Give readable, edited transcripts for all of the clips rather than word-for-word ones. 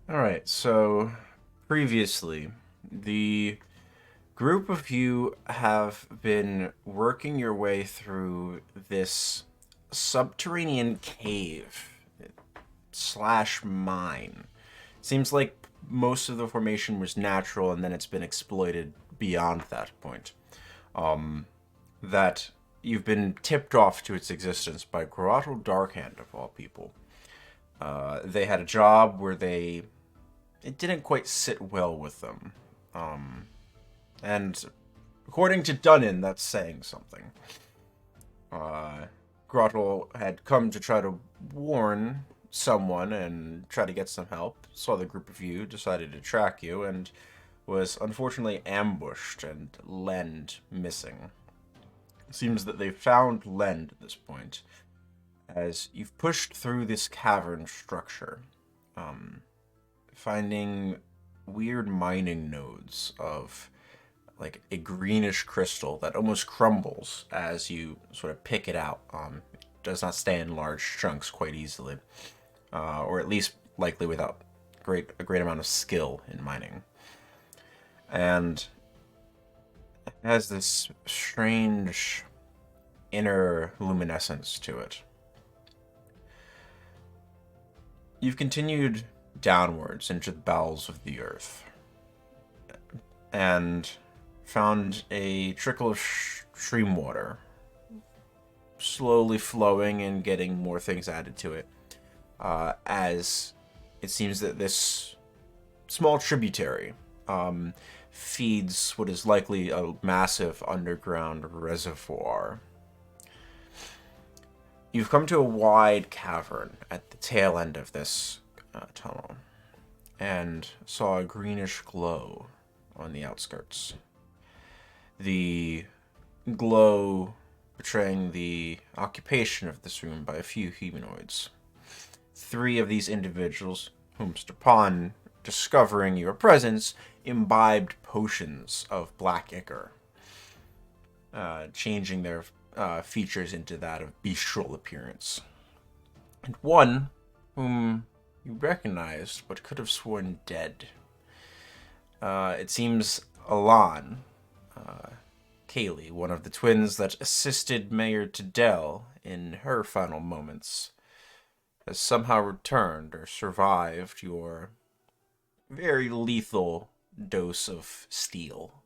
All right, so previously, the group of you have been working your way through this subterranean cave slash mine. Seems like most of the formation was natural and then it's been exploited beyond that point. That you've been tipped off to its existence by Grotto Darkhand, of all people. They had a job where it didn't quite sit well with them. And according to Dunnan, that's saying something. Uh, Grottle had come to try to warn someone and try to get some help, saw the group of you, decided to track you, and was unfortunately ambushed and Lend missing. It seems that they've found Lend at this point, as you've pushed through this cavern structure, um, finding weird mining nodes of like a greenish crystal that almost crumbles as you sort of pick it out. It does not stay in large chunks quite easily, or at least likely without a great amount of skill in mining. And it has this strange inner luminescence to it. You've continued downwards into the bowels of the earth and found a trickle of stream water slowly flowing and getting more things added to it, as it seems that this small tributary feeds what is likely a massive underground reservoir. You've come to a wide cavern at the tail end of this tunnel and saw a greenish glow on the outskirts. The glow betraying the occupation of this room by a few humanoids. Three of these individuals, whom upon discovering your presence, imbibed potions of black ichor, changing their features into that of bestial appearance. And one, whom you recognized but could have sworn dead. It seems Alan, Kaylee, one of the twins that assisted Mayor Tadell in her final moments, has somehow returned or survived your very lethal dose of steel.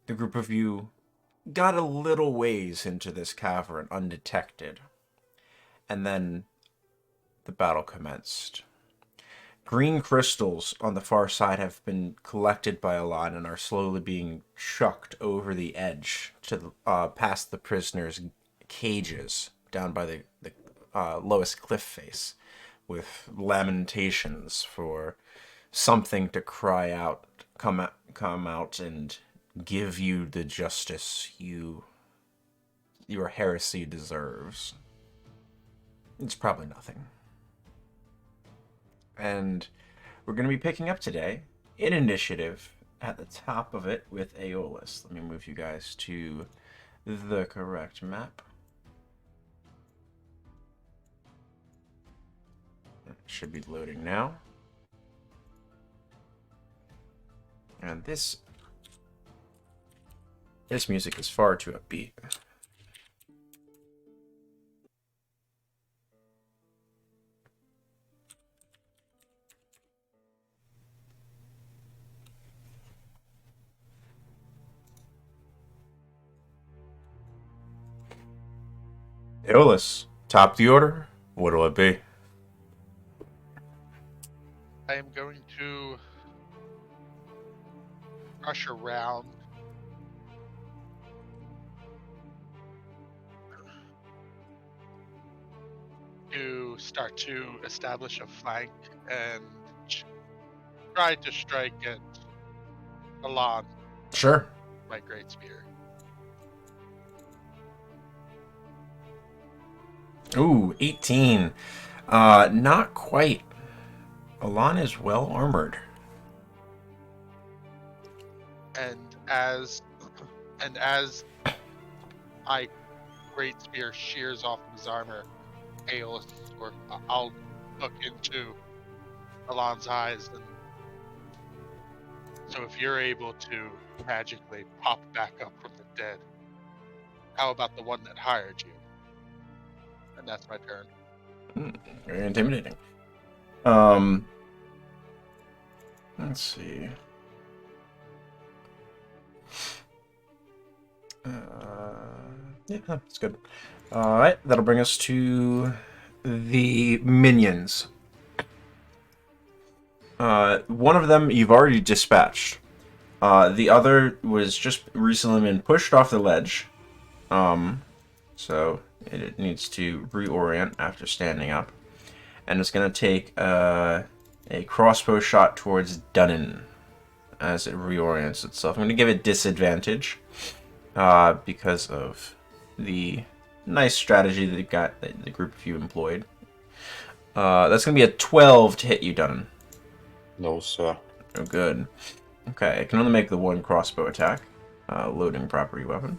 The group of you got a little ways into this cavern undetected, and then the battle commenced. Green crystals on the far side have been collected by Alon and are slowly being chucked over the edge to past the prisoners' cages down by the lowest cliff face, with lamentations for something to cry out, come out, and give you the justice your heresy deserves. It's probably nothing. And we're going to be picking up today in initiative at the top of it with Aeolus. Let me move you guys to the correct map. It should be loading now. And this music is far too upbeat. Aeolus, top the order. What'll it be? I am going to rush around to start to establish a flank and try to strike at Alon Sure. my great spear. Ooh, 18. Not quite. Alon is well armored. And as my great spear shears off his armor, Aeolus, or I'll look into Alon's eyes, and so if you're able to magically pop back up from the dead, how about the one that hired you? And that's my turn. Very intimidating. Let's see. Yeah, that's good. Alright, that'll bring us to the minions. One of them you've already dispatched. The other was just recently been pushed off the ledge. So it needs to reorient after standing up. And it's going to take a crossbow shot towards Dunnan as it reorients itself. I'm going to give it disadvantage because of the nice strategy that the group of you employed. That's going to be a 12 to hit you, Dunnan. No, sir. Oh, good. Okay, I can only make the one crossbow attack. Loading property weapon.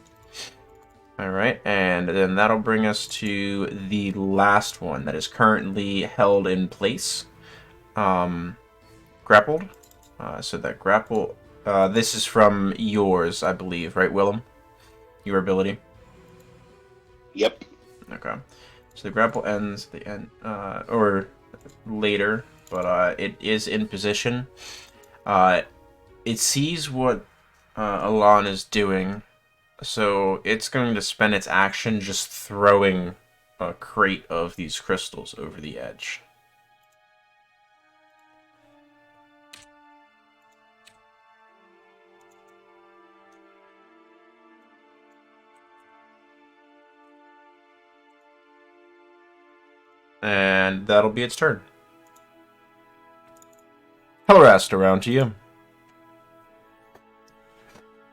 Alright, and then that'll bring us to the last one that is currently held in place. Grappled. So that grapple... this is from yours, I believe, right, Willem? Your ability? Yep. Okay. So the grapple ends at the end, or later, but it is in position. It sees what Alon is doing, so it's going to spend its action just throwing a crate of these crystals over the edge. And that'll be its turn. Hellerast, around to you.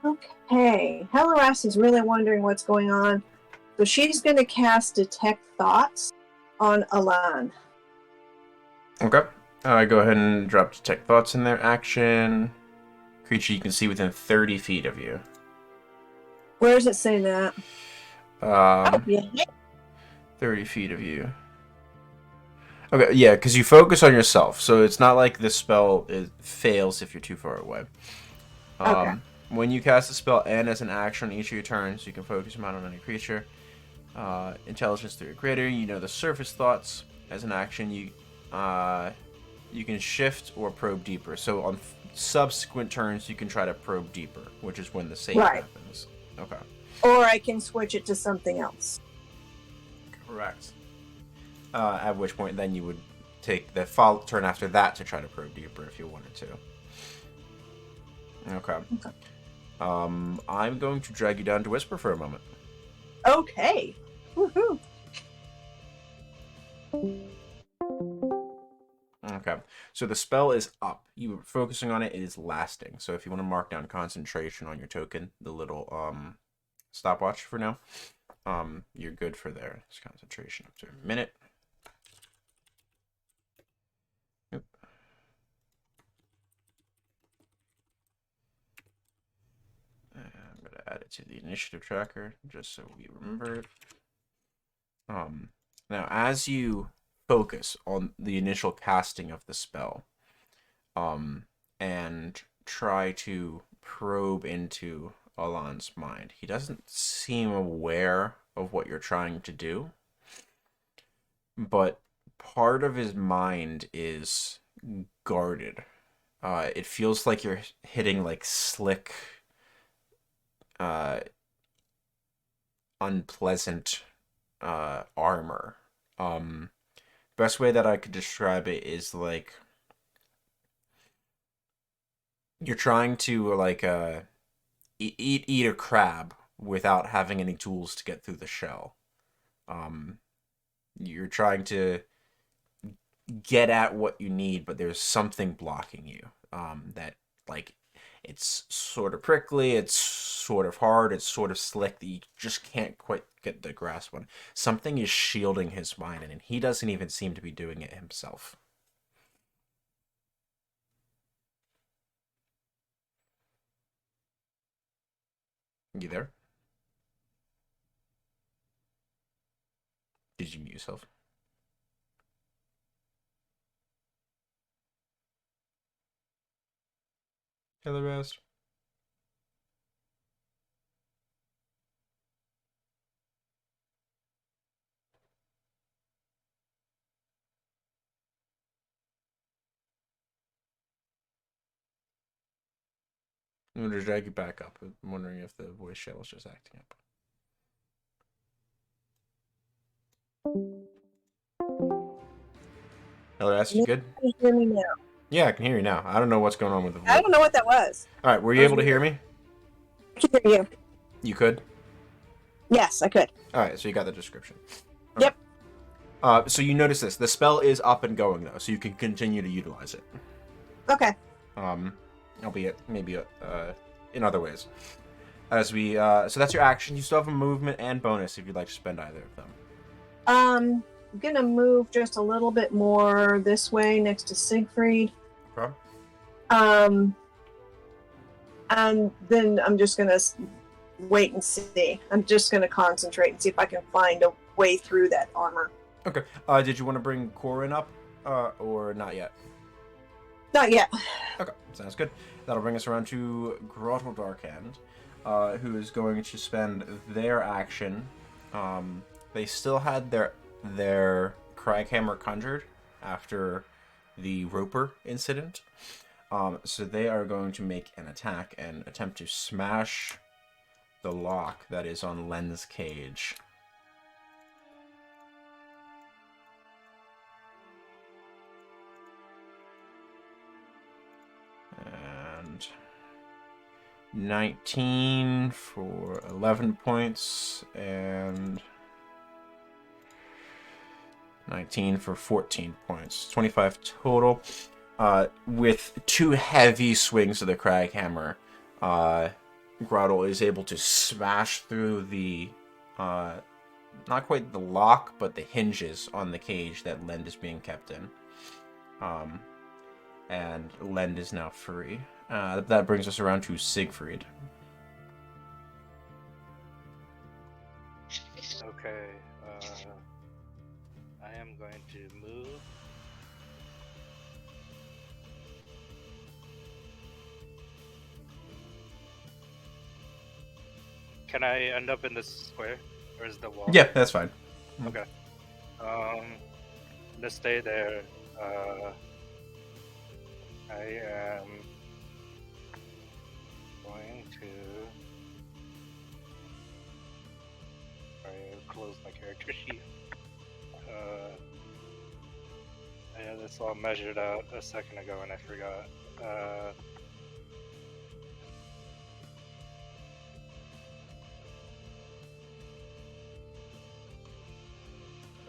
Okay, Hellerast is really wondering what's going on, so she's going to cast Detect Thoughts on Alan. Okay. Go ahead and drop Detect Thoughts in there. Action. Creature you can see within 30 feet of you. Where does it say that? Yeah. 30 feet of you. Okay, yeah, because you focus on yourself, so it's not like this spell fails if you're too far away. Okay. When you cast a spell and as an action on each of your turns, you can focus them out on any creature. Intelligence 3 or greater, you know the surface thoughts. As an action, you can shift or probe deeper. So on subsequent turns, you can try to probe deeper, which is when the save happens. Okay. Or I can switch it to something else. Correct. At which point, then you would take the turn after that to try to probe deeper if you wanted to. Okay. I'm going to drag you down to Whisper for a moment. Okay. Woohoo. Okay. So the spell is up. You were focusing on it. It is lasting. So if you want to mark down concentration on your token, the little stopwatch for now, you're good for there. It's concentration up to a minute. Yep. I'm going to add it to the initiative tracker just so we remember it. Now, as you focus on the initial casting of the spell, and try to probe into Alan's mind, he doesn't seem aware of what you're trying to do, but part of his mind is guarded. It feels like you're hitting like slick, unpleasant armor. Best way that I could describe it is like you're trying to like eat a crab without having any tools to get through the shell. You're trying to get at what you need, but there's something blocking you. That like it's sort of prickly, it's sort of hard, it's sort of slick that you just can't quite get the grasp on. Something is shielding his mind, and he doesn't even seem to be doing it himself. You there? Did you mute yourself? Taylor rest. I'm going to drag you back up. I'm wondering if the voice channel is just acting up. Taylor rest, you good? Can you hear me now? Yeah, I can hear you now. I don't know what's going on with the voice. I don't know what that was. All right, were you able to hear me? I can hear you. You could? Yes, I could. All right, so you got the description. Yep. So you notice this. The spell is up and going, though, so you can continue to utilize it. Okay. Albeit maybe in other ways. As we so that's your action. You still have a movement and bonus if you'd like to spend either of them. I'm gonna move just a little bit more this way next to Siegfried. Okay. And then I'm just gonna wait and see. I'm just gonna concentrate and see if I can find a way through that armor. Okay. Did you want to bring Corin up, or not yet? Not yet. Okay, sounds good. That'll bring us around to Grottle Darkhand, who is going to spend their action. They still had their Craghammer conjured after the Roper incident. So they are going to make an attack and attempt to smash the lock that is on Len's cage. And 19 for 11 points and 19 for 14 points. 25 total. With two heavy swings of the Craghammer, Grottle is able to smash through the, not quite the lock, but the hinges on the cage that Lend is being kept in. And Lend is now free. That brings us around to Siegfried. Okay, I am going to move. Can I end up in this square? Or is the wall? Yeah, that's fine. Okay. I'm gonna stay there. I am going to close my character sheet. I had this all measured out a second ago and I forgot.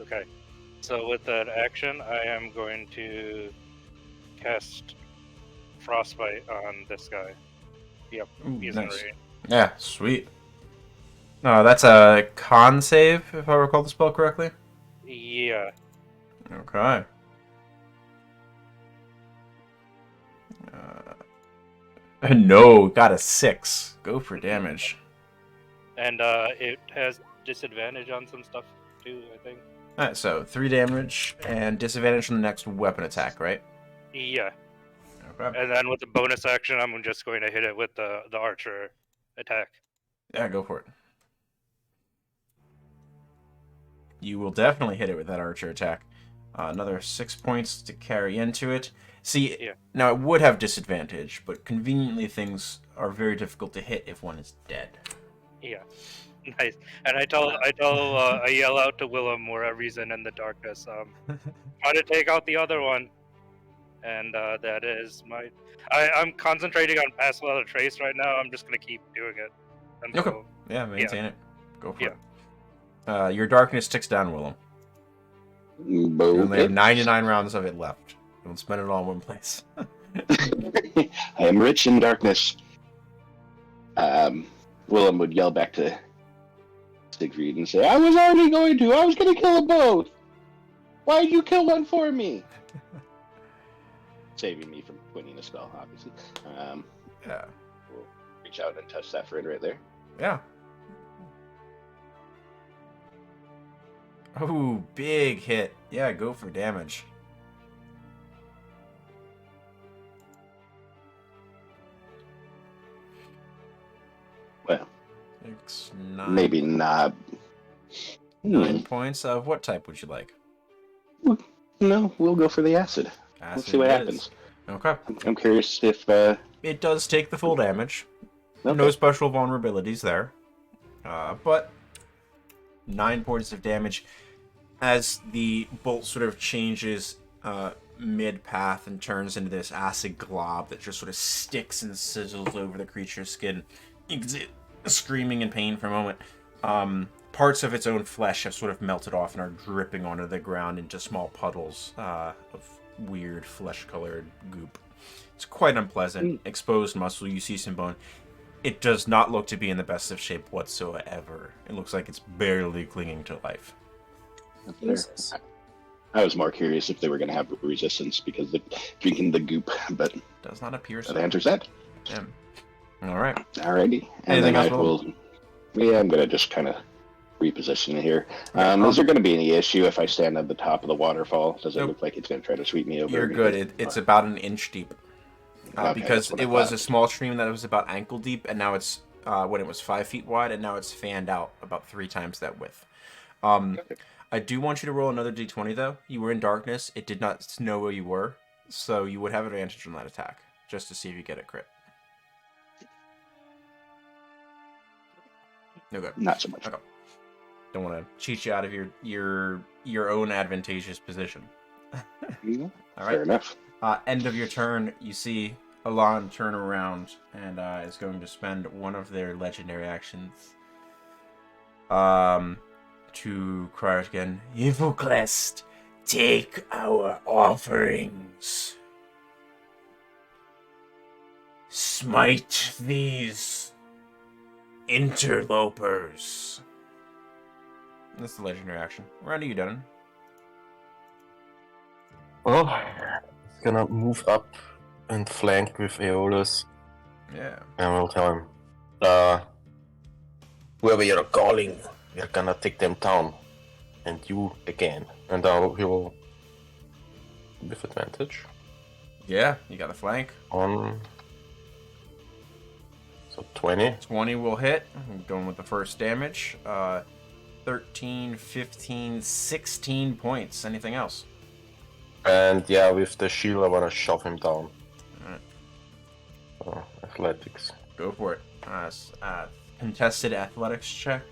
Okay, so with that action, I am going to cast Frostbite on this guy. Yep, Ooh, he's nice. in range. Yeah, sweet. That's a con save, if I recall the spell correctly. Yeah. Okay. No, got a 6. Go for damage. And it has disadvantage on some stuff too, I think. Alright, so 3 damage and disadvantage on the next weapon attack, right? Yeah. Okay. And then with the bonus action, I'm just going to hit it with the archer attack. Yeah, go for it. You will definitely hit it with that archer attack. Another 6 points to carry into it. See, Yeah. Now it would have disadvantage, but conveniently things are very difficult to hit if one is dead. Yeah. Nice. And I yell out to Willem wherever he's in the darkness. Try to take out the other one. And that is my. I'm concentrating on pass without a trace right now. I'm just gonna keep doing it. Until... Okay. Yeah, maintain it. Go for it. Your darkness ticks down, Willem. You only have 99 rounds of it left. Don't spend it all in one place. I am rich in darkness. Willem would yell back to Siegfried and say, I was already going to. I was going to kill them both. Why'd you kill one for me? Saving me from winning a spell, obviously. Yeah. We'll reach out and touch that friend right there. Yeah. Oh, big hit. Yeah, go for damage. Well, 6, 9. maybe not. 9 points. Of what type would you like? No, we'll go for the acid. Let's see Acid what it happens. is. Okay. I'm curious if. It does take the full damage. Okay. No special vulnerabilities there. But 9 points of damage as the bolt sort of changes mid-path and turns into this acid glob that just sort of sticks and sizzles over the creature's skin. You can see it screaming in pain for a moment. Parts of its own flesh have sort of melted off and are dripping onto the ground into small puddles of weird flesh-colored goop. It's quite unpleasant. Exposed muscle, you see some bone. It does not look to be in the best of shape whatsoever. It looks like it's barely clinging to life. Jesus. I was more curious if they were going to have resistance because of drinking the goop, but Does not appear so. that answers that. Yeah. All right. Alrighty. And Anything then I else, will. Yeah, I'm going to just kind of reposition it here. Okay. Is there going to be any issue if I stand at the top of the waterfall? Does it Nope. look like it's going to try to sweep me over? You're good. It's about an inch deep. Okay, Because that's what I it was thought. a small stream that was about ankle deep, and now it's when it was 5 feet wide, and now it's fanned out about 3 times that width. I do want you to roll another d20 though. You were in darkness. It did not know where you were, so you would have advantage on that attack, just to see if you get a crit. No good. Not so much. Okay. Don't want to cheat you out of your own advantageous position. Yeah, All fair right. enough. End of your turn, you see Alon turn around and is going to spend one of their legendary actions to cry out again, Evoclest, take our offerings. Smite these interlopers. That's the legendary action. Where are you done? Well, he's gonna move up and flank with Aeolus, Yeah. and we'll tell him, whoever you're calling, we're gonna take them down, and you again. And he will, with advantage, Yeah, you got a flank. on, so 20. 20 will hit. I'm going with the first damage. 13, 15, 16 points. Anything else? And yeah, with the shield, I wanna shove him down. Alright. So, athletics. Go for it. Contested athletics check.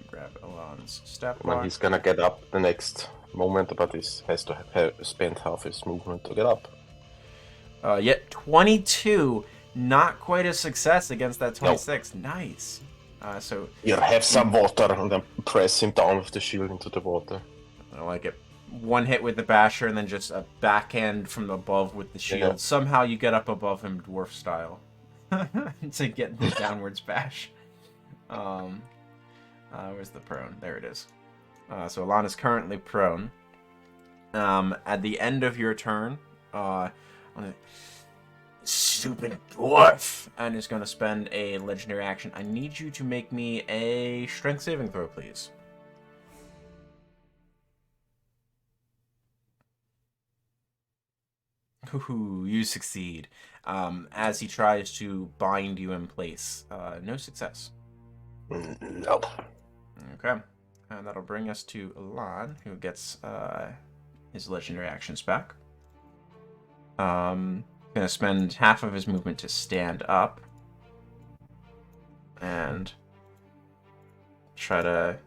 Grab Alon's step Well, block. he's gonna get up the next moment, but he has to spend half his movement to get up. Yet 22. Not quite a success against that 26. Nice. So Here, have some water, and then press him down with the shield into the water. I like it. One hit with the basher, and then just a backhand from above with the shield. Yeah. Somehow you get up above him, dwarf style, to get the downwards bash. Where's the prone? There it is. So Alana's currently prone. At the end of your turn, stupid dwarf, and is going to spend a legendary action. I need you to make me a strength saving throw, please. Ooh, you succeed. As he tries to bind you in place. No success. Nope. Okay. And that'll bring us to Alon, who gets his legendary actions back. Gonna spend half of his movement to stand up. And try to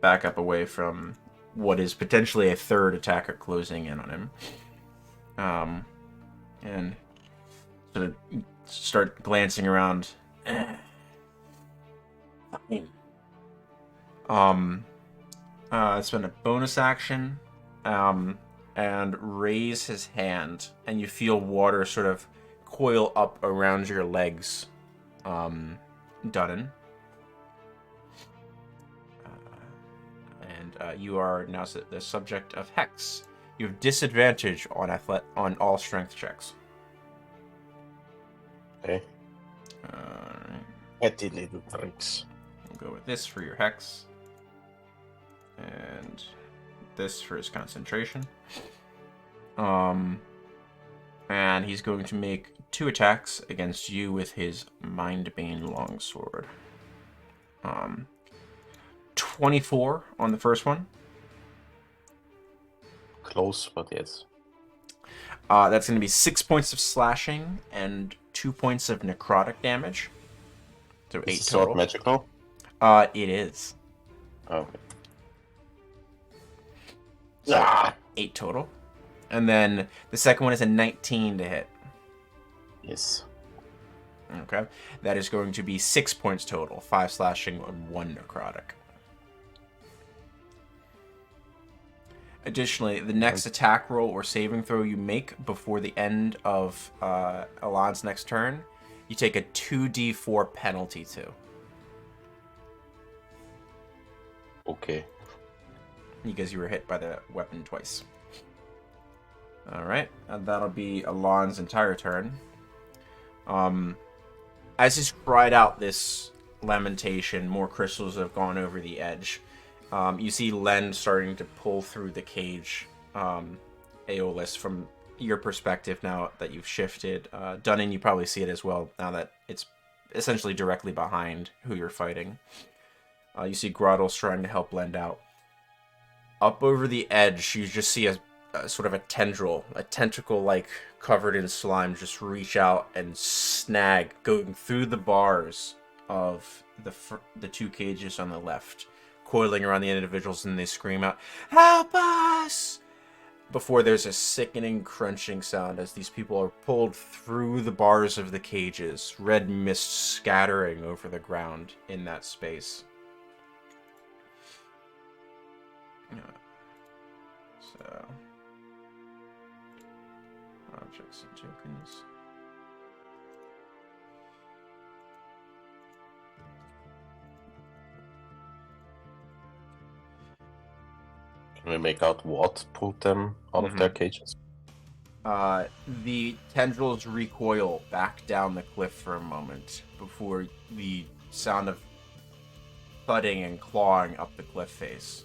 back up away from what is potentially a third attacker closing in on him. And sort of start glancing around. Spend a bonus action, and raise his hand, and you feel water sort of coil up around your legs, Dunnan. And you are now the subject of Hex. You have disadvantage on all strength checks. Okay. Alright. Petty little tricks. We'll go with this for your Hex. And this for his concentration. And he's going to make 2 attacks against you with his Mindbane Longsword. 24 on the first one. Close, but yes. That's going to be 6 points of slashing and 2 points of necrotic damage. So Is 8 the sword total. magical? It is. Okay. So 8 total. And then the second one is a 19 to hit. Yes. Okay. That is going to be 6 points total. 5 slashing and 1 necrotic. Additionally, the next attack roll or saving throw you make before the end of Alon's next turn, you take a 2d4 penalty to. Okay. Because you were hit by the weapon twice. Alright, and that'll be Alon's entire turn. As he's cried out this lamentation, more crystals have gone over the edge. You see Len starting to pull through the cage, Aeolus, from your perspective now that you've shifted. Dunnan, you probably see it as well now that it's essentially directly behind who you're fighting. You see Grottles trying to help Len out. Up over the edge, you just see a sort of a tendril, a tentacle like covered in slime, just reach out and snag, going through the bars of the 2 cages on the left, coiling around the individuals, and they scream out, "Help us!" Before there's a sickening crunching sound as these people are pulled through the bars of the cages, red mist scattering over the ground in that space. So, objects and tokens. Can we make out what pulled them out of their cages? The tendrils recoil back down the cliff for a moment before the sound of thudding and clawing up the cliff face.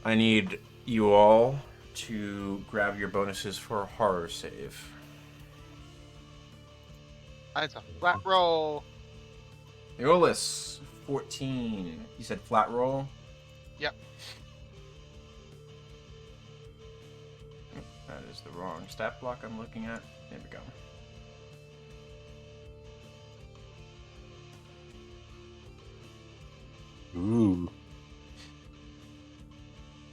I need you all to grab your bonuses for a horror save. It's a flat roll. Aeolus, 14. You said flat roll? Yep. That is the wrong stat block I'm looking at. There we go. Ooh.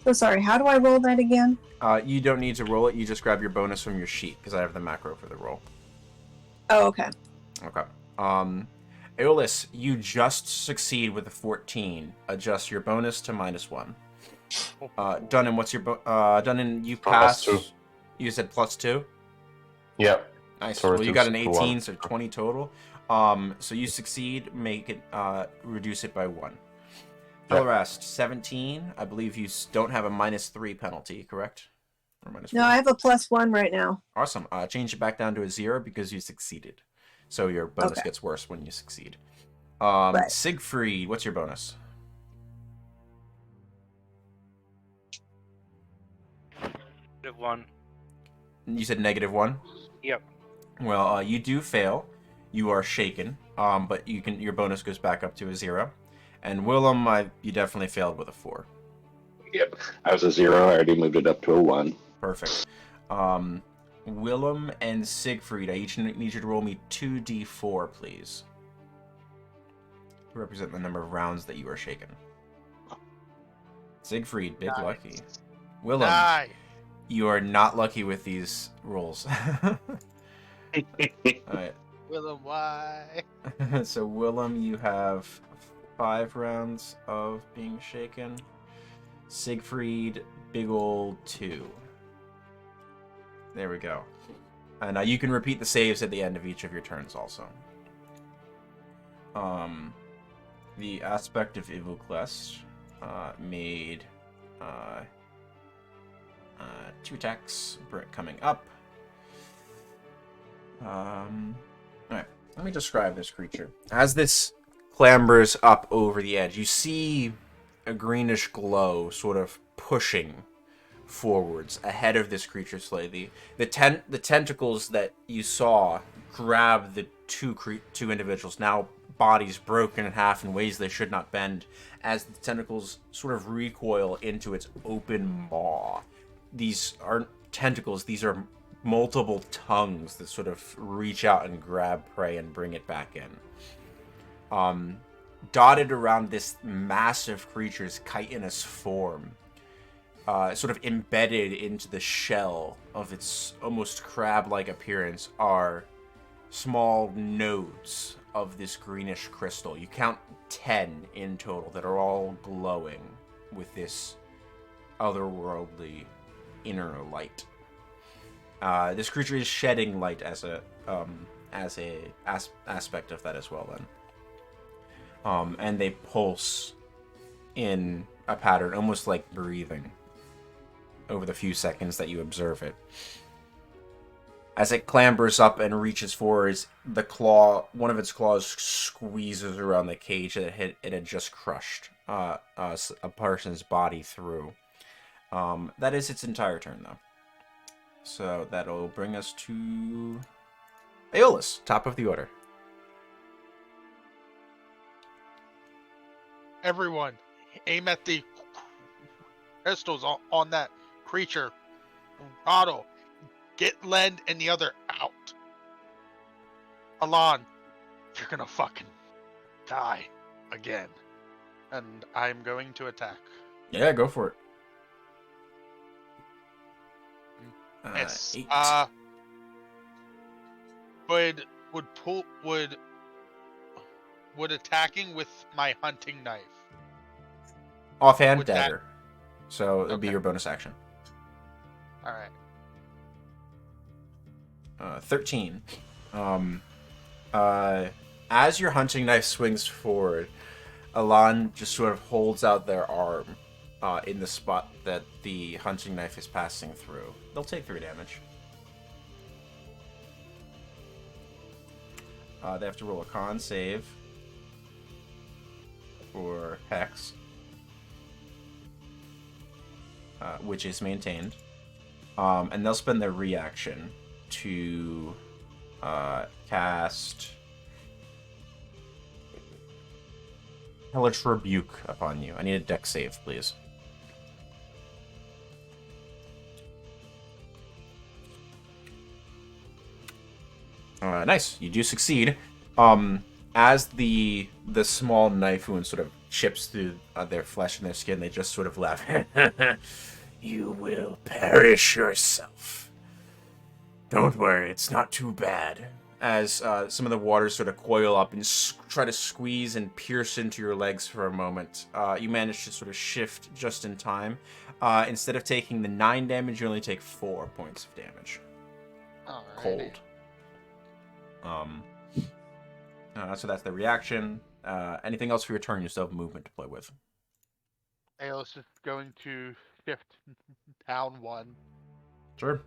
So sorry, how do I roll that again? You don't need to roll it. You just grab your bonus from your sheet because I have the macro for the roll. Oh, okay. Okay. Aeolus, you just succeed with a 14. Adjust your bonus to -1. Dunnan, what's your Dunnan, you pass. +2. You said +2? Yeah. Nice. So Well, you got an reduce to 18, 1. so 20 total. So you succeed, make it, reduce it by 1. Yeah. Elrast, 17. I believe you don't have a -3 penalty, correct? Or No, -4? I have a +1 right now. Awesome. Change it back down to a 0 because you succeeded. So your bonus Okay. gets worse when you succeed. Right. Siegfried, what's your bonus? -1. You said -1? Yep. Well, you do fail. You are shaken, but your bonus goes back up to a 0. And Willem, you definitely failed with a 4. Yep. I was a 0. I already moved it up to a 1. Perfect. Willem and Siegfried, I each need you to roll me 2d4, please. To represent the number of rounds that you are shaken. Siegfried, big Nice. lucky. Willem, Die. you are not lucky with these rolls. Alright. Willem, why? So Willem, you have 5 rounds of being shaken. Siegfried, big ol' 2. There we go. And you can repeat the saves at the end of each of your turns also. The Aspect of Ivoclest made 2 attacks. Brick coming up. Alright, let me describe this creature. As this clambers up over the edge. You see a greenish glow sort of pushing forwards ahead of this creature slightly. The tentacles that you saw grab the two individuals, now bodies broken in half in ways they should not bend, as the tentacles sort of recoil into its open maw. These aren't tentacles, these are multiple tongues that sort of reach out and grab prey and bring it back in. Dotted around this massive creature's chitinous form, sort of embedded into the shell of its almost crab-like appearance, are small nodes of this greenish crystal. You count 10 in total that are all glowing with this otherworldly inner light. This creature is shedding light as a aspect of that as well. Then, and they pulse in a pattern, almost like breathing, over the few seconds that you observe it. As it clambers up and reaches forwards, one of its claws squeezes around the cage that it had just crushed a person's body through. That is its entire turn, though. So that'll bring us to Aeolus, top of the order. Everyone, aim at the crystals on that creature. Otto, get Len and the other out. Alon, you're gonna fucking die again. And I'm going to attack. Yeah, go for it. It's 8. would attacking with my hunting knife. Offhand would that- dagger. So it'll be Okay. your bonus action. All right. 13. As your hunting knife swings forward, Alon just sort of holds out their arm in the spot that the hunting knife is passing through. They'll take 3 damage. They have to roll a con save for Hex, which is maintained. And they'll spend their reaction to cast Hellish Rebuke upon you. I need a dex save, please. Nice. You do succeed. As the small knife wound sort of chips through their flesh and their skin, they just sort of laugh. You will perish yourself. Don't worry, it's not too bad. As some of the waters sort of coil up and try to squeeze and pierce into your legs for a moment, you manage to sort of shift just in time. Instead of taking the 9 damage, you only take 4 points of damage. Alrighty. Cold. So that's the reaction. Anything else for your turn? You still have movement to play with. Aeolus is going to shift down 1, Sure.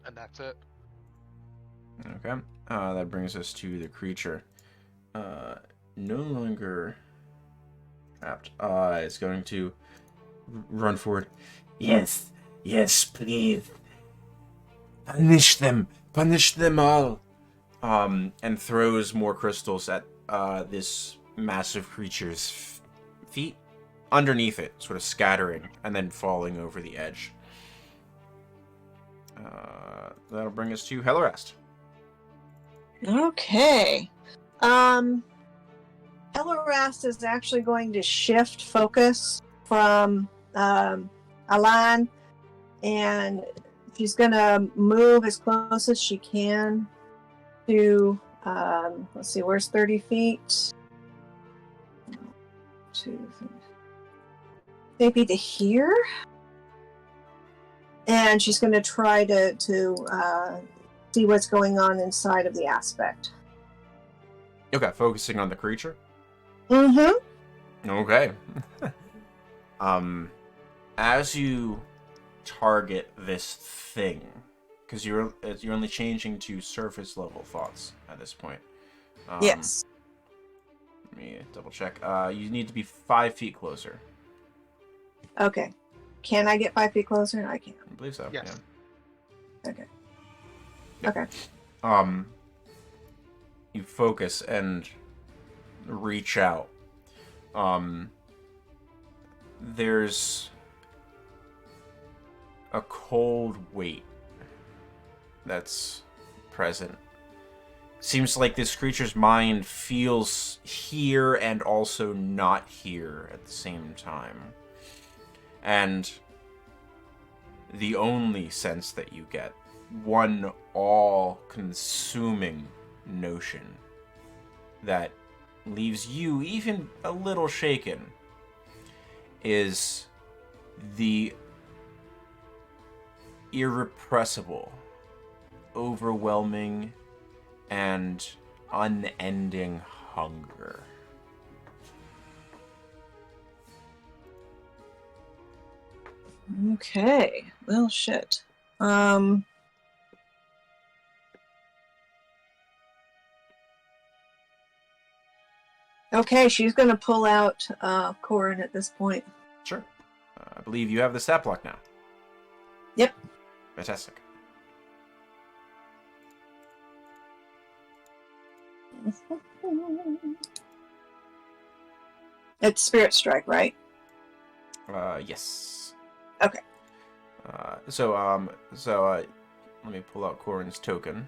and that's it. Okay. That brings us to the creature. No longer trapped. It's going to run forward. Yes, please. Punish them all. And throws more crystals at this massive creature's feet, underneath it, sort of scattering and then falling over the edge. That'll bring us to Hellarest. Okay. Ellerast is actually going to shift focus from Alan, and she's going to move as close as she can to, let's see, where's 30 feet? 2, 3. Maybe to here? And she's going to try to see what's going on inside of the aspect. Okay, focusing on the creature. Mm-hmm. Okay. As you target this thing, because you're only changing to surface level thoughts at this point. Yes. Let me double check. You need to be 5 feet closer. Okay. Can I get 5 feet closer? I can. I believe so. Yes. Yeah. Okay. Yep. Okay. You focus and reach out. There's a cold weight that's present. Seems like this creature's mind feels here and also not here at the same time. And the only sense that you get, one all-consuming notion that leaves you even a little shaken, is the irrepressible, overwhelming, and unending hunger. Okay. Well, shit. Okay, she's gonna pull out Corin at this point. Sure. I believe you have the stat block now. Yep. Fantastic. It's Spirit Strike, right? Yes. Okay. Let me pull out Corin's token.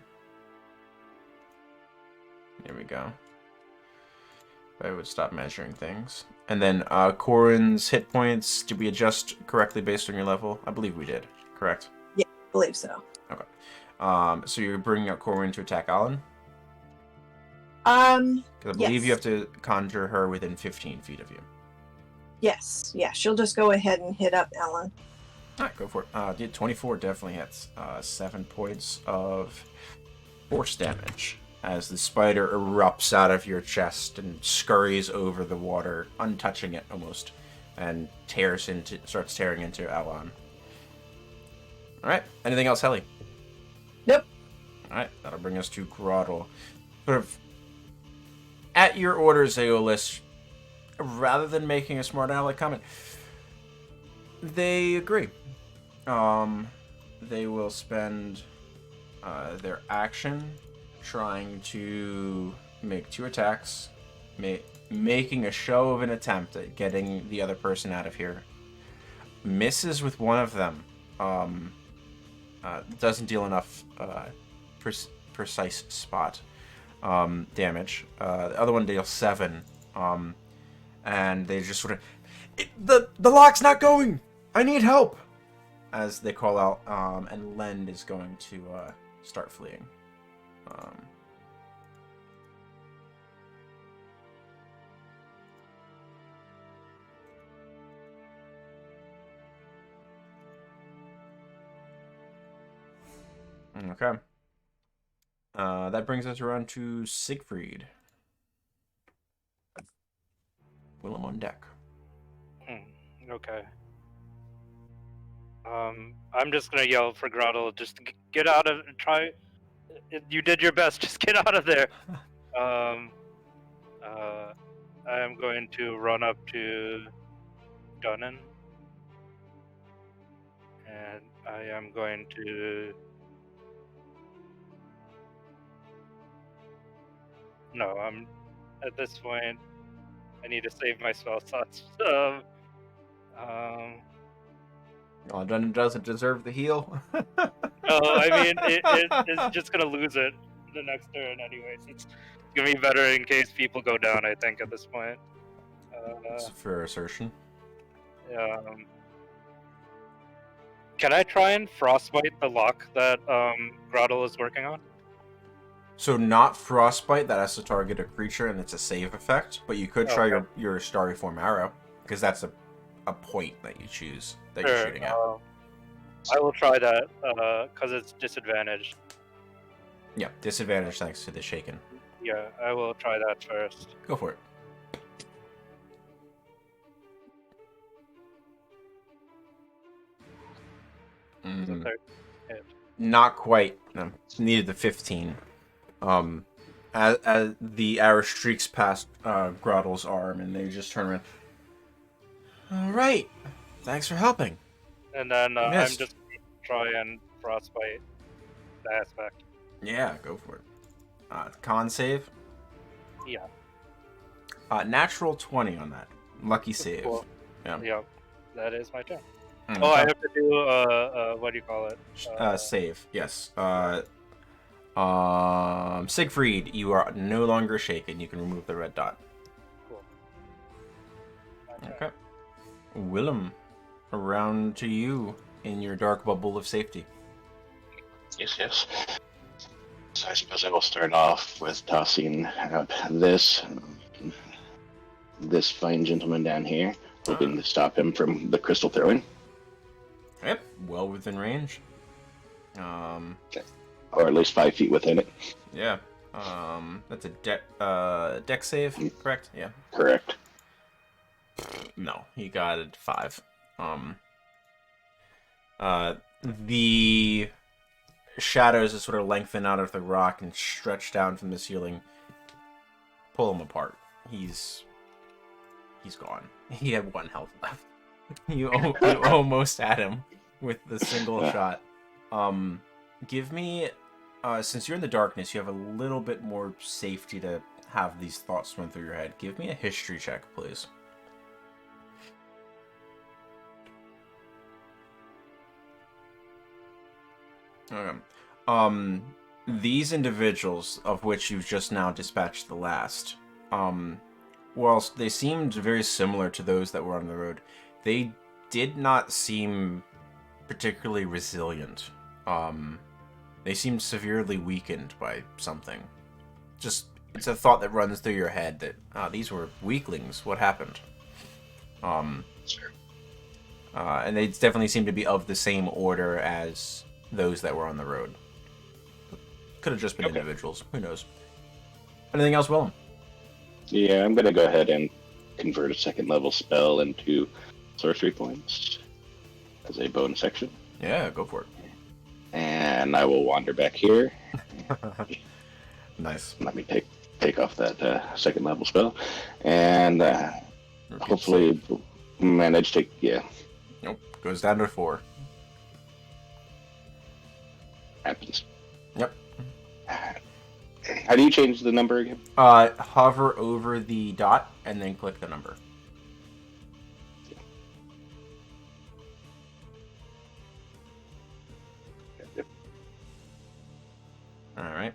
There we go. I would stop measuring things. And then Corin's hit points, did we adjust correctly based on your level? I believe we did. Correct? Yeah, I believe so. Okay. So you're bringing out Corin to attack Alan? Because I believe yes. you have to conjure her within 15 feet of you. Yes. Yeah, she'll just go ahead and hit up Ellen. Alright, go for it. 24 definitely hits. 7 points of force damage as the spider erupts out of your chest and scurries over the water, untouching it almost, and starts tearing into Alan. Alright, anything else, Helly? Nope. Alright, that'll bring us to Grottle. Sort of at your orders, Aeolus, rather than making a smart aleck comment, they agree. They will spend their action trying to make 2 attacks, making a show of an attempt at getting the other person out of here. Misses with one of them. Doesn't deal enough precise spot damage. The other one deals 7. And they just sort of, the lock's not going! I need help! As they call out, and Lend is going to start fleeing. Okay. That brings us around to Siegfried. Willem on deck. Okay. I'm just gonna yell for Grottle, just get out of, try, you did your best, just get out of there. I am going to run up to Dunnan, and I am going to, no, I'm, at this point, I need to save my spell slots. Dunnan doesn't deserve the heal. No, I mean, it's just gonna lose it the next turn anyways. It's gonna be better in case people go down, I think, at this point. That's a fair assertion. Can I try and frostbite the lock that Grottle is working on? So not frostbite, that has to target a creature and it's a save effect, but you could try your starry form arrow, because that's a point that you choose that you're shooting at. I will try that because it's disadvantaged. Yeah, disadvantage thanks to the shaken. Yeah, I will try that first. Go for it. Not quite. No, needed the 15. as the arrow streaks past Grottle's arm, and they just turn around. All right, thanks for helping. And then I'm Missed. just gonna try and frostbite the aspect. Yeah, go for it. Con save. Yeah. Natural 20 on that. Lucky save. Cool. Yeah. Yep. That is my turn. Mm, Oh, I have to do what do you call it? save. Yes. Siegfried, you are no longer shaken. You can remove the red dot. Cool. Okay. Willem, around to you in your dark bubble of safety. Yes. So I suppose I will start off with tossing out this fine gentleman down here, hoping to stop him from the crystal throwing. Yep, well within range. Or at least 5 feet within it. Yeah. That's a deck save, correct? Yeah. Correct. No, he got it 5. The shadows that sort of lengthen out of the rock and stretch down from the ceiling. Pull him apart. He's gone. He had 1 health left. You almost had him with the single shot. Give me, since you're in the darkness, you have a little bit more safety to have these thoughts run through your head. Give me a history check, please. Okay. These individuals, of which you've just now dispatched the last, whilst they seemed very similar to those that were on the road, they did not seem particularly resilient. They seemed severely weakened by something. Just, it's a thought that runs through your head that, these were weaklings. What happened? Sure. And they definitely seem to be of the same order as those that were on the road. Could have just been individuals. Who knows? Anything else, Willem? Yeah, I'm going to go ahead and convert a 2nd level spell into sorcery points as a bonus action. Yeah, go for it. And I will wander back here. Nice. Let me take off that 2nd level spell. And hopefully manage to, Nope. Goes down to 4. happens. Yep. How do you change the number again? Hover over the dot and then click the number. Alright.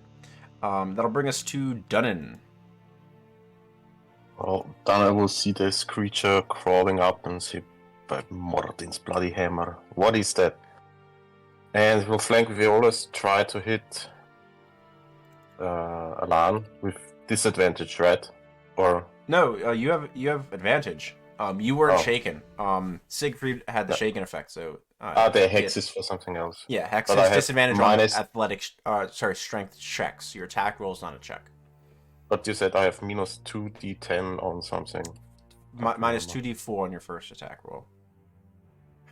That'll bring us to Dunnan. Well, then I will see this creature crawling up and say, by Mordin's bloody hammer, what is that? And we'll flank Violas, try to hit Alan with disadvantage, right? Or No, you have advantage. You weren't shaken. Siegfried had the shaken effect, so. the hex is for something else. Yeah, hex But I has have disadvantage minus- on strength checks. Your attack roll is not a check. But you said I have minus 2d10 on something. Minus 2d4 on your first attack roll.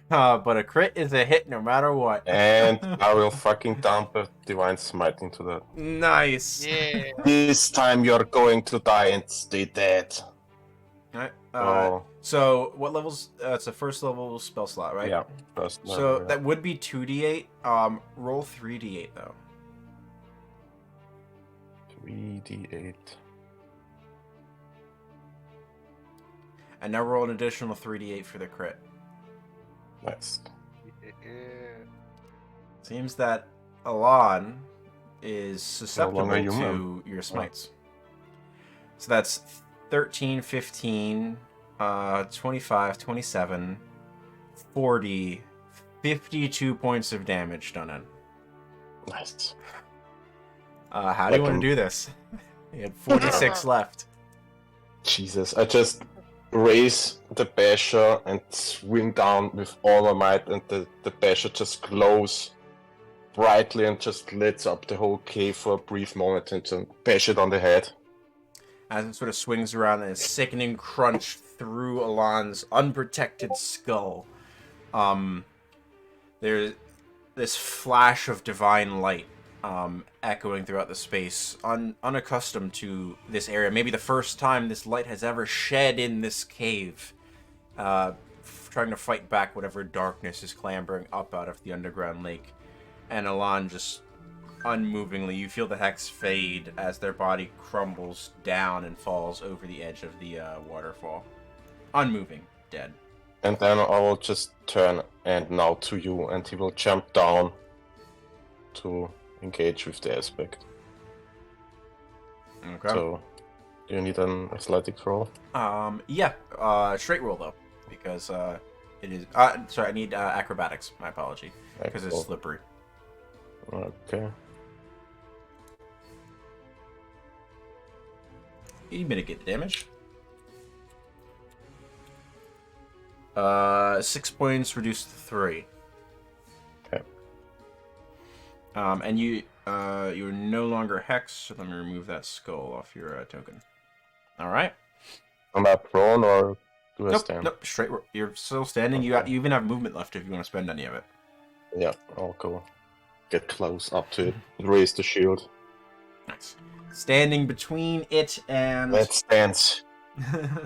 But a crit is a hit no matter what. And I will fucking dump a divine smite into that. Nice. Yeah. This time you're going to die and stay dead. Alright. Oh, So what levels? It's a first level spell slot, right? yeah. First So level, yeah. that would be 2d8. Roll 3d8 though. 3d8. And now roll an additional 3d8 for the crit. Nice. Seems that Alan is susceptible longer to human. your smites. So that's 13, 15, 25, 27, 40, 52 points of damage done in. Nice. How do you Like want to do this? You had 46 left. Jesus, I just raise the basher and swing down with all my might, and the basher just glows brightly and just lights up the whole cave for a brief moment and just bash it on the head. As it sort of swings around and a sickening crunch through Alan's unprotected skull. There's this flash of divine light echoing throughout the space, unaccustomed to this area. Maybe the first time this light has ever shed in this cave, trying to fight back whatever darkness is clambering up out of the underground lake. And Alan just unmovingly, you feel the hex fade as their body crumbles down and falls over the edge of the waterfall. Unmoving, dead. And then I will just turn and now to you, and he will jump down to engage with the aspect. Okay. So, do you need an athletics roll? Yeah. Straight roll though, because it is. Sorry, I need acrobatics. My apology, because it's slippery. Okay. You mitigate the damage. 6 points reduced to 3. Okay. And you're no longer hexed, so let me remove that skull off your token. All right. Am I prone or do I Nope, stand? nope, straight. You're still standing. You even have movement left if you want to spend any of it. Yeah, I'll go get close up to it, raise the shield. Nice. Standing between it and. Let's dance. Yeah.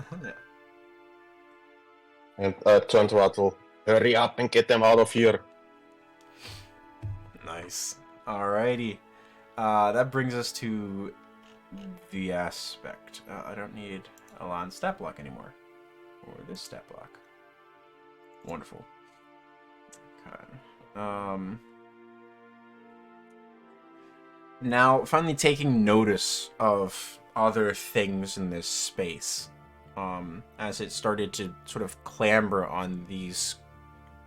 And turn to Atl. Hurry up and get them out of here. Nice. Alrighty. That brings us to the aspect. I don't need Alan's stat block anymore. Or this stat block. Wonderful. Okay. Now, finally taking notice of other things in this space. As it started to sort of clamber on these...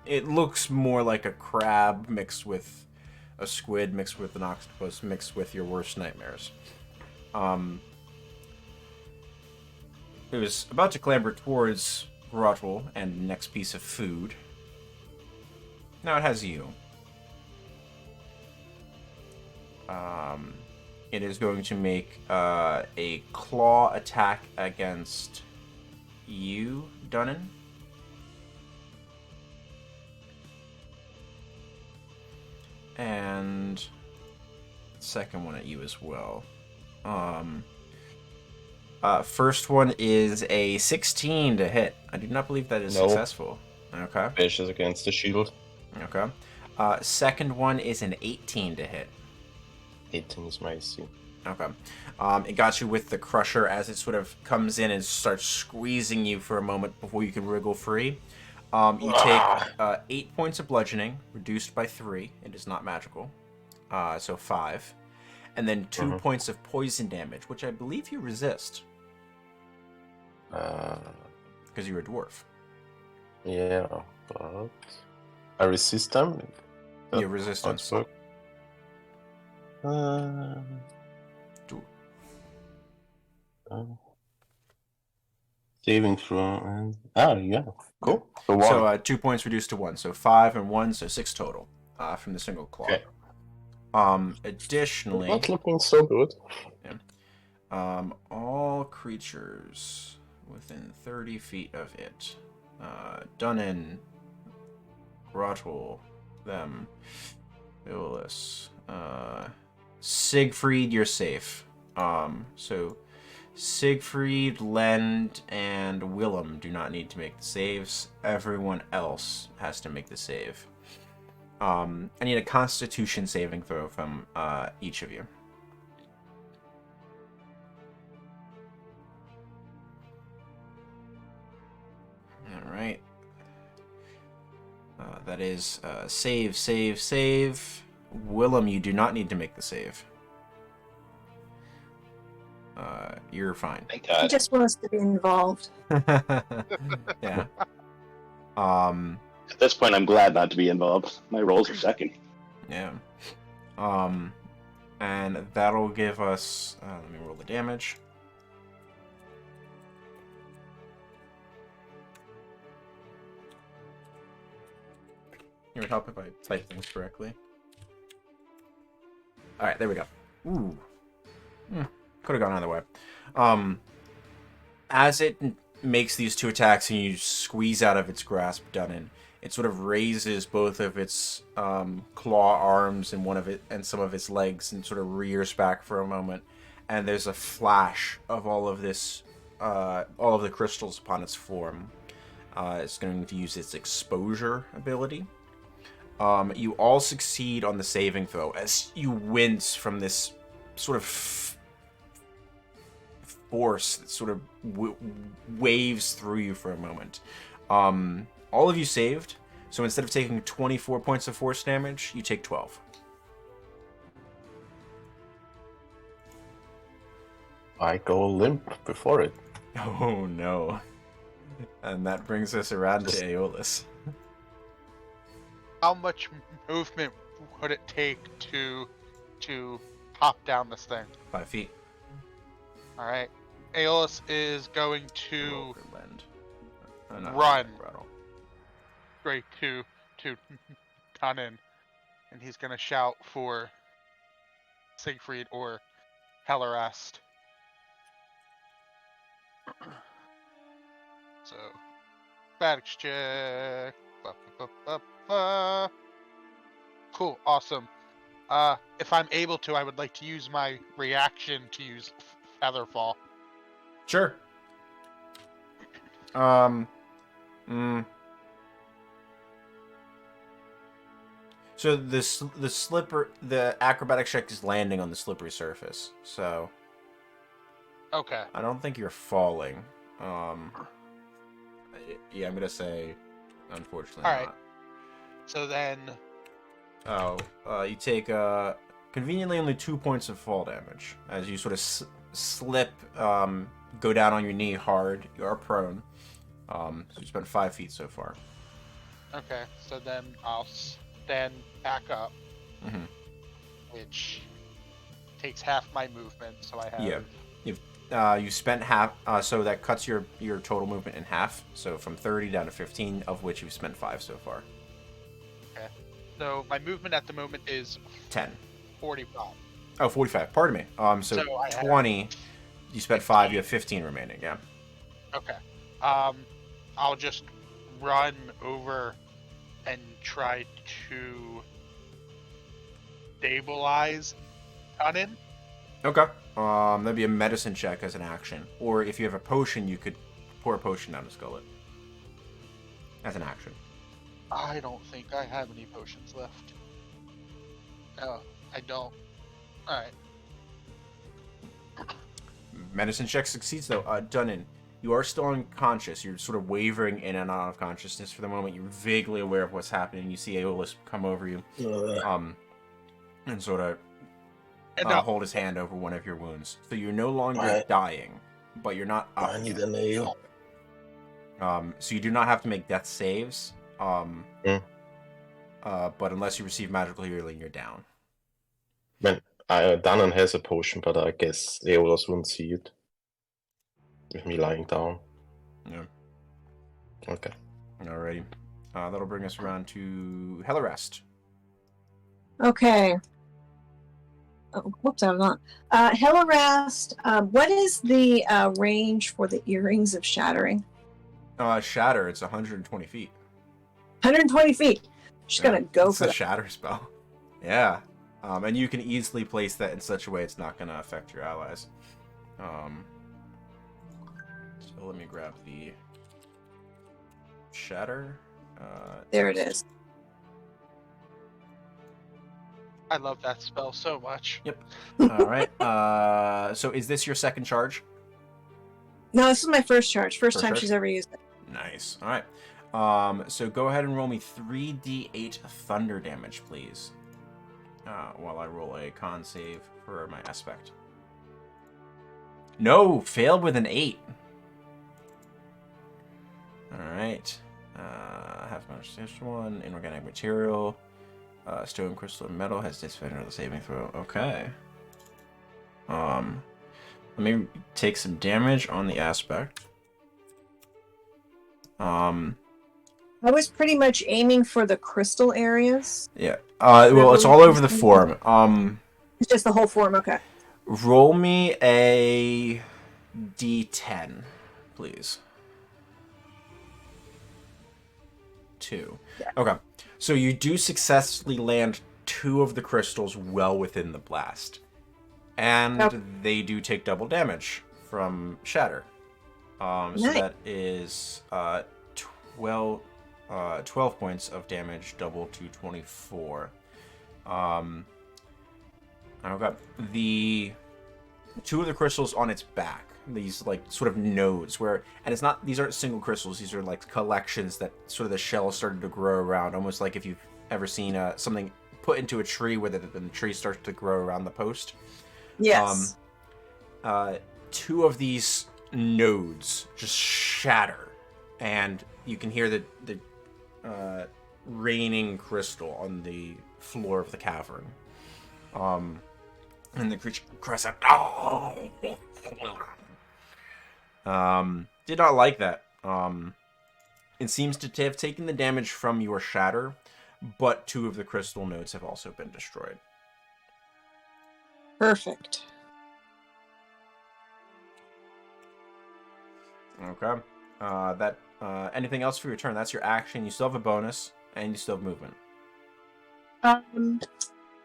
It looks more like a crab mixed with a squid, mixed with an octopus, mixed with your worst nightmares. It was about to clamber towards Grottle and the next piece of food. Now it has you. It is going to make a claw attack against you, Dunnan. And second one at you as well. First one is a 16 to hit. I do not believe that is No. successful. Okay. Bashes against the shield. Okay. Second one is an 18 to hit. 18 is my AC. Okay. It got you with the crusher as it sort of comes in and starts squeezing you for a moment before you can wriggle free. You take 8 points of bludgeoning, reduced by 3. It is not magical. So 5. And then 2 points of poison damage, which I believe you resist. Because you're a dwarf. Yeah, but I resist them. Your resistance. Saving throw. Yeah, cool. So 1. So 2 points reduced to 1. So 5 and 1, so 6 total from the single claw. Okay. Additionally, Not looking so good. all creatures within 30 feet of it, Dunnan, Grottle, them, Illis, Siegfried, you're safe. So Siegfried, Lend, and Willem do not need to make the saves. Everyone else has to make the save. I need a Constitution saving throw from each of you. All right. That is save, save, save. Willem, you do not need to make the save. You're fine. Thank He God. just wants to be involved. Yeah. At this point, I'm glad not to be involved. My rolls are second. Yeah. And that'll give us... let me roll the damage. It would help if I type things correctly. Alright, there we go. Ooh. Could have gone either way. As it makes these 2 attacks and you squeeze out of its grasp, Dunnan, It sort of raises both of its claw arms and some of its legs, and sort of rears back for a moment. And there's a flash of all of the crystals upon its form. It's going to use its exposure ability. You all succeed on the saving throw as you wince from this sort of force that sort of waves through you for a moment. All of you saved, so instead of taking 24 points of force damage, you take 12. I go limp before it. Oh no. And that brings us around to Just- Aeolus. How much movement would it take to hop down this thing? 5 feet. All right. Aeolus is going to Overland. run. Rattle. straight to Tanin, and he's gonna shout for Siegfried or Hellerest. So, athletics check. Cool, awesome. If I'm able to, I would like to use my reaction to use Featherfall. Sure. So the acrobatic check is landing on the slippery surface. So Okay. I don't think you're falling. Yeah, I'm gonna say, unfortunately, All right. not. So then, You take conveniently only 2 points of fall damage as you sort of slip, go down on your knee hard. You are prone. So you spent 5 feet so far. okay. So then I'll stand back up, Mhm. which takes half my movement. So I have. Yeah. You spent half, so that cuts your total movement in half. So from 30 down to 15, of which you've spent 5 so far. So my movement at the moment is 10. 45. Oh, 45. Pardon me. So So I have 20. You spent 5. You have 15 remaining. Yeah. Okay. I'll just run over and try to stabilize Tanin. Okay. That'd be a medicine check as an action, or if you have a potion, you could pour a potion down his gullet as an action. I don't think I have any potions left. No, I don't. Alright. Medicine check succeeds though. Dunnan, you are still unconscious. You're sort of wavering in and out of consciousness for the moment. You're vaguely aware of what's happening. You see Aeolus come over you, and sort of hold his hand over one of your wounds. So you're no longer Right. dying, but you're not up I need yet. a nail. So you do not have to make death saves. Mm. But unless you receive magical healing, you're down. Danon has a potion, but I guess Aeolus wouldn't see it. With me lying down. Yeah. Okay. Alrighty. That'll bring us around to Hellerest. Okay. Oh, whoops, I was on. Hellerest, what is the range for the earrings of shattering? Shatter, it's 120 feet. 120 feet. Just Yeah, gonna go it's for a that. shatter spell. Yeah. And you can easily place that in such a way it's not going to affect your allies. So let me grab the shatter. There it is. I love that spell so much. Yep. All right. So is this your second charge? No, this is my first charge. First First time charge? she's ever used it. Nice. All right. So go ahead and roll me 3d8 thunder damage, please. While I roll a con save for my aspect. No, failed with an 8. All right. Half much this one. Inorganic material. Stone, crystal, and metal has disadvantage on the saving throw. Okay. Let me take some damage on the aspect. I was pretty much aiming for the crystal areas. Yeah. Well, it's all over the form. It's just the whole form, okay. Roll me a d10, please. 2. Yeah. Okay. So you do successfully land 2 of the crystals well within the blast. And Yep. they do take double damage from Shatter. So Nice. that is 12 points of damage, double to 24. Okay. The 2 of the crystals on its back, these like sort of nodes and it's not, these aren't single crystals, these are like collections that sort of the shell started to grow around, almost like if you've ever seen something put into a tree where the tree starts to grow around the post. Yes. 2 of these nodes just shatter, and you can hear the raining crystal on the floor of the cavern. And the creature cries out, did not like that. It seems to have taken the damage from your shatter, but 2 of the crystal nodes have also been destroyed. Perfect. Okay. Anything else for your turn? That's your action. You still have a bonus, and you still have movement.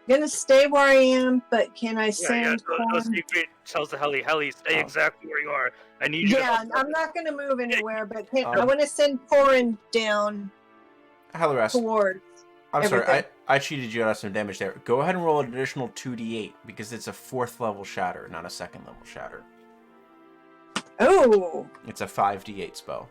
Gonna stay where I am, but can I send So Corn? Secret tells the Heli, stay exactly where you are. I need you Yeah, to... I'm not gonna move anywhere, but I want to send Corin down Hellrest, towards. I'm sorry, everything. I cheated you out of some damage there. Go ahead and roll an additional 2d8, because it's a 4th level shatter, not a 2nd level shatter. Oh. It's a 5d8 spell.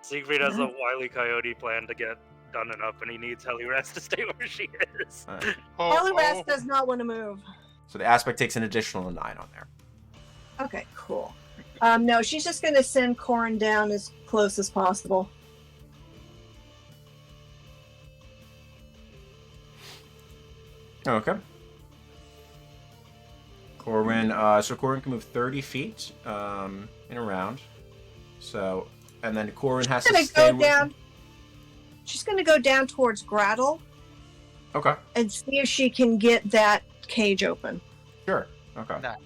Siegfried has a wily coyote plan to get done and up, and he needs Helirest to stay where she is. Right. Hellrest does not want to move. So the aspect takes an additional 9 on there. Okay, cool. No, she's just gonna send Corin down as close as possible. Okay. Corwin, so Corwin can move 30 feet in a round. So, and then Corwin has to stay down. She's gonna go down towards Grattle. Okay. And see if she can get that cage open. Sure. Okay. Nice.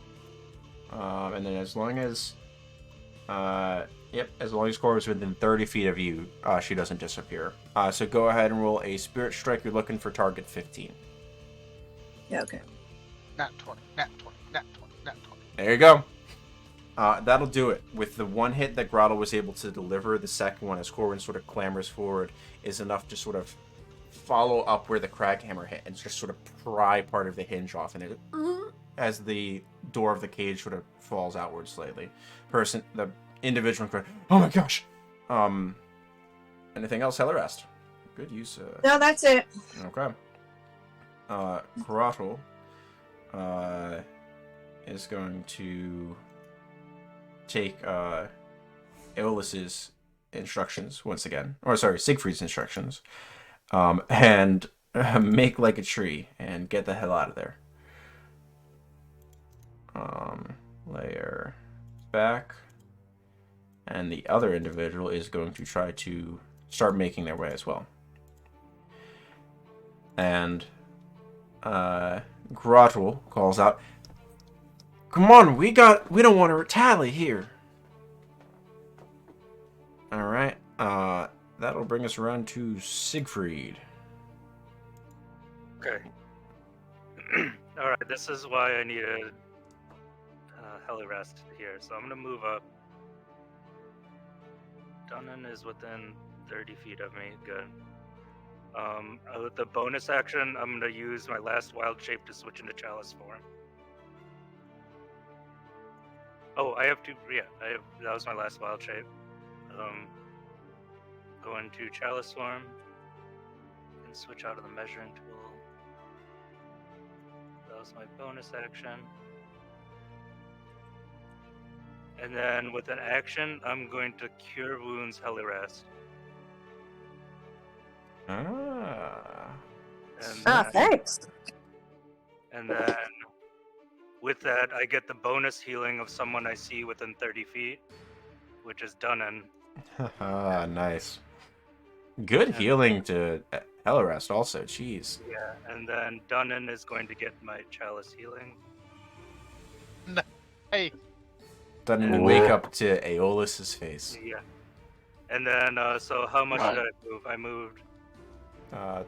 And then as long as, as long as Corwin's within 30 feet of you, she doesn't disappear. So go ahead and roll a Spirit Strike. You're looking for target 15. Yeah, okay. Nat 20, nat 20, nat 20, nat 20. There you go. That'll do it. With the one hit that Grotto was able to deliver, the second one, as Corwin sort of clambers forward, is enough to sort of follow up where the Craghammer hit and just sort of pry part of the hinge off, and it as the door of the cage sort of falls outward slightly. The individual cries, "Oh my gosh!" Anything else, Hellerest? Good use. No, that's it. Okay. Grotto is going to take Aeolus's instructions once again, or sorry, Siegfried's instructions, and make like a tree and get the hell out of there. Layer back, and the other individual is going to try to start making their way as well. And Grotto calls out, "Come on, we don't want to tally here." All right, that'll bring us around to Siegfried. Okay. Alright, this is why I needed Helirest here. So I'm going to move up. Dunnan is within 30 feet of me. Good. With the bonus action, I'm going to use my last wild shape to switch into Chalice form. Oh, I have two. Yeah, that was my last wild shape. Go into Chalice form and switch out of the measuring tool. That was my bonus action. And then with an action, I'm going to Cure Wounds Helirest. Thanks. And then with that, I get the bonus healing of someone I see within 30 feet, which is Dunnan. Nice. Good healing to Helirest also, jeez. Yeah, and then Dunnan is going to get my Chalice healing. Hey. Dunnan to wake up to Aeolus's face. Yeah. And then, so how much did I move? I moved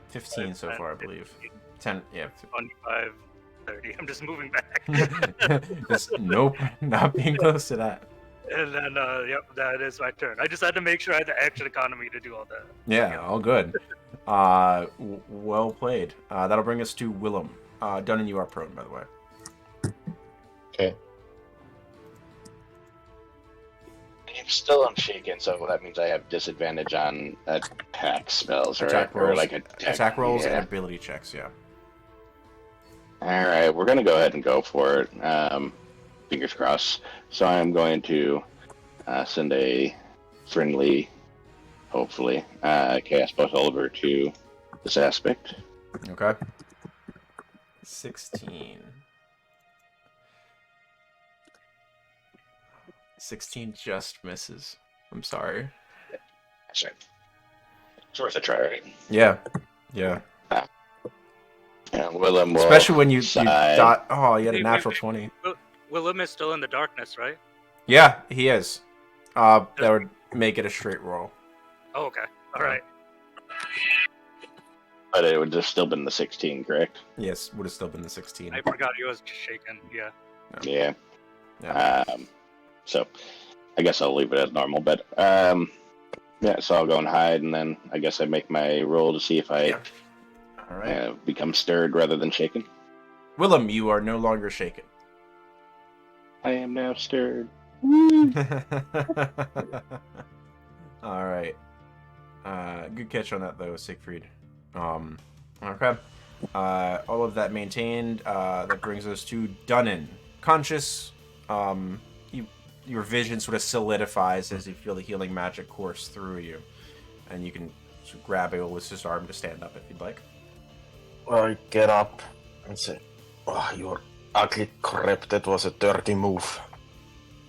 15 so 10, far, I believe. 15, 10, yeah. 25, 30. I'm just moving back. Just nope, not being close to that. And then, yep, that is my turn. I just had to make sure I had the extra economy to do all that. Yeah, all good. Well played. That'll bring us to Willem. Dunnan, you are prone, by the way. Okay. I'm still unshaken, so that means I have disadvantage on attack spells, right? Attack Or rolls, like attack rolls yeah. and ability checks, yeah. All right, we're gonna go ahead and go for it. Fingers crossed. So I'm going to send a friendly, hopefully, chaos bolt over to this aspect. Okay. 16. 16 just misses. I'm sorry. That's right. It's worth a try, right? Yeah. Yeah. And Willem will Especially when you side. dot. Oh, you had a Wait, natural wait, 20. Willem is still in the darkness, right? Yeah, he is. That would make it a straight roll. Oh, okay. All right. But it would have still been the 16, correct? Yes, would have still been the 16. I forgot he was shaken. Yeah. Yeah. Yeah. So I guess I'll leave it as normal. But yeah, so I'll go and hide, and then I guess I make my roll to see if I All right. become stirred rather than shaken. Willem, you are no longer shaken. I am now stirred. All right. Good catch on that, though, Siegfried. Okay. All of that maintained. That brings us to Dunnan. Conscious. Your vision sort of solidifies as you feel the healing magic course through you, and you can grab Aeolus's arm to stand up if you'd like. I get up and say, "Oh, you ugly crap! That was a dirty move."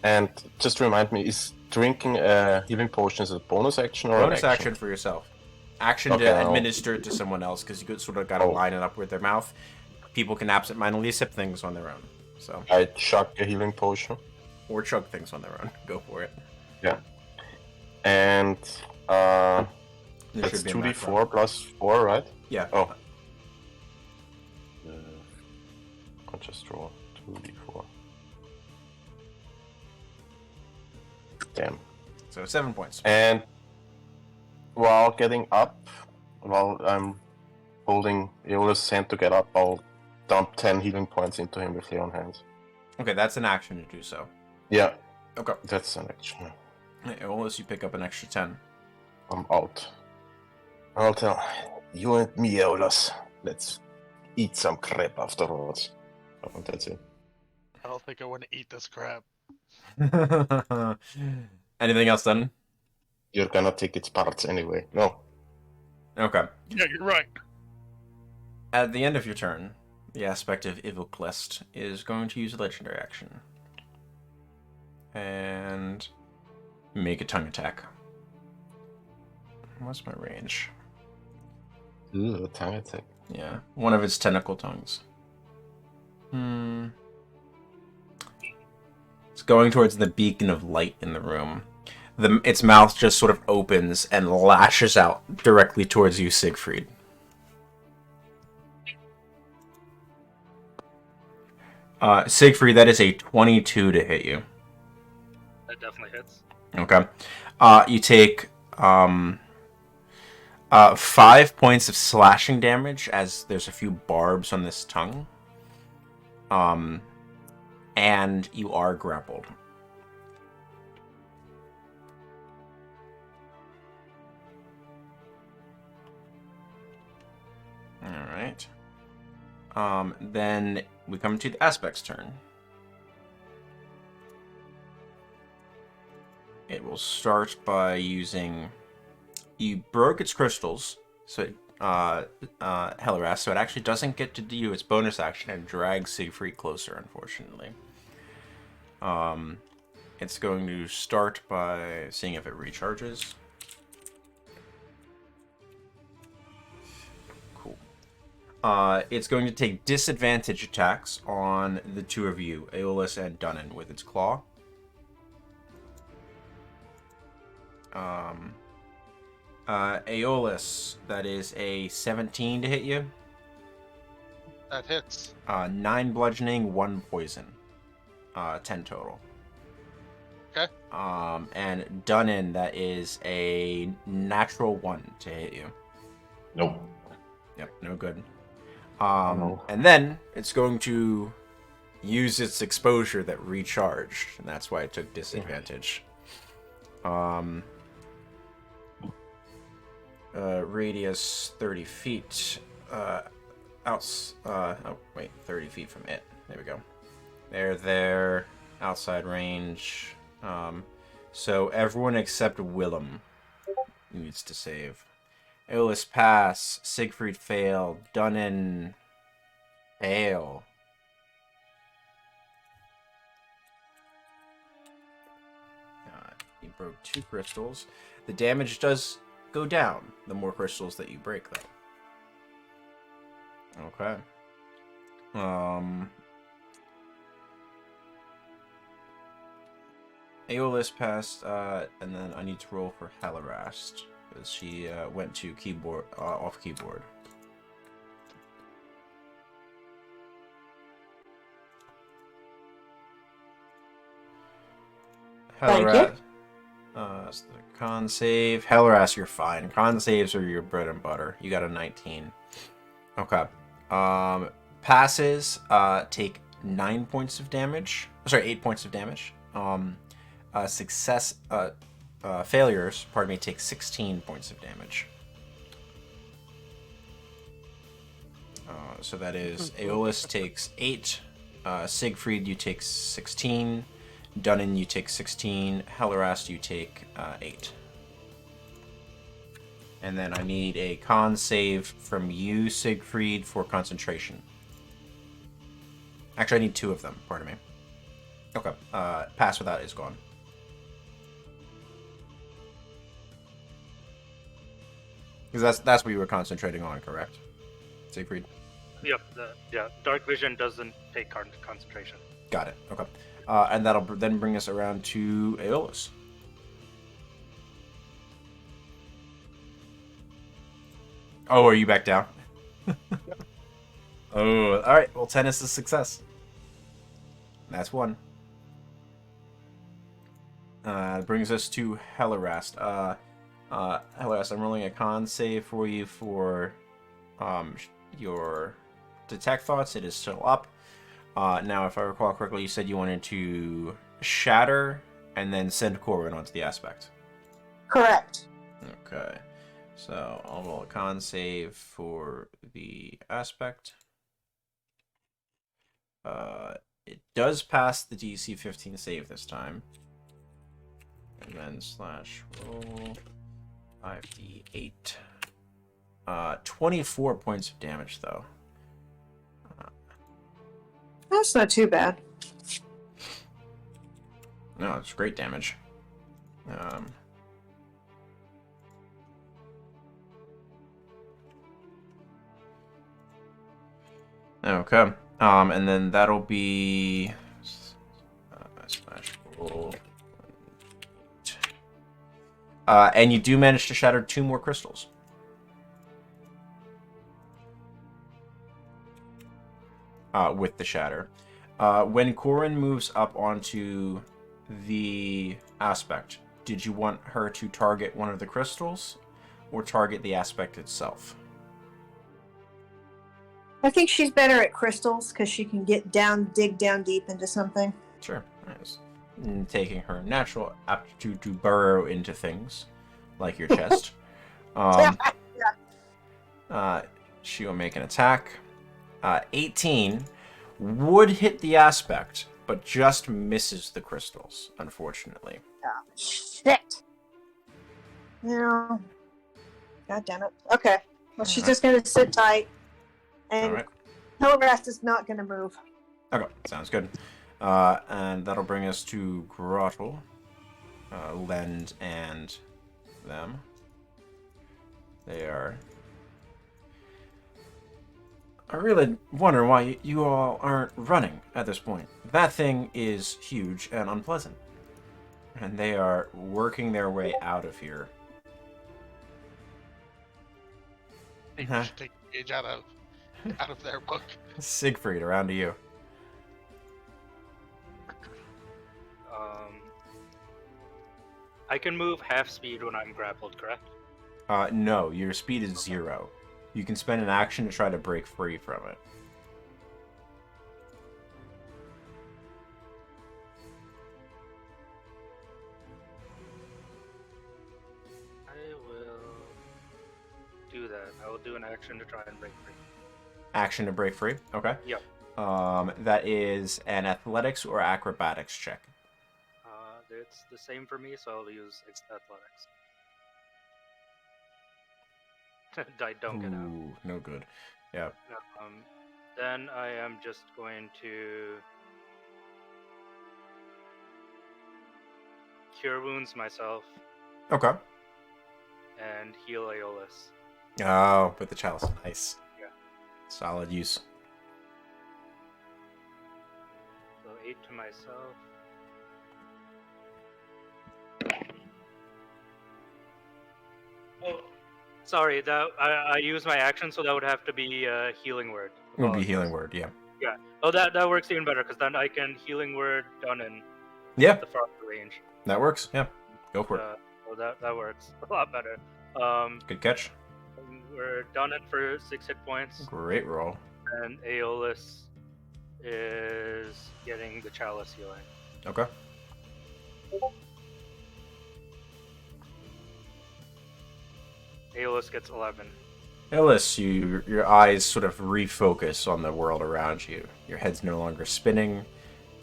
And just remind me, is drinking healing potions a bonus action or Bonus an action for yourself. Action Okay, to I'll- administer it to someone else, because you sort of got to Oh. line it up with their mouth. People can absentmindedly sip things on their own, so I chuck a healing potion, or chug things on their own. Go for it. and There that's should be a 2d4 plus 4, right? Yeah. Oh. I'll just draw 2d4. Damn. So 7 points. And while getting up, while I'm holding Aeolus' hand to get up, I'll dump 10 healing points into him with Leon hands. Okay, that's an action to do so. Yeah, Okay. that's an action. Unless you pick up an extra 10. I'm out. I'll tell you and me, Aeolus. Let's eat some crap afterwards. Oh, and that's it. I don't think I want to eat this crap. Anything else then? You're gonna take its parts anyway. No. Okay. Yeah, you're right. At the end of your turn, the aspect of Ivoclest is going to use a legendary action. And make a tongue attack. What's my range? Ooh, a tongue attack. Yeah, one of its tentacle tongues. It's going towards the beacon of light in the room. Its mouth just sort of opens and lashes out directly towards you, Siegfried. Siegfried, that is a 22 to hit you. That definitely hits. Okay. You take 5 points of slashing damage as there's a few barbs on this tongue. And you are grappled. Alright. Then we come to the Aspect's turn. It will start by using... You broke its crystals, so Helleras, so it actually doesn't get to do its bonus action and drag Siegfried closer, unfortunately. It's going to start by seeing if it recharges. Cool. It's going to take disadvantage attacks on the two of you, Aeolus and Dunnan, with its claw. Aeolus, that is a 17 to hit you. That hits. 9 bludgeoning, 1 poison. 10 total. Okay. And Dunnan, that is a natural 1 to hit you. Nope. Yep, no good. No. And then it's going to use its exposure that recharged, and that's why it took disadvantage. Radius 30 feet. 30 feet from it. There we go. They're there. Outside range. So everyone except Willem needs to save. Aeolus pass. Siegfried fail. Dunnan fail. He broke 2 crystals. The damage does go down the more crystals that you break, though. Okay. Aeolus passed, and then I need to roll for Halarast, because she went to keyboard off keyboard. Thank Halarast. That's the con save. Halarast, you're fine. Con saves are your bread and butter. You got a 19. Okay. Passes take 9 points of damage. Sorry, 8 points of damage. Failures, pardon me, take 16 points of damage. So that is Aeolus takes 8. Siegfried, you take 16. Dunnan, you take 16. Halarast, you take 8. And then I need a con save from you, Siegfried, for concentration. Actually, I need 2 of them. Pardon me. Okay. Pass without is gone. Because that's what you were concentrating on, correct? Siegfried? Yep. Dark vision doesn't take concentration. Got it. Okay. And that'll then bring us around to Aeolus. Oh, are you back down? Oh, all right. Well, 10 is a success. That's 1. Brings us to Halarast. Halarast, I'm rolling a con save for you for your detect thoughts. It is still up. Now, if I recall correctly, you said you wanted to shatter and then send Corin onto the aspect. Correct. Okay. So I'll roll a con save for the aspect. It does pass the DC 15 save this time. And then /roll 5d8. 24 points of damage, though. That's not too bad. No, it's great damage. Okay. And then that'll be /roll. And you do manage to shatter 2 more crystals. With the shatter. When Corin moves up onto the aspect, did you want her to target one of the crystals or target the aspect itself? I think she's better at crystals because she can dig down deep into something. Sure. Nice. Taking her natural aptitude to burrow into things, like your chest. She will make an attack. 18 would hit the aspect, but just misses the crystals, unfortunately. Oh, shit. No. God damn it. Okay. Well, she's just going to sit tight. And All right. Halarast is not going to move. Okay, sounds good. And that'll bring us to Grottle, Lend, and them. They are... I really wonder why you all aren't running at this point. That thing is huge and unpleasant. And they are working their way out of here. Maybe you should take a page out of their book. Siegfried, around to you. I can move half speed when I'm grappled, correct? No, your speed is 0. You can spend an action to try to break free from it. I will do that. I will do an action to try and break free. Action to break free? Okay. Yep. That is an athletics or acrobatics check. It's the same for me, so I'll use athletics. I don't get out. Ooh, no good. Yeah. Then I am just going to cure wounds myself Okay. and heal Aeolus. Oh, with the chalice. Nice. Yeah. Solid use. So 8 to myself. Oh, sorry. That I used my action, so that would have to be healing word. It would be healing word, yeah. Yeah. Oh, that works even better because then I can healing word done in Yeah, the farther range. that works. Yeah. Go for it. So that works a lot better. Good catch. We're done it for 6 hit points, Great roll. and Aeolus is getting the chalice healing. Okay. Aeolus gets 11. Ellis, your eyes sort of refocus on the world around you. Your head's no longer spinning.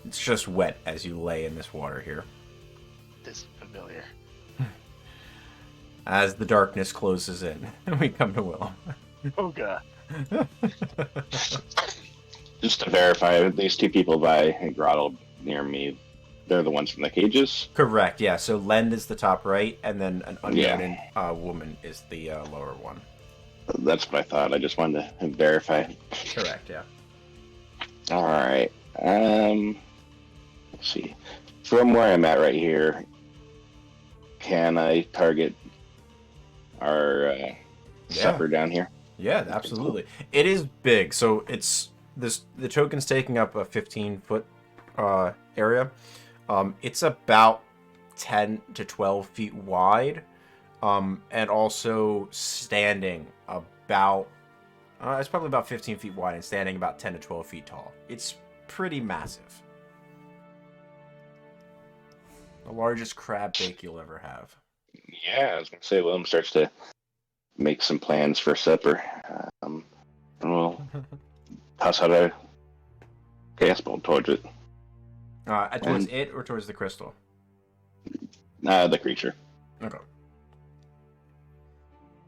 It's just wet as you lay in this water here. This is familiar. As the darkness closes in, we come to Willem. Oh god. Just to verify, these two people by Grottle near me, they're the ones from the cages? Correct, yeah. So Lend is the top right, and then an unknown woman is the lower one. That's what I thought. I just wanted to verify. Correct, yeah. Alright. Let's see. From where I'm at right here, can I target our supper down here? Yeah, absolutely. It is big, so it's this. The token's taking up a 15-foot area. It's about 10 to 12 feet wide, and also standing about. It's probably about 15 feet wide and standing about 10 to 12 feet tall. It's pretty massive. The largest crab bake you'll ever have. Yeah, I was going to say, Willem starts to make some plans for supper. And we'll toss out a gas bolt towards it. Towards it or towards the crystal? The creature. Okay.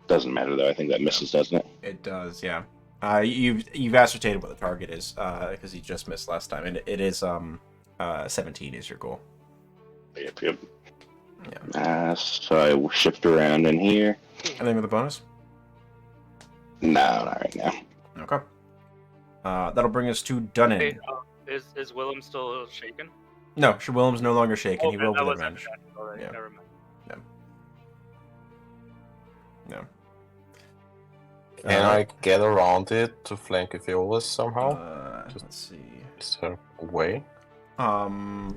Doesn't matter, though. I think that misses, doesn't it? It does, yeah. You've ascertained what the target is, because you just missed last time, and it is 17 is your goal. Yep. Yeah. So I shift around in here. Anything with a bonus? No, not right now. Okay. That'll bring us to Dunnan. Hey, is Willem still shaken? No, Willem's no longer shaken. He will that with was advantage. already. Yeah. Never mind. No. Can I get around it to flank Aeolus somehow? Let's see. Is there a way? 5,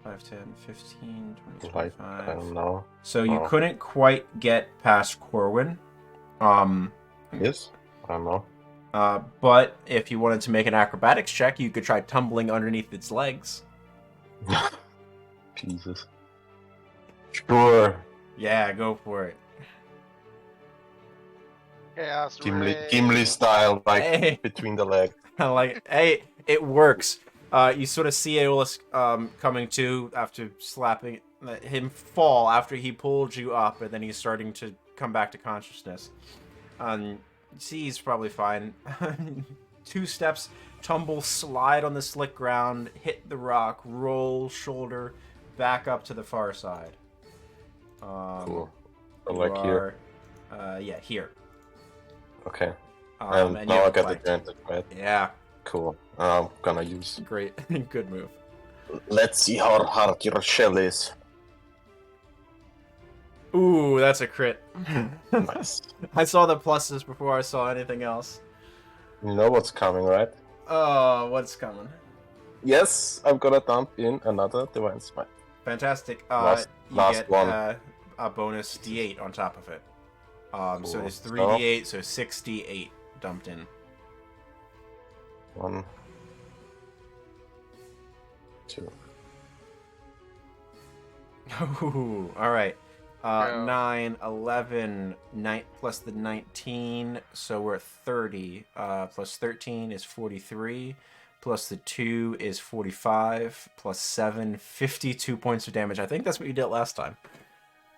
10, 15, 20, Like, 25. I don't know. So you couldn't quite get past Corwin. Yes? I don't know. But if you wanted to make an acrobatics check, you could try tumbling underneath its legs. Jesus. Sure. Yeah, go for it. Chaos Gimli style, like Hey. between the legs. Hey, it works. You sort of see Aeolus coming to after slapping him fall after he pulled you up, and then he's starting to come back to consciousness. You see he's probably fine. 2 steps, tumble, slide on the slick ground, hit the rock, roll, shoulder, back up to the far side. Cool. So You like here. Yeah, here. Okay. And And you now I have got flanked. advantage, right? Yeah, Cool. I'm gonna use. great. Good move. Let's see how hard your shell is. Ooh, that's a crit. Nice. I saw the pluses before I saw anything else. You know what's coming, right? Oh, what's coming? Yes, I'm gonna dump in another Divine Smite. Fantastic. Last You get one. a bonus D8 on top of it. So Cool. it's 3d8, so 6d8 dumped in. 1, 2. Ooh, all right. Yeah. 9, 11, 9 plus the 19, so we're at 30. Plus 13 is 43. Plus the 2 is 45. Plus 7, 52 points of damage. I think that's what you did last time.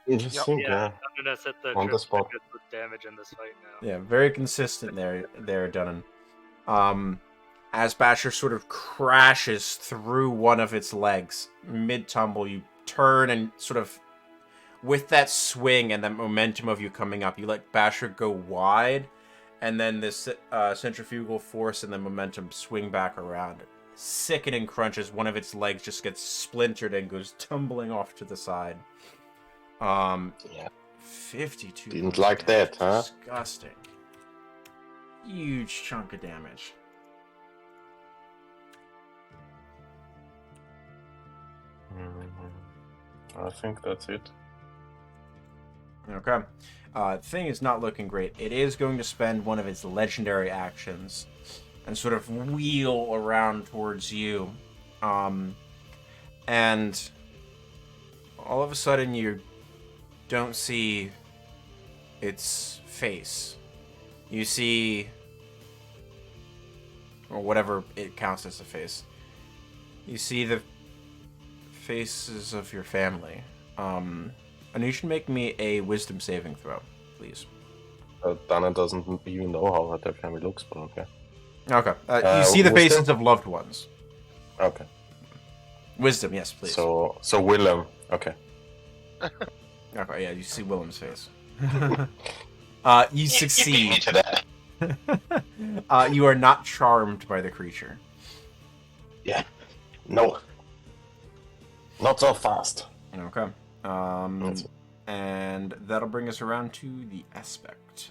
Interesting, Yeah, yeah. I'm gonna set the On the crit spot. with damage in this fight now. Yeah, very consistent there, Dunnan. As Basher sort of crashes through one of its legs, mid-tumble, you turn and sort of, with that swing and that momentum of you coming up, you let Basher go wide, and then this centrifugal force and the momentum swing back around. Sickening crunch as one of its legs just gets splintered and goes tumbling off to the side. Yeah. 52. Didn't points like of damage. that, huh? Disgusting. Huge chunk of damage. I think that's it. Okay. Thing is not looking great. It is going to spend one of its legendary actions and sort of wheel around towards you. And all of a sudden you don't see its face. You see, or whatever it counts as a face. You see the faces of your family. And you should make me a wisdom saving throw, please. Dana doesn't even know how their family looks, but okay. Okay. You see the wisdom? faces of loved ones. Okay. Wisdom, yes, please. So Willem. Okay. Okay, yeah, you see Willem's face. You succeed. You beat me to that. You are not charmed by the creature. Yeah. No. Not so fast. Okay. That's- And that'll bring us around to the aspect.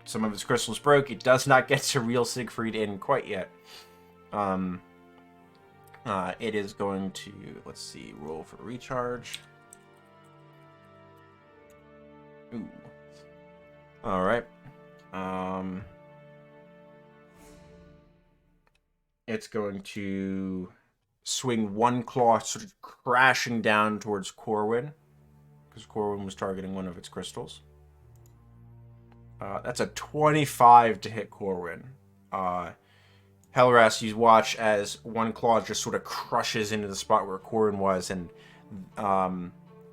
Some of its crystals broke. It does not get to real Siegfried in quite yet. It is going to, let's see, roll for recharge. Ooh. All right. It's going to swing one claw sort of crashing down towards Corwin, because Corwin was targeting one of its crystals. That's a 25 to hit Corwin. Hellras, you watch as one claw just sort of crushes into the spot where Corwin was, and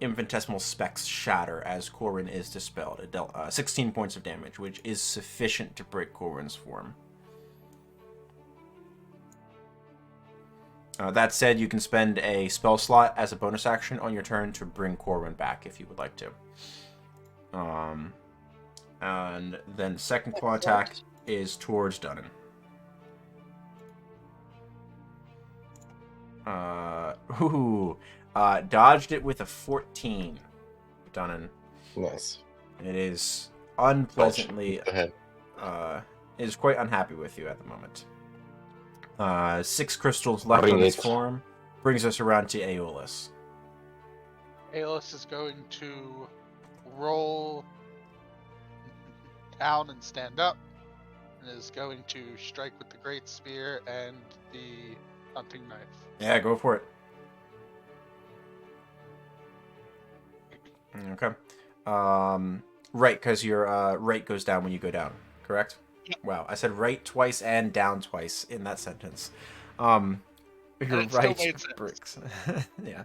infinitesimal specks shatter as Corwin is dispelled. It dealt 16 points of damage, which is sufficient to break Corwin's form. That said, you can spend a spell slot as a bonus action on your turn to bring Corwin back if you would like to. And then second claw attack is towards Dunnan. Dodged it with a 14, Dunnan. Nice. It is unpleasantly, Ahead. is quite unhappy with you at the moment. 6 crystals left Bring on its it. form. Brings us around to Aeolus. Aeolus is going to roll down and stand up, and is going to strike with the great spear and the hunting knife. Yeah, go for it. Okay. Right, because your right goes down when you go down, correct? Yep. Wow, I said right twice and down twice in that sentence. Your it still right made sense. bricks. Yeah.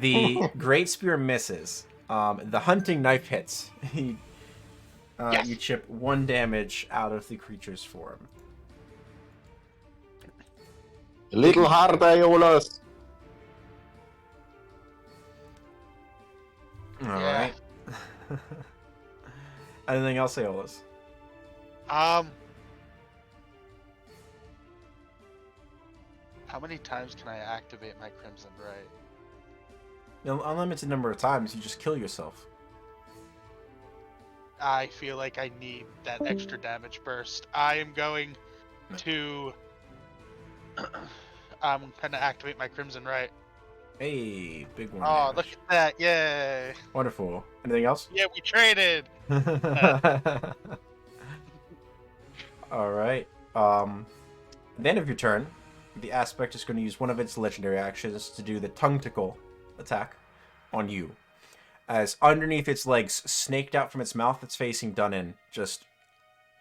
The great spear misses. The hunting knife hits. Yes. You chip 1 damage out of the creature's form. A little harder, Aeolus. All Yeah. right. Anything else, Aeolus? How many times can I activate my Crimson Right? Unlimited number of times, you just kill yourself. I feel like I need that extra damage burst. I am going to. I'm gonna activate my Crimson Right. Hey, big one. Oh, look at that! Yay! Wonderful. Anything else? Yeah, we traded. All right. At the end of your turn, the aspect is going to use one of its legendary actions to do the tongue tickle attack on you. As underneath its legs, snaked out from its mouth, it's facing Dunnan. Just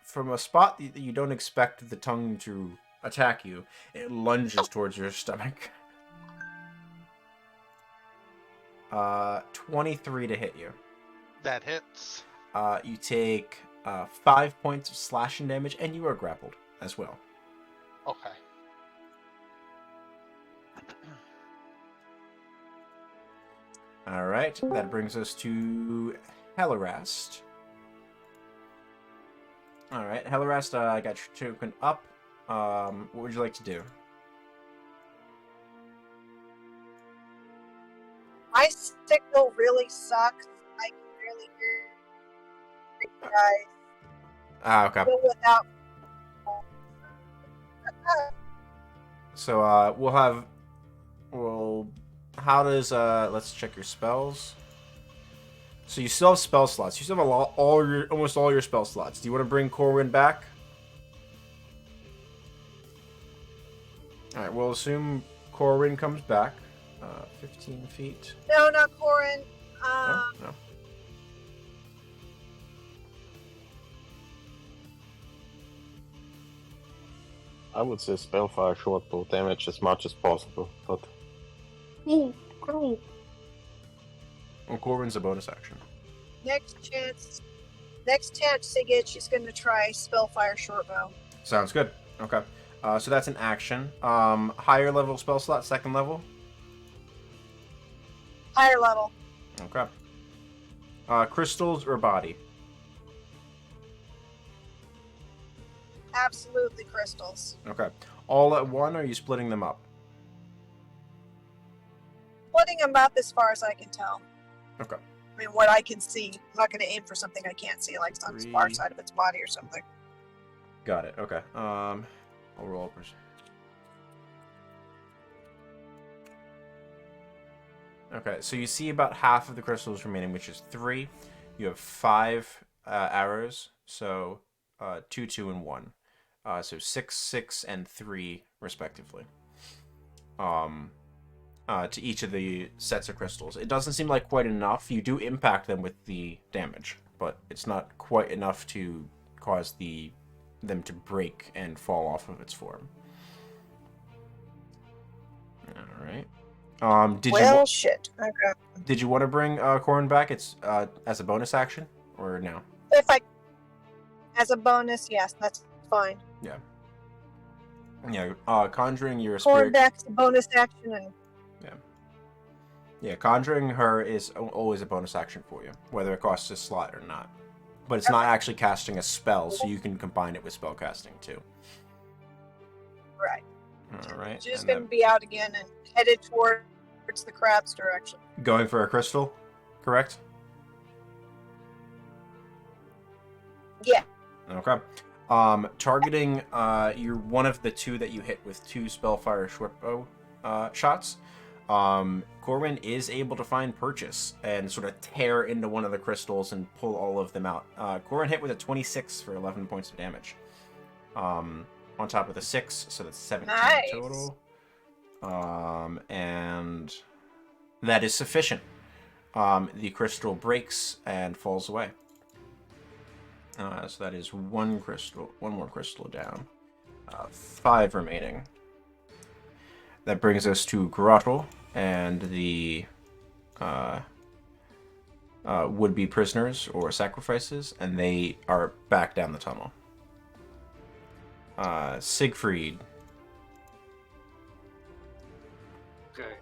from a spot that you don't expect the tongue to attack you, it lunges towards your stomach. 23 to hit you. That hits. You take 5 points of slashing damage, and you are grappled as well. Okay. All right, that brings us to Hellerast. All right, Hellerast, I got your token up. What would you like to do? My signal really sucks. I can barely hear you guys. Okay. Go without. So how does let's check your spells. So you still have spell slots. You still have almost all your spell slots. Do you want to bring Corwin back? All right, we'll assume Corwin comes back. 15 feet. No, not Corin. No. I would say spellfire short bow damage as much as possible, but Well, Corwin's a bonus action. Next chance to get, she's going to try Spellfire Shortbow. Sounds good. Okay. So that's an action. Higher level spell slot, second level. Higher level. Okay. Crystals or body? Absolutely crystals. Okay. All at one, or are you splitting them up? Splitting them up as far as I can tell. Okay. I mean, what I can see. I'm not going to aim for something I can't see, like on the far 3. side of its body or something. Got it. Okay. I'll roll up. Okay, so you see about half of the crystals remaining, which is 3. You have 5 arrows, so 2, 2, and 1. So 6, 6, and 3, respectively. To each of the sets of crystals. It doesn't seem like quite enough. You do impact them with the damage, but it's not quite enough to cause them to break and fall off of its form. All right. Shit. Okay. Did you want to bring Corrin back? It's as a bonus action, or no? As a bonus, yes, that's fine. Yeah. Conjuring your Corn spirit. back's a bonus action, and Yeah, conjuring her is always a bonus action for you, whether it costs a slot or not. But it's not actually casting a spell, so you can combine it with spell casting too. right. All right. She's and going to be out again and headed towards the crab's direction. going for a crystal, correct? Yeah. Okay. Targeting you're one of the 2 that you hit with 2 spellfire shortbow shots. Corwin is able to find purchase and sort of tear into one of the crystals and pull all of them out. Corwin hit with a 26 for 11 points of damage. On top of the 6, so that's 17 Nice. total. And that is sufficient. The crystal breaks and falls away. So that is one more crystal down. 5 remaining. That brings us to Grottle and the would-be prisoners or sacrifices, and they are back down the tunnel. Siegfried. Okay.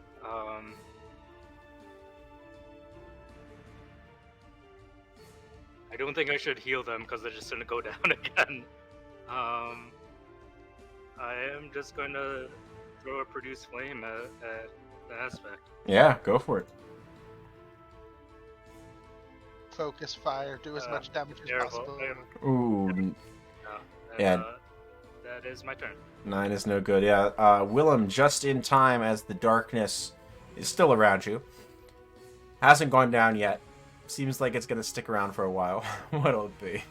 I don't think I should heal them because they're just gonna go down again. I am just going to throw a produce flame at the aspect. Yeah, go for it. focus fire. Do as much damage as terrible. possible. Ooh, And, Yeah. That is my turn. 9 is no good. Yeah, Willem, just in time as the darkness is still around you. Hasn't gone down yet. Seems like it's going to stick around for a while. What'll it be?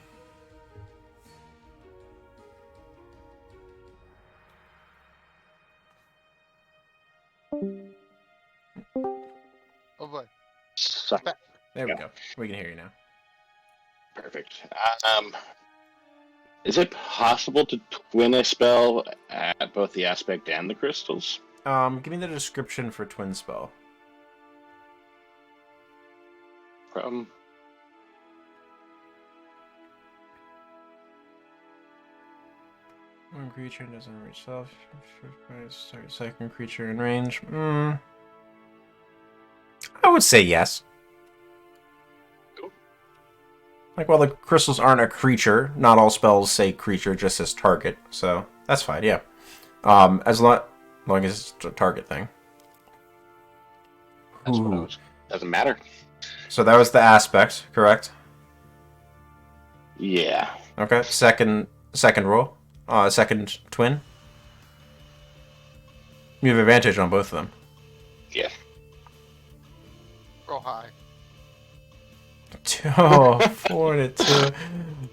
Oh boy. Suck. There we go. We can hear you now. Perfect. Is it possible to twin a spell at both the aspect and the crystals? Give me the description for twin spell. One creature doesn't reach self. Sorry, second creature in range. I would say yes. Like, well, the crystals aren't a creature. Not all spells say creature, just as target. So that's fine. Yeah. As long as it's a target thing. That's what I Ooh. was. Doesn't matter. So that was the aspect, correct? Yeah. Okay. Second roll. Second twin. You have advantage on both of them. Yeah. Roll high. Oh, 4 to 2.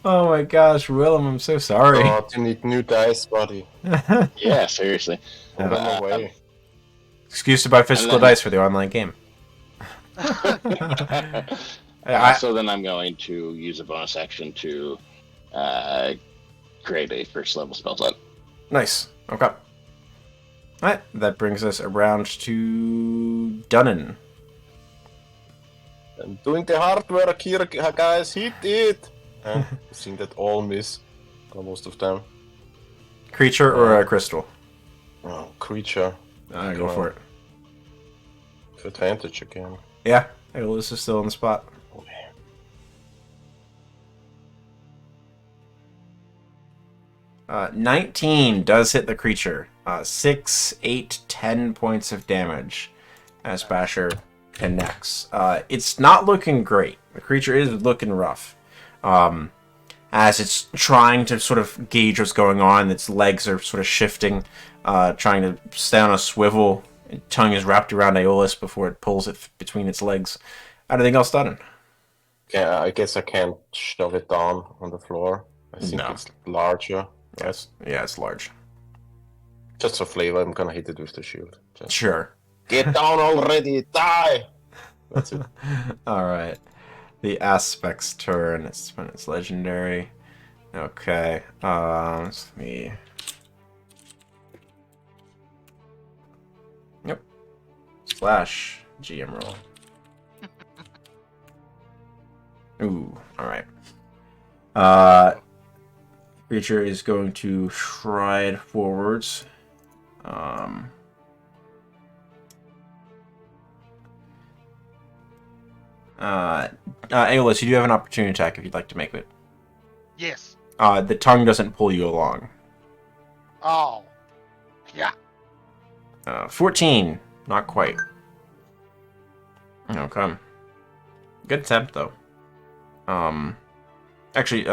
Oh my gosh, Willem, I'm so sorry. God, you need new dice, buddy. Yeah, seriously. Put them away. Excuse to buy physical dice for the online game. So then I'm going to use a bonus action to create a first level spell slot. Nice. Okay. Alright, that brings us around to Dunnan. I'm doing the hard work here, guys. Hit it! I think that all miss. Most of them. Creature or a crystal? Oh, creature. Go for it. Advantage again. Yeah, Aeolus is still in the spot. 19 does hit the creature. 6, 8, 10 points of damage as Basher connects. It's not looking great. The creature is looking rough. As it's trying to sort of gauge what's going on, its legs are sort of shifting, trying to stay on a swivel. Tongue is wrapped around Aeolus before it pulls it between its legs. Anything else done? Yeah, I guess I can't shove it down on the floor. I think No. it's larger. Yes. Yeah, it's large. Just for flavor, I'm gonna hit it with the shield. Just... Sure. Get down already! Die! That's it. Alright. The Aspect's turn. It's when it's legendary. Okay. Let me... Yep. Slash GM roll. Ooh, alright. Creature is going to stride forwards. Aeolus, you do have an opportunity attack if you'd like to make it. Yes. The tongue doesn't pull you along. Oh. Yeah. 14. Not quite. Okay. Good attempt, though. Actually,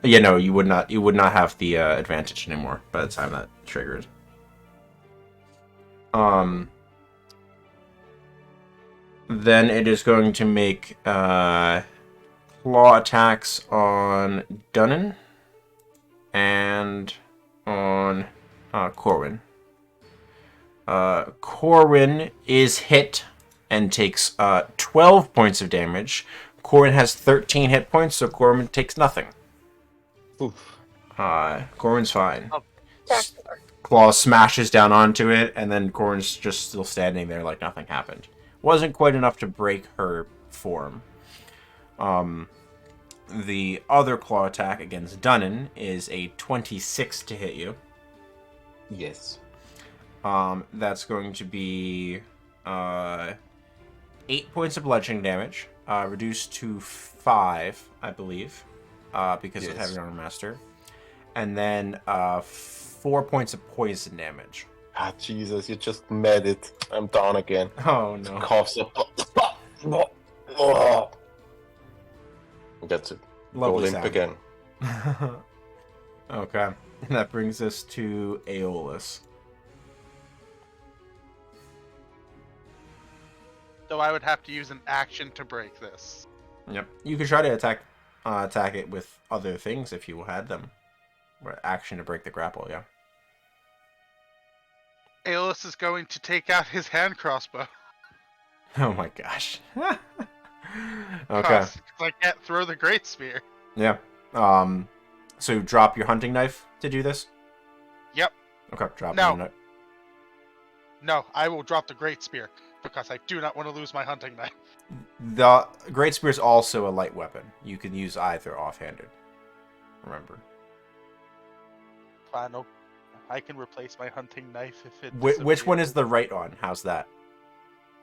yeah, no, you would not have the advantage anymore by the time that triggered. Then it is going to make claw attacks on Dunnan and on Corwin. Corwin is hit and takes 12 points of damage. Corwin has 13 hit points, so Corwin takes nothing. Oof. Corwin's fine. Spectacular. Claw smashes down onto it, and then Corwin's just still standing there like nothing happened. Wasn't quite enough to break her form. The other claw attack against Dunnan is a 26 to hit you. Yes. That's going to be 8 points of bludgeoning damage, reduced to 5, I believe, because of Yes. having Armor Master. And then 4 points of poison damage. Ah, Jesus, you just made it. I'm down again. Oh no. Coughs up. Get to go Lovely limp sound. again. Okay. And that brings us to Aeolus. So I would have to use an action to break this. Yep. You could try to attack it with other things if you had them. Or action to break the grapple, yeah. Aeolus is going to take out his hand crossbow. Oh my gosh. Okay. Because I can't throw the great spear. Yeah. So drop your hunting knife to do this? Yep. Okay, drop No. your knife. No, I will drop the great spear because I do not want to lose my hunting knife. The great spear is also a light weapon. You can use either offhanded. Remember. Fine, I can replace my hunting knife if it. Which one is the right on? How's that?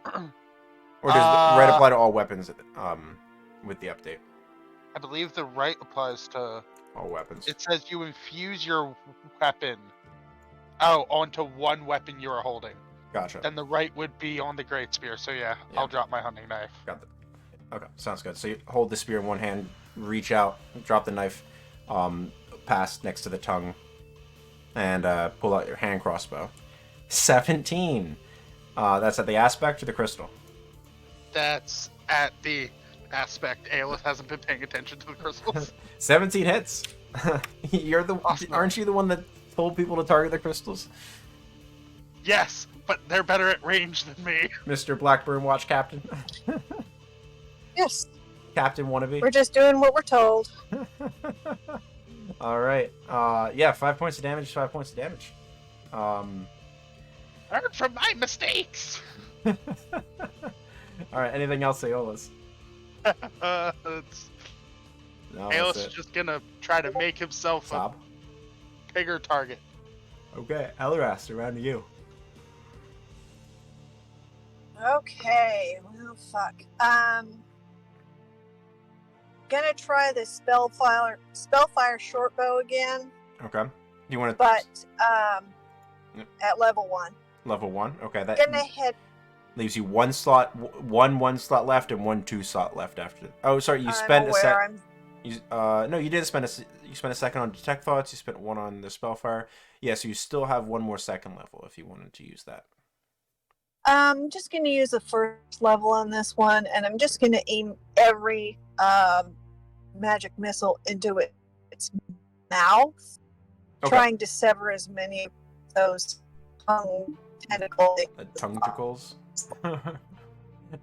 Or does the right apply to all weapons with the update? I believe the right applies to All weapons. It says you infuse your weapon. Onto one weapon you are holding. Gotcha. Then the right would be on the great spear. So yeah. I'll drop my hunting knife. Got that. Okay, sounds good. So you hold the spear in one hand, reach out, drop the knife, past next to the tongue, and pull out your hand crossbow. 17. That's at the aspect or the crystal? That's at the aspect. Aeolus hasn't been paying attention to the crystals. 17 hits. Awesome. Aren't you the one that told people to target the crystals? Yes, but they're better at range than me. Mr. Blackburn Watch Captain. Yes, Captain wannabe. we're just doing what we're told. All right. Yeah, 5 points of damage. 5 points of damage. Learn from my mistakes. All right. Anything else, Aeolus? No, Aeolus that's is it. just gonna try to make himself Sob. a bigger target. Okay, Elrast, around to you. Okay, well, fuck. Gonna try the spellfire short bow again, Okay. You want to but Yep. at level 1. level 1? Okay, that Gonna head. leaves you one slot slot left and 2 slot left after. Oh, sorry, you I'm spent a aware sec. I'm No, you did spend you spent a second on detect thoughts. You spent 1 on the spellfire. Yeah, so you still have 1 more second level if you wanted to use that. just going to use the first level on this one, and I'm just going to aim every magic missile into its mouth, Okay. trying to sever as many of those tongue tentacles. Tonguicles.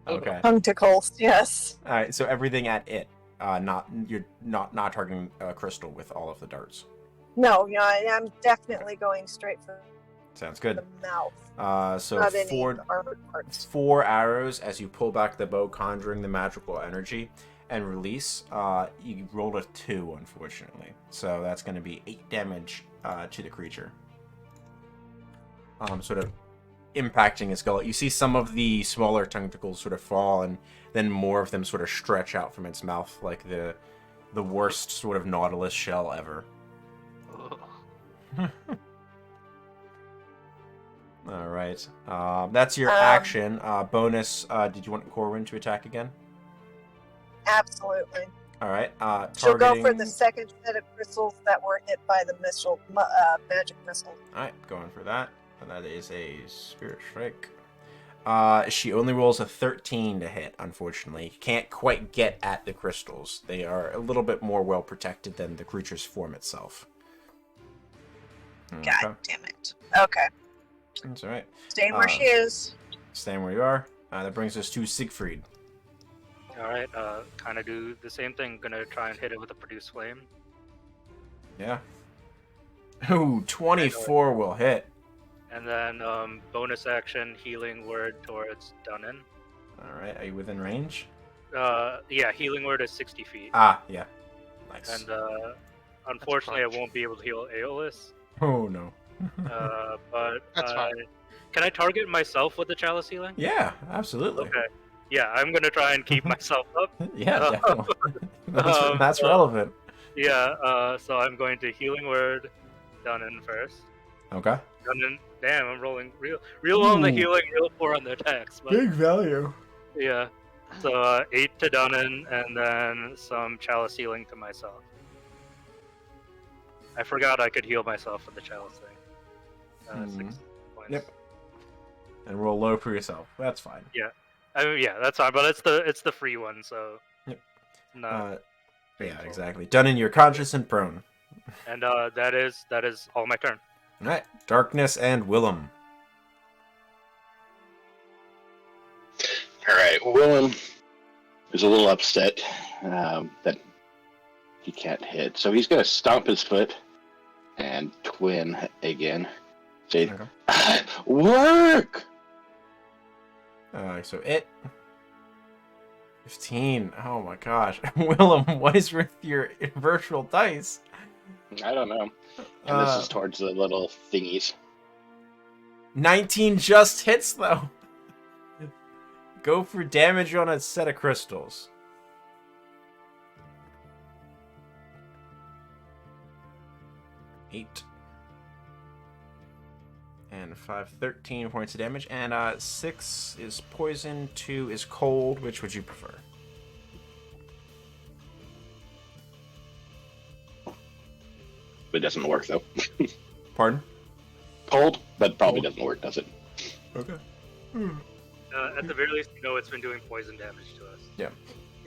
Okay. Tentacles, yes. All right. So everything at it. You're not targeting crystal with all of the darts. No, I'm definitely going straight for Sounds good. the mouth. So Not any 4 armored parts. 4 arrows as you pull back the bow, conjuring the magical energy, and release. You rolled a 2, unfortunately. So that's going to be 8 damage to the creature. Sort of impacting his skull. You see some of the smaller tentacles sort of fall, and then more of them sort of stretch out from its mouth, like the worst sort of nautilus shell ever. All right. That's your action. Bonus. Did you want Corwin to attack again? Absolutely. All right. She'll go for Targeting. the second set of crystals that were hit by the magic missile. All right, going for that. And that is a spirit strike. She only rolls a 13 to hit, unfortunately. Can't quite get at the crystals. They are a little bit more well protected than the creature's form itself. Okay. God damn it. Okay. That's all right. Staying where she is. Staying where you are. That brings us to Siegfried. All right, kind of do the same thing. Gonna try and hit it with a produce flame. Yeah. Ooh, 24 will hit. And then bonus action, healing word towards Dunnan. All right, are you within range? Yeah, healing word is 60 feet. Ah, yeah. Nice. And unfortunately, I won't be able to heal Aeolus. Oh, no. But That's fine. can I target myself with the chalice healing? Yeah, absolutely. Okay. Yeah, I'm gonna try and keep myself up. Yeah, definitely. That's relevant. Yeah, so I'm going to healing word Dunnan first. Okay. Dunnan, damn, I'm rolling real low on the Ooh. healing, real poor on the attacks. But Big value. yeah, So 8 to Dunnan, and then some chalice healing to myself. I forgot I could heal myself with the chalice thing. 6 points. Yep. And roll low for yourself. That's fine. I mean, yeah, that's fine, but it's the free one, so. Yep. Not. Yeah, exactly. Dunnan, you're conscious and prone. And that is all my turn. All right. Darkness and Willem. All right, Willem is a little upset that he can't hit, so he's gonna stomp his foot and twin again. Say, Okay. work! So it. 15. Oh my gosh. Willem, what is with your virtual dice? I don't know. And this is towards the little thingies. 19 just hits, though. Go for damage on a set of crystals. Eight. And 5, 13 points of damage. And 6 is poison, 2 is cold. Which would you prefer? It doesn't work, though. Pardon? Cold, but probably doesn't work, does it? Okay. At the very least, it's been doing poison damage to us. Yeah.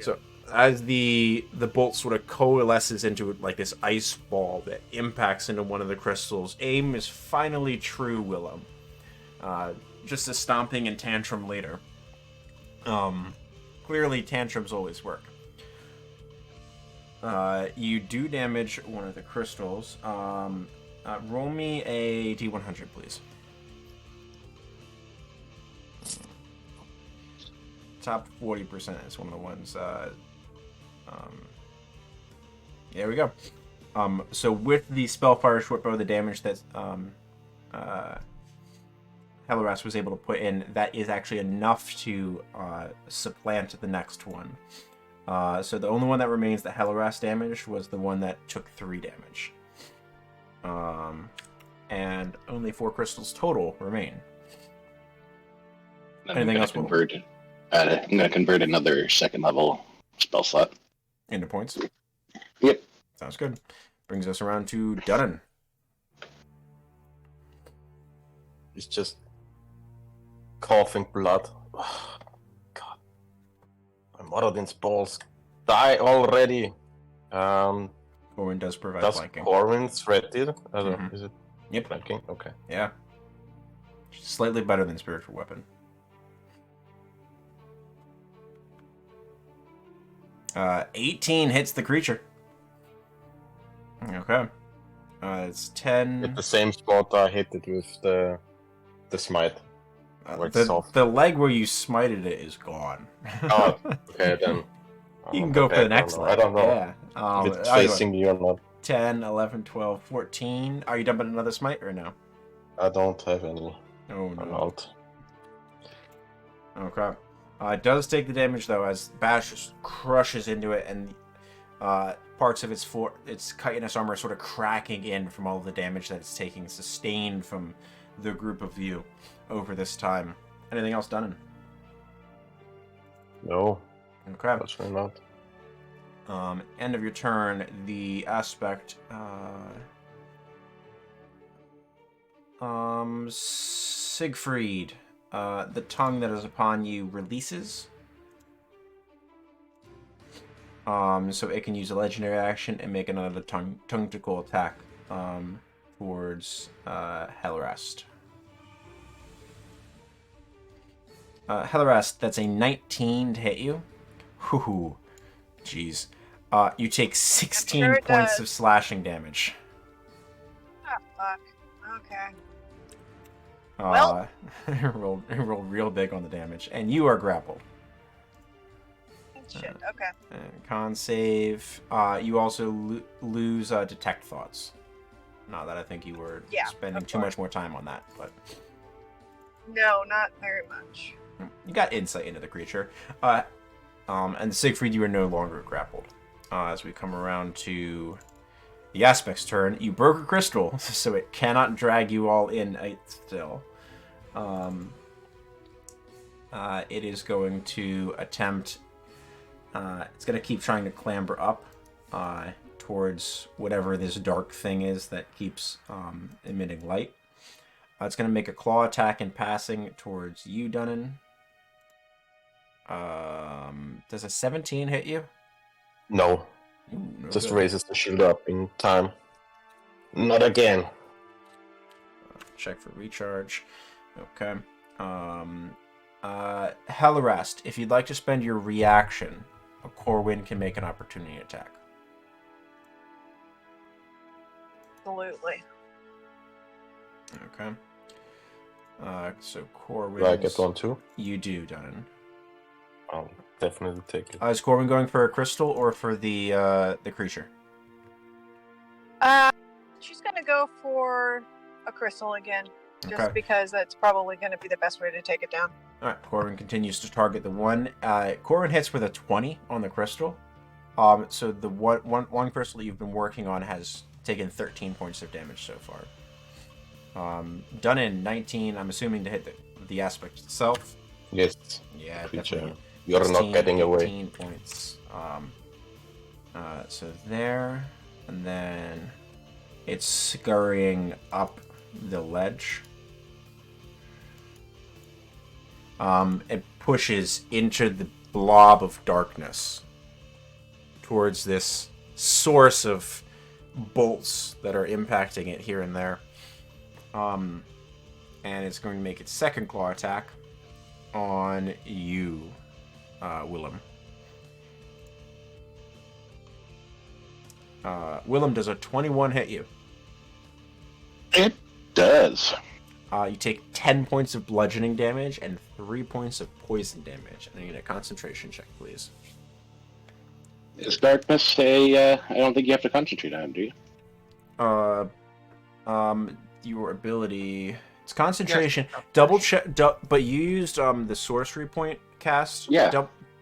So as the bolt sort of coalesces into like this ice ball that impacts into one of the crystals, aim is finally true, Willem. Just a stomping and tantrum later. Clearly tantrums always work. You do damage one of the crystals. Roll me a D100, please. Top 40% is one of the ones. There we go. So with the Spellfire Shortbow, the damage that Helleras was able to put in, that is actually enough to supplant the next one. So the only one that remains that Helleras damaged was the one that took 3 damage. And only 4 crystals total remain. Anything else? I'm going to convert another second level spell slot. Into points? Yep. Sounds good. Brings us around to Dunnan. He's just coughing blood. Oh, God. My Moradin's balls die already. Corwin does provide Does flanking. Corwin threat it? Mhm. Is it Yep. flanking? Okay. Yeah. Slightly better than Spiritual Weapon. 18 hits the creature. Okay. It's 10. At the same spot I hit it with the smite. where it's soft. The leg where you smited it is gone. Oh, okay, then. You can go for the next leg. I don't know Yeah. if it's facing me or not. 10, 11, 12, 14. Are you done with another smite or no? I don't have any. Oh, I'm no. out. Okay. It does take the damage, though, as Bash just crushes into it, and parts of its chitinous armor sort of cracking in from all the damage that it's taking, sustained from the group of you over this time. Anything else done? No, Okay. that's not. End of your turn, the aspect Siegfried, the tongue that is upon you releases. So it can use a legendary action and make another tactical attack towards Hellerast. Hellerast, that's a 19 to hit you. Whoo, jeez. You take 16 sure it points does. of slashing damage. Oh, fuck. Okay. Rolled real big on the damage, and you are grappled. Shit. Okay. And con save. You also lose detect thoughts. Not that I think you were Yeah, spending of too course. much more time on that, but No, not very much. you got insight into the creature. And Siegfried, you are no longer grappled. As we come around to the aspect's turn, you broke a crystal, so it cannot drag you all in still. it is going to attempt. It's going to keep trying to clamber up towards whatever this dark thing is that keeps emitting light. It's going to make a claw attack in passing towards you, Dunnan. Does a 17 hit you? No. Ooh, no Just good. raises the shield up in time. Not again. Check for recharge. Okay. Hellerast, if you'd like to spend your reaction, a Corwin can make an opportunity attack. Absolutely. Okay. So Corwin. Do I get one too? You do, Dunnan. I'll definitely take it. Is Corwin going for a crystal or for the creature? She's gonna go for a crystal again, just Okay. because that's probably gonna be the best way to take it down. All right. Corwin continues to target the one. Corwin hits with a 20 on the crystal. So the one crystal that you've been working on has taken 13 points of damage so far. Dunnan, 19. I'm assuming to hit the aspect itself. Yes. Yeah, Creature. definitely. You're not 16, getting away. 18 points. So there, and then it's scurrying up the ledge. It pushes into the blob of darkness towards this source of bolts that are impacting it here and there. And it's going to make its second claw attack on you, Willem. Willem, does a 21 hit you? It does. You take 10 points of bludgeoning damage and 3 points of poison damage. And I need a concentration check, please. Is darkness a? I don't think you have to concentrate on it, do you? Your ability... It's concentration. Double check... but you used the sorcery point cast? Yeah,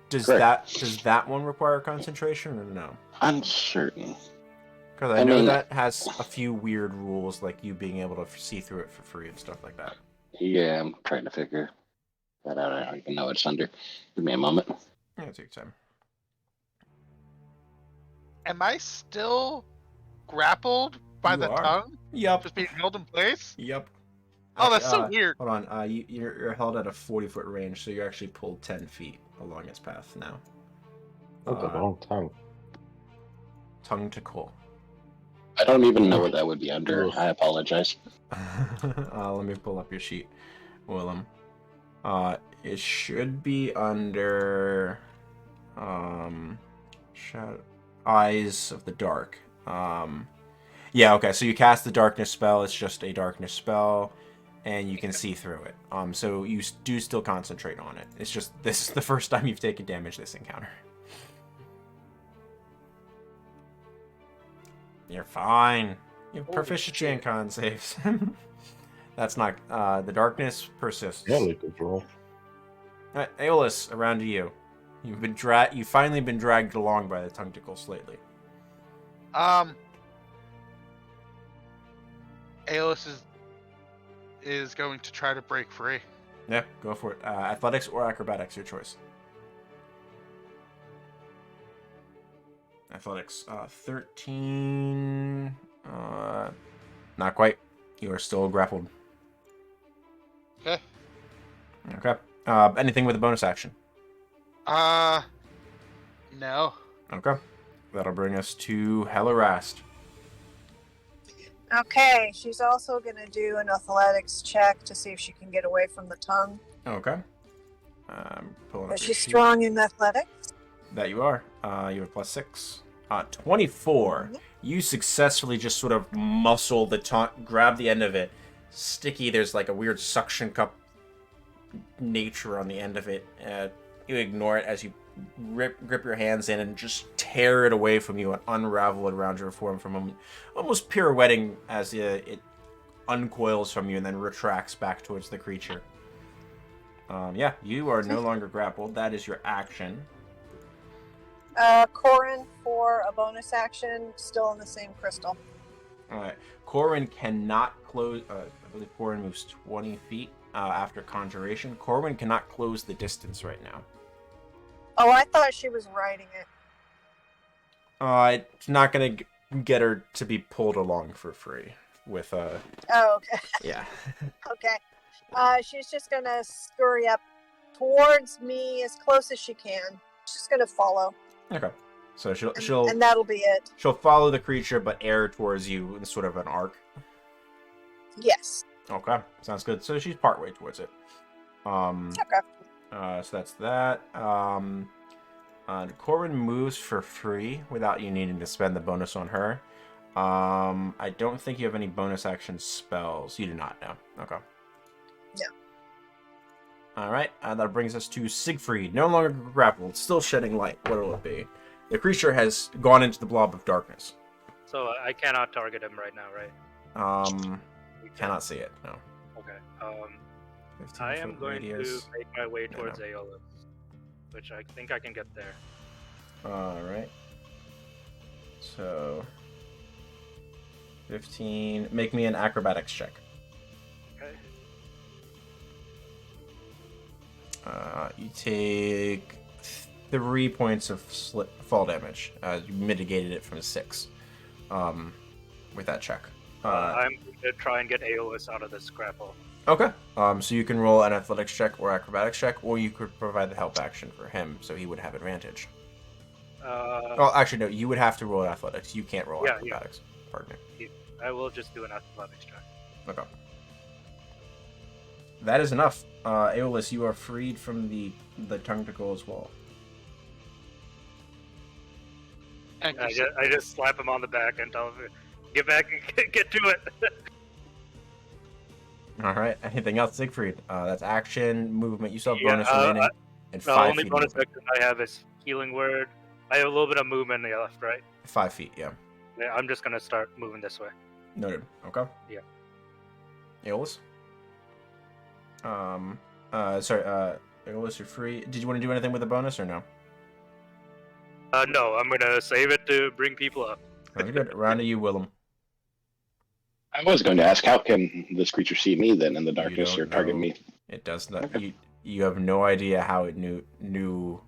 Does correct. that one require concentration or no? Uncertain. Because I I know mean- that has a few weird rules, like you being able to see through it for free and stuff like that. Yeah, I'm trying to figure that out. I don't even know what it's under. Give me a moment. Yeah, take your time. Am I still grappled by You the are. tongue? Yep. Just being held in place? Yep. Oh, that's so weird. Hold on. You're held at a 40-foot range, so you're actually pulled 10 feet along its path now. Not a long time. Tongue to cool. I don't even know what that would be under. Oof. I apologize. Let me pull up your sheet, Willem. It should be under Eyes of the Dark. Yeah, okay, so you cast the darkness spell. It's just a darkness spell, and you can see through it. So you do still concentrate on it. It's just this is the first time you've taken damage this encounter. You're fine. You have Holy proficiency in con saves. That's not... the darkness persists. Really good roll. Alright, Aeolus, around to you. You've finally been dragged along by the tongue tickle slightly. Aeolus is going to try to break free. Yeah, go for it. Athletics or acrobatics, your choice. Athletics, 13. Not quite. You are still grappled. Okay. Okay. Anything with a bonus action? No. Okay. That'll bring us to Hellerast. Okay, she's also gonna do an athletics check to see if she can get away from the tongue. Okay. Pulling up Is your she sheet. strong in athletics? That you are. You have +6. 24. Mhm. You successfully just sort of muscle the tongue, grab the end of it. Sticky, there's like a weird suction cup nature on the end of it. You ignore it as you grip your hands in and just tear it away from you and unravel it around your form for a moment. Almost pirouetting as it uncoils from you and then retracts back towards the creature. Yeah, you are no longer grappled. That is your action. Corin for a bonus action, still in the same crystal. Alright. Corin cannot close... I believe Corin moves 20 feet after conjuration. Corwin cannot close the distance right now. Oh, I thought she was writing it. It's not gonna get her to be pulled along for free with Oh, okay. yeah. Okay. She's just gonna scurry up towards me as close as she can. She's gonna follow. Okay. So And that'll be it. she'll follow the creature but air towards you in sort of an arc. Yes. Okay. Sounds good. So she's partway towards it. Okay. So that's that. Corwin moves for free without you needing to spend the bonus on her. I don't think you have any bonus action spells. You do not, no. Okay. No. Alright, that brings us to Siegfried. No longer grappled, still shedding light. What will it be? The creature has gone into the blob of darkness. So I cannot target him right now, right? Cannot see it, no. Okay. 15 I am foot going radius. to make my way No, towards no. Aeolus, which I think I can get there. Alright. So 15. Make me an acrobatics check. Okay. You take 3 points of fall damage. You mitigated it from 6 with that check. I'm going to try and get Aeolus out of this grapple. Okay. So you can roll an athletics check or acrobatics check, or you could provide the help action for him, so he would have advantage. Well, actually, no. You would have to roll athletics. You can't roll acrobatics. Pardon me. I will just do an athletics check. Okay. That is enough. Aeolus, you are freed from the tentacle as well. I just slap him on the back and tell him, get back and get to it. All right. Anything else, Siegfried? That's action, movement. You still have Yeah, bonus remaining, and The 5 only feet. bonus Movement. action I have is healing word. I have a little bit of movement in the left, right? 5 feet. Yeah. Yeah, I'm just gonna start moving this way. Noted. Okay. Yeah. Aeolus. Sorry. Aeolus, you're free. Did you want to do anything with the bonus or no? No, I'm gonna save it to bring people up. Sounds good. Round to you, Willem. I was going to ask, how can this creature see me then in the darkness don't or target know. me? It does not. Okay. You have no idea how it knew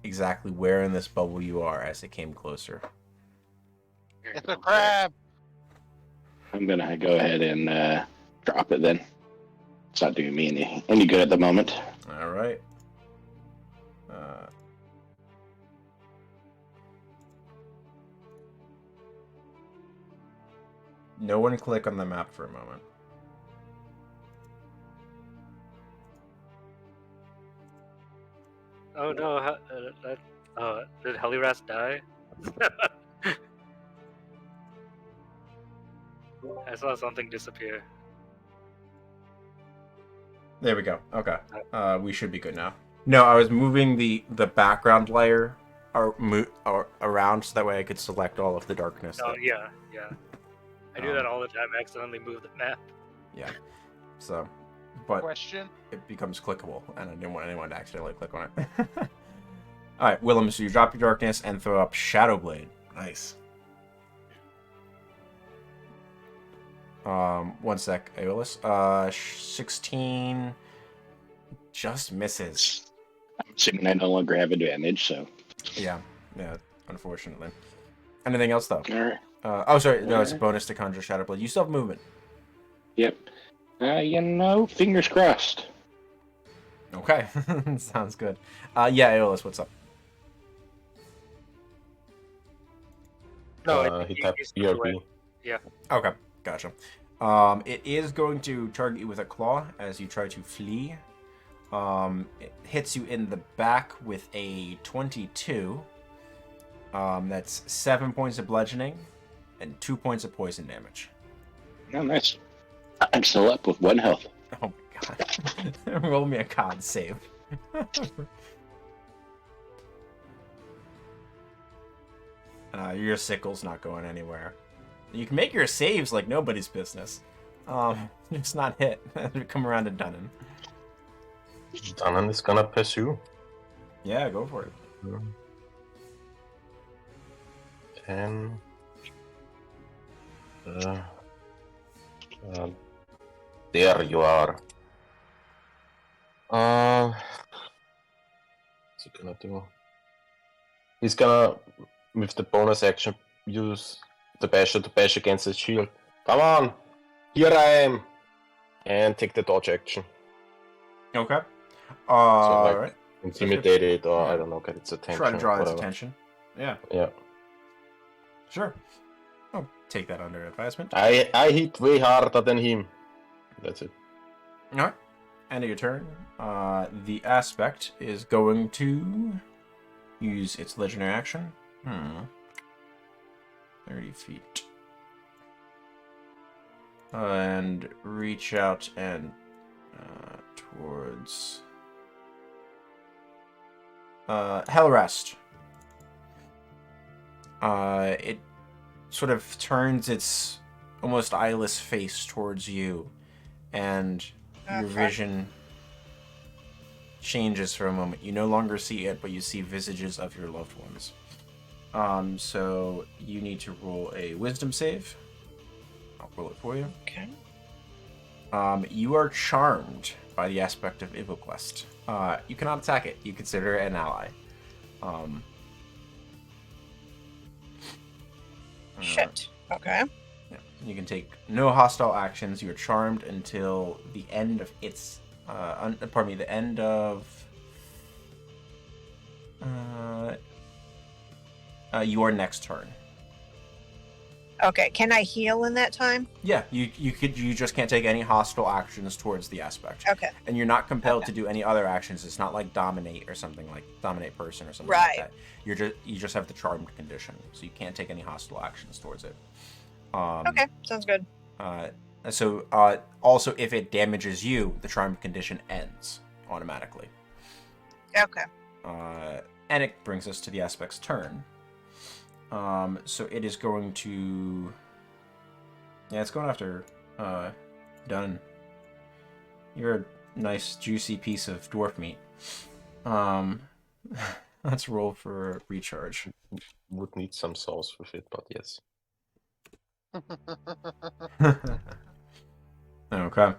exactly where in this bubble you are as it came closer. It's a crab. I'm going to go ahead and drop it then. It's not doing me any good at the moment. All right. No one click on the map for a moment. Oh no, did Heliras die? I saw something disappear. There we go. Okay. We should be good now. No, I was moving the background layer around so that way I could select all of the darkness. Oh yeah. I do that all the time. I accidentally move the map. Yeah. So, but Question. it becomes clickable, and I didn't want anyone to accidentally click on it. All right, Willem. So you drop your darkness and throw up Shadow Blade. Nice. 1 sec, Aeolus. 16 just misses. I'm assuming I no longer have advantage, so. Yeah, unfortunately. Anything else, though? All right. Oh, sorry. No, it's a bonus to conjure Shadow Blade. You still have movement. Yep. Fingers crossed. Okay. Sounds good. Yeah, Aeolus, what's up? No, He tapped he's still away. ERB. Yeah. Okay, gotcha. It is going to target you with a claw as you try to flee. It hits you in the back with a 22. That's 7 points of bludgeoning and 2 points of poison damage. Oh, nice. I'm still up with 1 health. Oh my god. Roll me a con save. Your sickle's not going anywhere. You can make your saves like nobody's business. It's not hit. Come around to Dunnan. Danan is gonna pursue. Yeah, go for it. 10. There you are. What's he gonna do? He's gonna, with the bonus action, use the basher to bash against his shield. Come on! Here I am! And take the dodge action. Okay. So, like, Alright. intimidate it, or yeah. I don't know, get its attention. Try to draw its whatever. attention. Yeah, Yeah. sure. I'll take that under advisement. I hit way harder than him. That's it. Alright. End of your turn. The aspect is going to use its legendary action. 30 feet. And reach out and towards Hellrest. It sort of turns its almost eyeless face towards you, and your vision changes for a moment. You no longer see it, but you see visages of your loved ones. So you need to roll a wisdom save. I'll roll it for you. Okay. You are charmed by the aspect of Ivoquest. You cannot attack it. You consider it an ally. Shit. Okay. Yeah. You can take no hostile actions. You are charmed until the end of its... the end of... your next turn. Okay. Can I heal in that time? Yeah, you just can't take any hostile actions towards the aspect. Okay. And you're not compelled Okay. to do any other actions. It's not like dominate or something like dominate person or something Right. like that. You just have the charmed condition, so you can't take any hostile actions towards it. Okay. Sounds good. Also, if it damages you, the charmed condition ends automatically. Okay. And it brings us to the aspect's turn. So it is going to... Yeah, it's going after Dun. You're a nice, juicy piece of dwarf meat. Let's roll for recharge. Would need some sauce with it, but yes. Okay.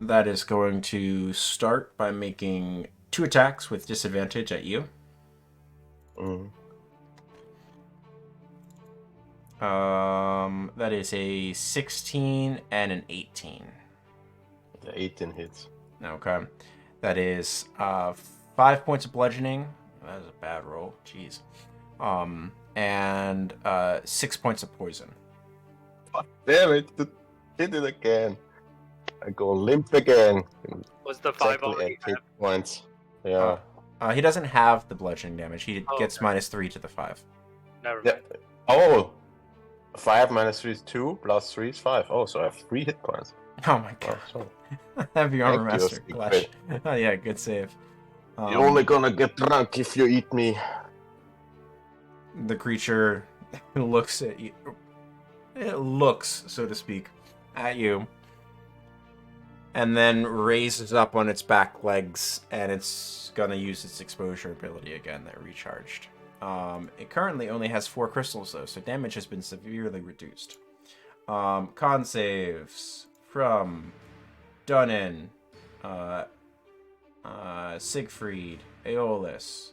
That is going to start by making 2 attacks with disadvantage at you. Mm. That is a 16 and an 18. The 18 hits. Okay. That is 5 points of bludgeoning. That is a bad roll. Jeez. And 6 points of poison. Damn it! Hit it again. I go limp again. Was the 5 Exactly already at 8 points. Yeah. He doesn't have the bludgeoning damage. He Oh, gets okay. -3 to the 5. Never Yeah. mind. Oh! 5 minus 3 is 2, plus 3 is 5. Oh, so I have 3 hit points. Oh my Oh, god. so Heavy armor Thank you, master. Steve. Clash. Oh yeah, good save. you're only gonna get drunk if you eat me. The creature looks at you. It looks, so to speak, at you. And then raises up on its back legs, and it's gonna use its exposure ability again that recharged. It currently only has 4 crystals though, so damage has been severely reduced. Con saves from Dunnan, Siegfried, Aeolus,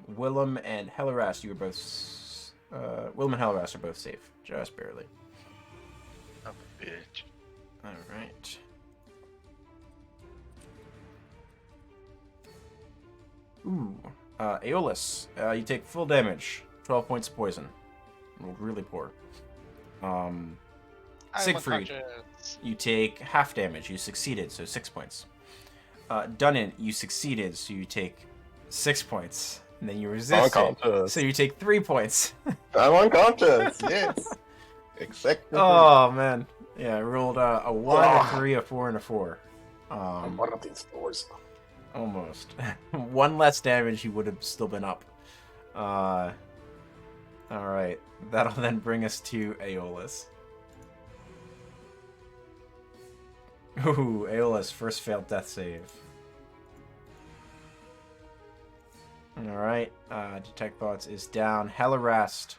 Willem and Hellerast. You were both Willem and Hellerast are both safe, just barely. Son of a bitch. All right. Ooh, Aeolus, you take full damage, 12 points of poison. Rolled really poor. I'm Siegfried, unconscious. you take half damage. You succeeded, so 6 points. Dunnan, you succeeded, so you take 6 points. And then you resist it, Unconscious. so you take 3 points. I'm unconscious, yes. Exactly. Oh, man. Yeah, I rolled a 1, a 3, a 4, and a 4. I'm one of these doors. Almost. 1 less damage, he would have still been up. Alright. That'll then bring us to Aeolus. Ooh, Aeolus, first failed death save. Alright. Detect Thoughts is down. Hellerast.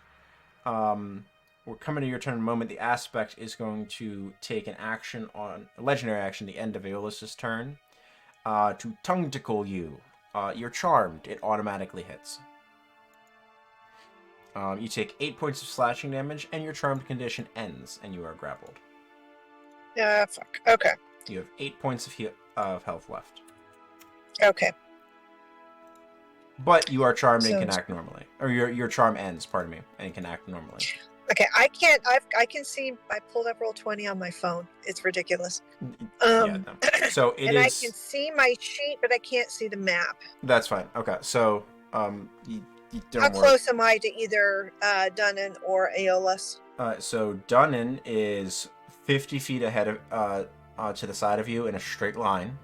we're coming to your turn in a moment. The aspect is going to take a legendary action, the end of Aeolus's turn, to tongue tickle you. You're charmed. It automatically hits. You take 8 points of slashing damage, and your charmed condition ends, and you are grappled. Fuck. Okay. You have 8 points of health left. Okay. But you are charmed and So- can act normally. Or your charm ends, pardon me, and can act normally. Okay. I can't. I can see. I pulled up Roll20 on my phone. It's ridiculous. Yeah, no. So it and is. I can see my sheet, but I can't see the map. That's fine. Okay, so you don't How worry. close am I to either Dunnan or Aeolus? So Dunnan is 50 feet ahead of to the side of you in a straight line.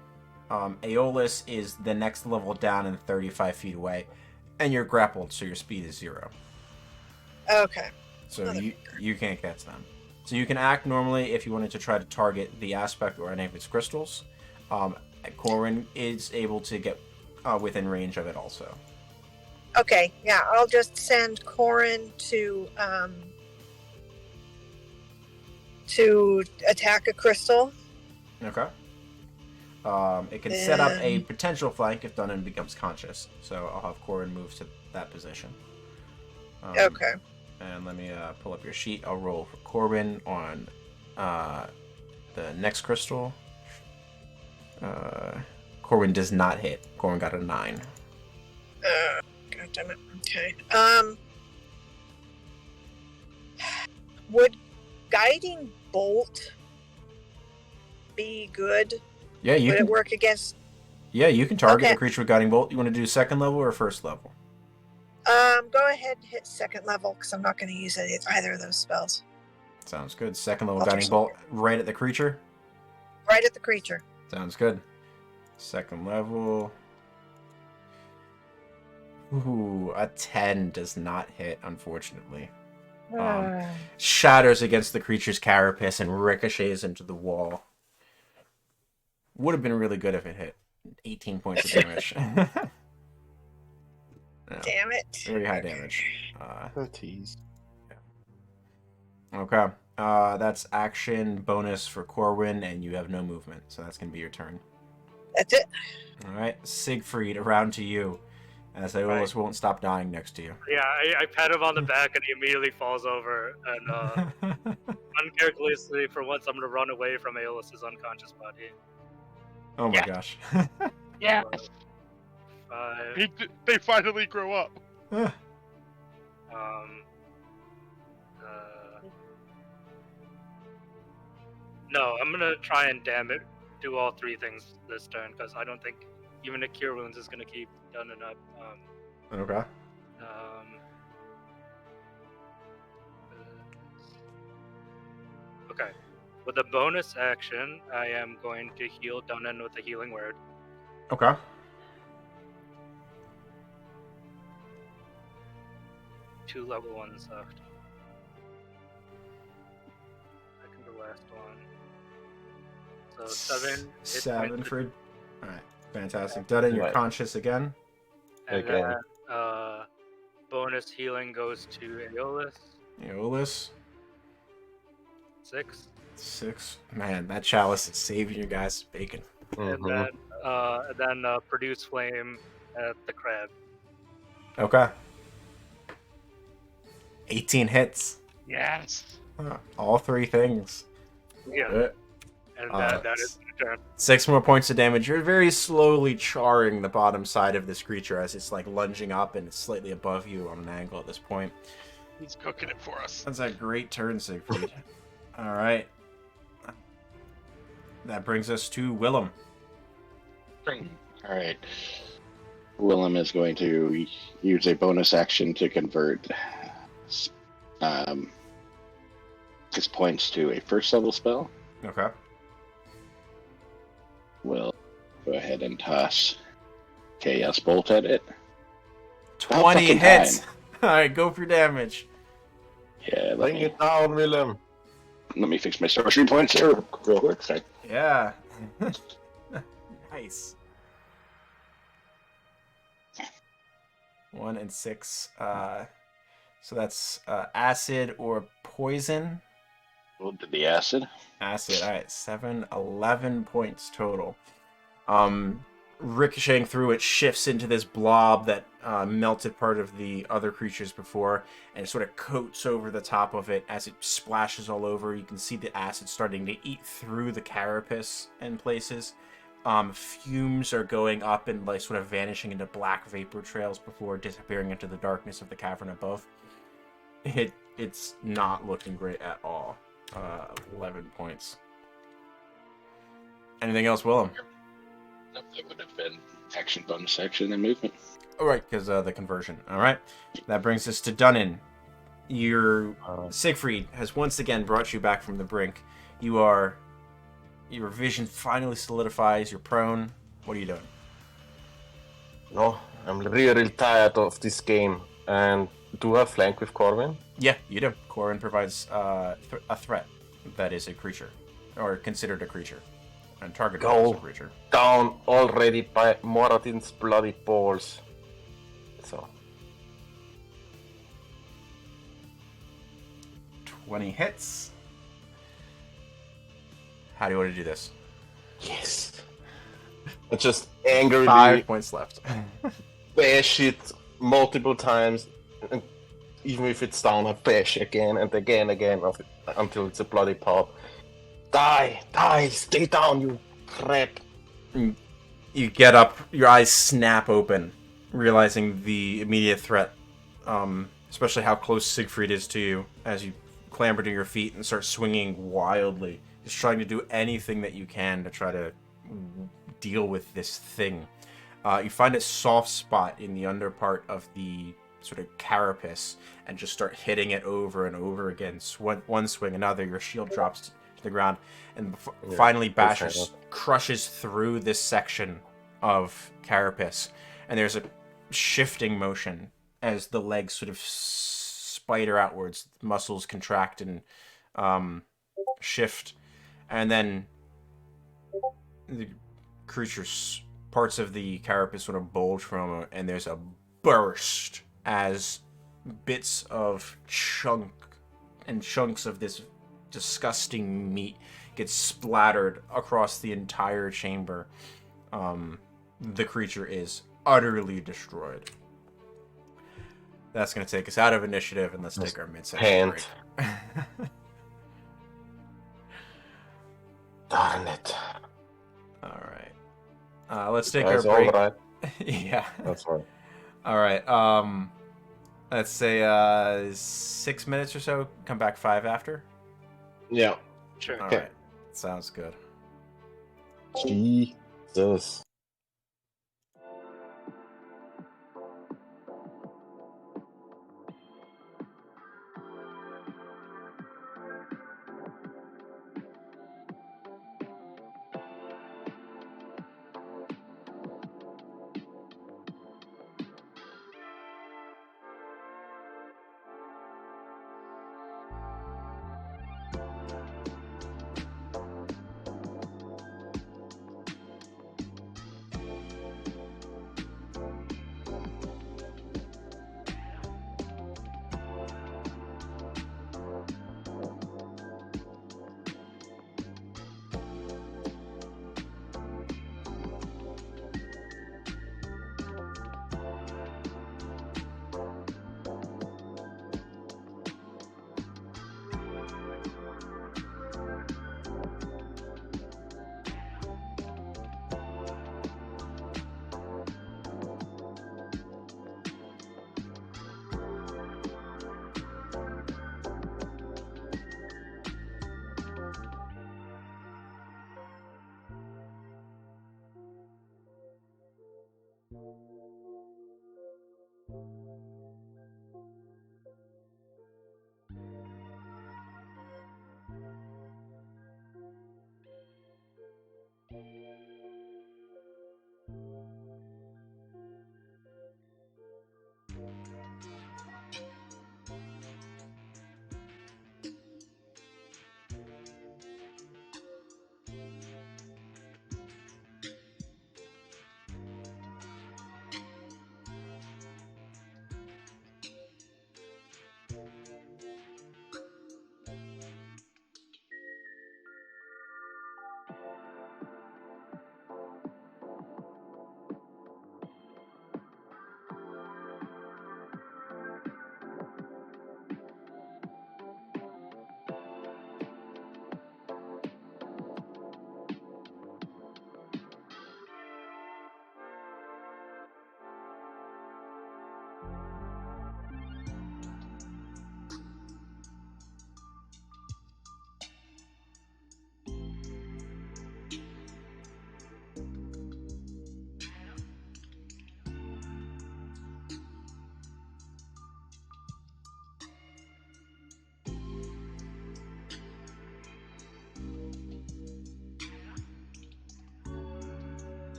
Aeolus is the next level down and 35 feet away, and you're grappled, so your speed is 0. Okay. So you can't catch them. So you can act normally if you wanted to try to target the aspect or any of its crystals. Corin is able to get within range of it also. Okay. Yeah. I'll just send Corin to attack a crystal. Okay. It can set up a potential flank if Dunnan becomes conscious. So I'll have Corin move to that position. Okay. And let me pull up your sheet. I'll roll for Corbin on the next crystal. Corbin does not hit. Corbin got a 9. God damn it. Okay. Would guiding bolt be good? Yeah, you Would can. it work against? Yeah, you can target Okay. a creature with guiding bolt. You want to do second level or first level? Go ahead and hit second level because I'm not going to use either of those spells. Sounds good. Second level I'll do guiding bolt right at the creature. Right at the creature. Sounds good. Second level. Ooh, a 10 does not hit, unfortunately. Shatters against the creature's carapace and ricochets into the wall. Would have been really good if it hit. 18 points of damage. No, Damn it. very high damage. Tease. Okay. That's action bonus for Corwin, and you have no movement, so that's going to be your turn. That's it. Alright, Siegfried, around to you. As Aeolus won't stop dying next to you. Yeah, I pat him on the back and he immediately falls over. And uncharacteristically, for once, I'm gonna run away from Aeolus's unconscious body. Oh my Yeah. gosh. Yeah. 5. They finally grow up. Uh, no, I'm gonna try and do all 3 things this turn because I don't think even a cure wounds is gonna keep Dunnan up. Okay. Okay. With a bonus action, I am going to heal Dunnan with a healing word. Okay. Two level 1s left. Second to last one. So 7. hit 7 points. for... Alright, fantastic. Dunnan, you're Right. conscious again. And Again. then, bonus healing goes to Aeolus. Aeolus, 6. 6. Man, that chalice is saving you guys bacon. Mhm. And then produce flame at the crab. Okay. 18 hits. Yes. All 3 things. Yeah. Good. And Uh, that is my turn. 6 more points of damage. You're very slowly charring the bottom side of this creature as it's like lunging up and it's slightly above you on an angle at this point. He's cooking it for us. That's a great turn, Siegfried. Alright. That brings us to Willem. All right. Willem is going to use a bonus action to convert his points to a first level spell. Okay. We'll go ahead and toss Chaos Bolt at it. 20 fucking hits! time. Alright, go for damage. Yeah, let Bring me, it down, Willem. let me fix my sorcery points here real quick. Sorry. Yeah. Nice. 1 and 6. So that's acid or poison. We'll do the acid. Acid. All right, 7, 11 points total. Ricocheting through, it shifts into this blob that melted part of the other creatures before, and it sort of coats over the top of it as it splashes all over. You can see the acid starting to eat through the carapace in places. Fumes are going up and like sort of vanishing into black vapor trails before disappearing into the darkness of the cavern above. It's not looking great at all. 11 points. Anything else, Willem? That would have been action, bonus section, and movement. All right, because the conversion. All right, that brings us to Dunnan. Your Siegfried has once again brought you back from the brink. Your vision finally solidifies. You're prone. What are you doing? No, I'm really tired of this game. And do I flank with Corwin? Yeah, you do. Corin provides a threat that is a creature, or considered a creature, and targeted as a creature. Down already by Moradin's bloody balls. So 20 hits. How do you want to do this? yes. I just angrily 5 points left. bash it multiple times, and even if it's down, I bash again and again until it's a bloody pulp. Die, stay down, you crap. You get up, your eyes snap open, realizing the immediate threat, especially how close Siegfried is to you as you clamber to your feet and start swinging wildly, just trying to do anything that you can to try to deal with this thing. You find a soft spot in the under part of the sort of carapace and just start hitting it over and over again. One swing, another, your shield drops to the ground, and finally Basher crushes through this section of carapace, and there's a shifting motion as the legs sort of spider outwards, muscles contract and shift, and then the creature's parts of the carapace sort of bulge from it, and there's a burst as bits of chunks of this disgusting meat get splattered across the entire chamber. The creature is utterly destroyed. That's going to take us out of initiative, and let's take our mid-session break. Darn it. All right. Let's take our break. All right. Yeah. That's right. All right. Let's say 6 minutes or so. Come back 5 after. Yeah. Sure. All Okay. right. Sounds good. Jesus.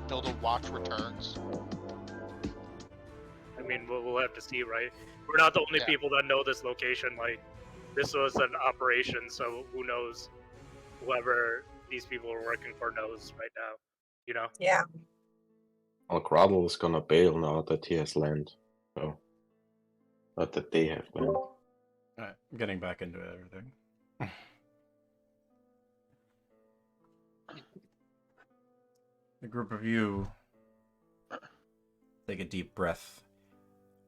Build a watch returns. I mean, we'll have to see, right? We're not the only Yeah. people that know this location. Like, this was an operation, so who knows? Whoever these people are working for knows right now. You know? Yeah. Well, Graddle is gonna bail now that he has land. So, not that they have land. Alright, getting back into everything. The group of you take a deep breath.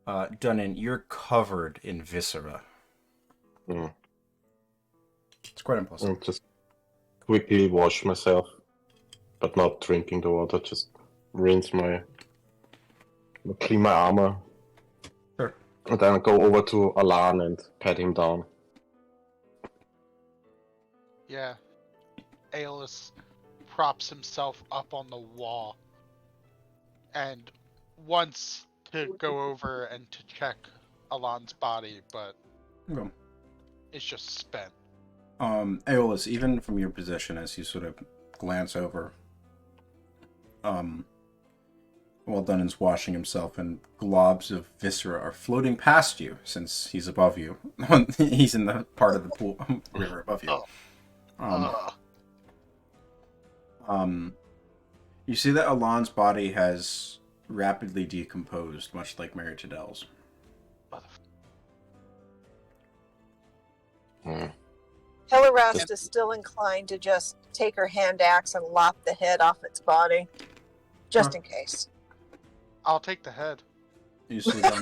Dunnan, you're covered in viscera. Mm. It's quite impressive. I'll just quickly wash myself, but not drinking the water, just rinse clean my armor. Sure. And then go over to Alan and pat him down. Yeah. Aeolus props himself up on the wall and wants to go over and to check Alon's body, but Okay. it's just spent. Aeolus, even from your position as you sort of glance over, while Dunnan's washing himself and globs of viscera are floating past you since he's above you. He's in the part of the pool river above you. You see that Alon's body has rapidly decomposed, much like Mary Tadell's. Hilarest is still inclined to just take her hand axe and lop the head off its body, just in case. I'll take the head. You see them.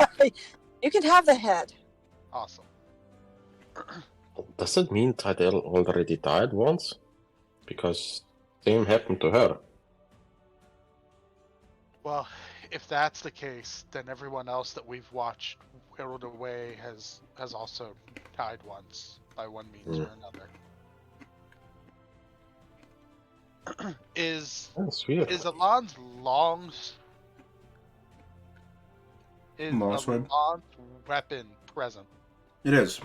You can have the head. Awesome. Does it mean Tydell already died once? because same happened to her. Well, if that's the case, then everyone else that we've watched whittled away has also died once by one means or another. Is That's weird. Alon's Longsword? Alon's weapon present? It is.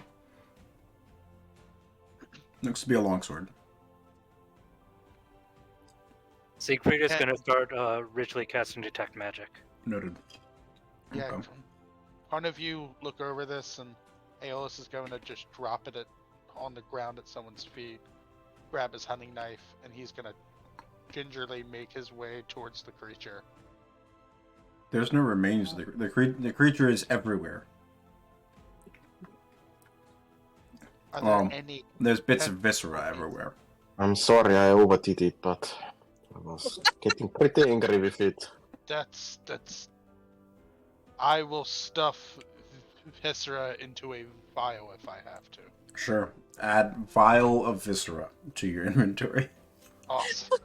Looks to be a longsword. Siegfried is going to start ritually casting Detect Magic. Noted. Yeah. Okay. One of you look over this, and Aeolus is going to just drop it on the ground at someone's feet, grab his hunting knife, and he's going to gingerly make his way towards the creature. There's no remains. The creature is everywhere. Are there any? There's bits of viscera everywhere. I'm sorry I overdid it, but I was getting pretty angry with it. That's. I will stuff viscera into a vial if I have to. Sure. Add vial of viscera to your inventory. Awesome.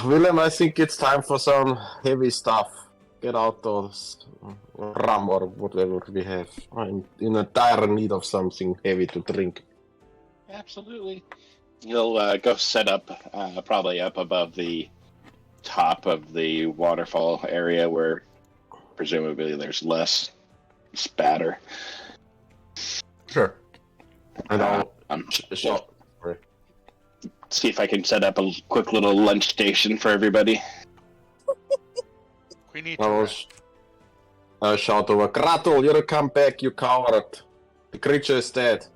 Willem, I think it's time for some heavy stuff. Get out those rum or whatever we have. I'm in a dire need of something heavy to drink. Absolutely. You'll go set up, probably up above the top of the waterfall area where presumably there's less spatter. Sure. And I'll See if I can set up a quick little lunch station for everybody. We need I to. will shout over, Kratul, you come back, you coward. The creature is dead.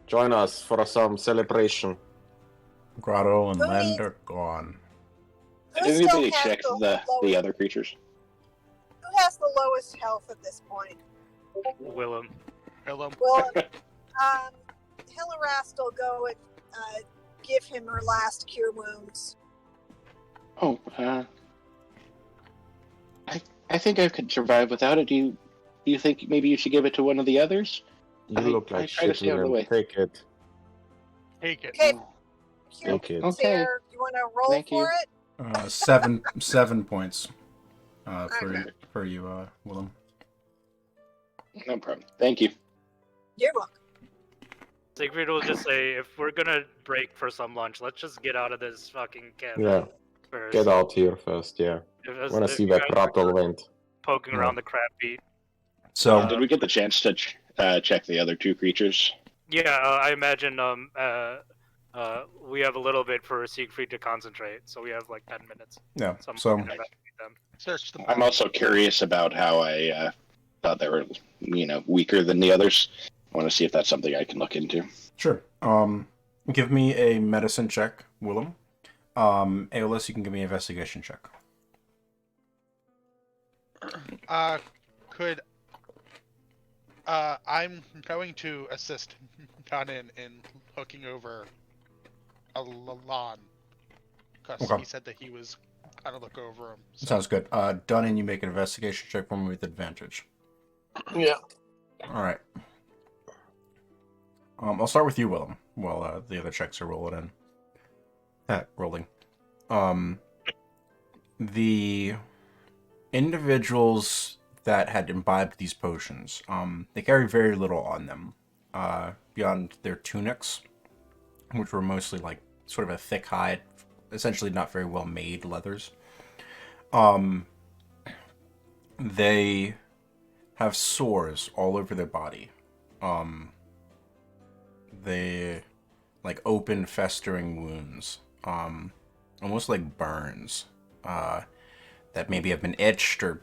Join us for some celebration. Grotto and Who Lend needs- are gone. Did Who still anybody has check the the other creatures? Who has the lowest health at this point? Willem. Willem. Well, Hillarast will go and give him her last cure wounds. Oh, I think I could survive without it. Do you think maybe you should give it to one of the others? You I look try like to shit, stay out of the Willem. way. Take it. Take it. Okay, cure Okay. wounds Okay. here. You want to roll Thank for you. it? 7 points. Okay. For you, Willem. No problem. Thank you. You're welcome. Siegfried will just say, if we're going to break for some lunch, let's just get out of this fucking camp Yeah, first. get out here first, yeah. If, Wanna if see you where guys Kratul are went. poking around the crab beat. So, Did we get the chance to check the other two creatures? Yeah, I imagine we have a little bit for Siegfried to concentrate, so we have like 10 minutes. yeah. Someone So, can investigate them. Search the. I'm also curious about how I thought they were, weaker than the others. I want to see if that's something I can look into. sure. Give me a medicine check, Willem. Aeolus, you can give me an investigation check. I'm going to assist Kanin in looking over Alon, because Okay. he said that he was gonna look over him. So. Sounds good. Dunnan, you make an investigation check for me with advantage. Yeah. All right. I'll start with you, Willem, while the other checks are rolling in. Rolling. The individuals that had imbibed these potions, they carry very little on them, beyond their tunics, which were mostly like sort of a thick hide, essentially not very well made leathers. They have sores all over their body. They like open, festering wounds, almost like burns, that maybe have been itched or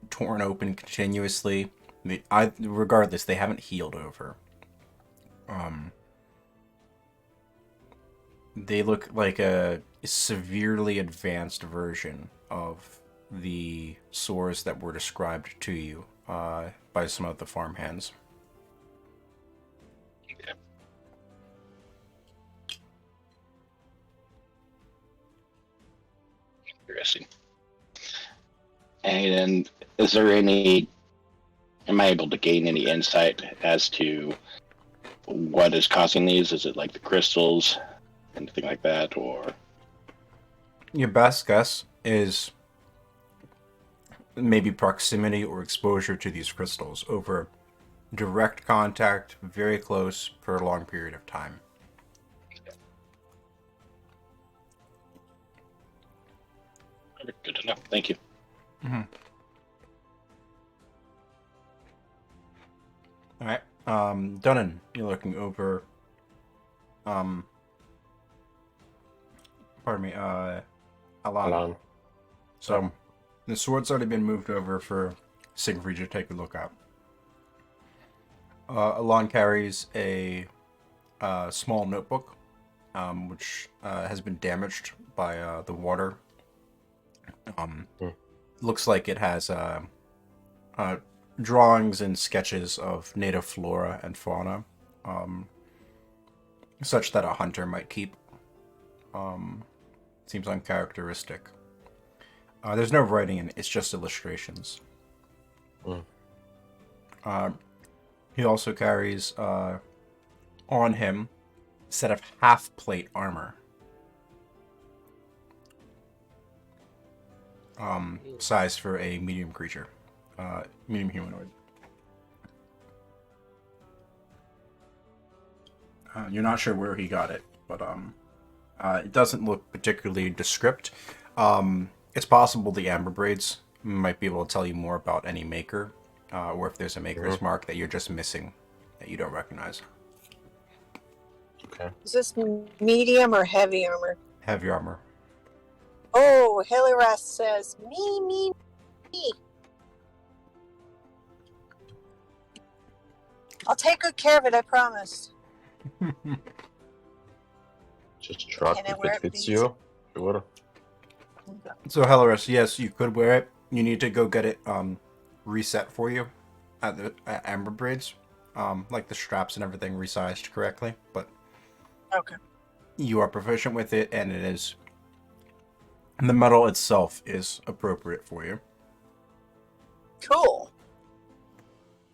torn open continuously. Regardless, they haven't healed over. They look like a severely advanced version of the sores that were described to you by some of the farmhands. Interesting. And is there am I able to gain any insight as to what is causing these? Is it like the crystals, anything like that, or? Your best guess is maybe proximity or exposure to these crystals over direct contact, very close for a long period of time. Good to know. Thank you. All right. Dunnan, you're looking over. Pardon me. Alan. Alan. So, the sword's already been moved over for Siegfried to take a look at. Alan carries a small notebook, which has been damaged by the water. Looks like it has drawings and sketches of native flora and fauna, such that a hunter might keep. Seems uncharacteristic. There's no writing in it, it's just illustrations. He also carries on him a set of half-plate armor. Size for a medium creature. Medium humanoid. You're not sure where he got it, but it doesn't look particularly descript. It's possible the Amber Braids might be able to tell you more about any maker, or if there's a maker's mark that you're just missing that you don't recognize. Okay. Is this medium or heavy armor? Heavy armor. Oh, Hillyrast says, me. I'll take good care of it, I promise. Just shrug Can I if wear it it, fits please? you. Sure. So Helleris, yes, you could wear it. You need to go get it reset for you at the Amber Braids. Like the straps and everything resized correctly, but Okay. you are proficient with it, and it is. And the metal itself is appropriate for you, Cool.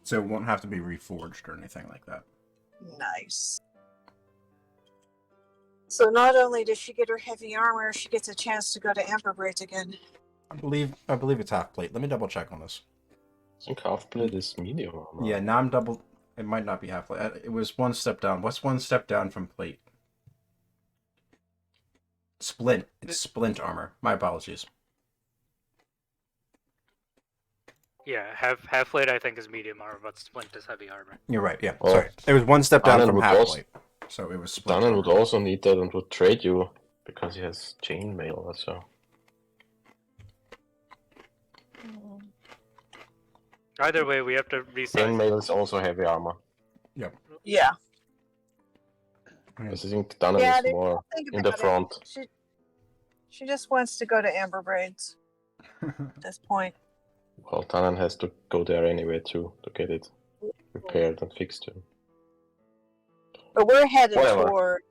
so it won't have to be reforged or anything like that. Nice. So not only does she get her heavy armor, she gets a chance to go to Amber Braids again. I believe it's half plate. Let me double check on this. I think half plate is medium armor. Yeah, now I'm double. It might not be half plate. It was one step down. What's one step down from plate? Splint. It's splint armor. My apologies. Yeah, half plate I think is medium armor, but splint is heavy armor. You're right. Yeah. Well, Sorry. It was one step down Dunnan from would half also- plate, so it was splint. Dunnan would armor. also need that and would trade you because he has chainmail also. Either way, we have to resize. Chainmail is also heavy armor. Yeah. Because I think Dunnan Yeah, is they more think in the about it. front. She just wants to go to Amber Braids at this point. Well, Dunnan has to go there anyway to get it repaired and fixed too. But we're headed Whatever. towards.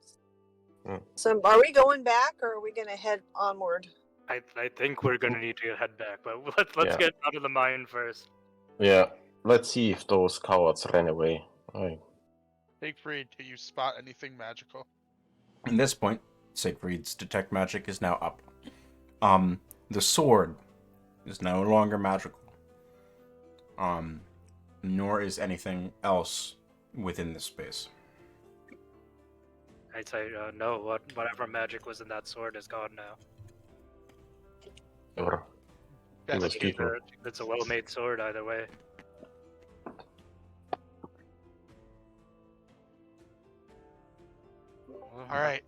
So are we going back or are we going to head onward? I think we're gonna need to head back, but let's Yeah. get out of the mine first. Yeah, let's see if those cowards ran away. Right. Siegfried, do you spot anything magical? At this point, Siegfried's detect magic is now up. The sword is no longer magical. Nor is anything else within this space. I'd say no. Whatever magic was in that sword is gone now. Or That's Let's keep her. It's a well-made sword either way. all right.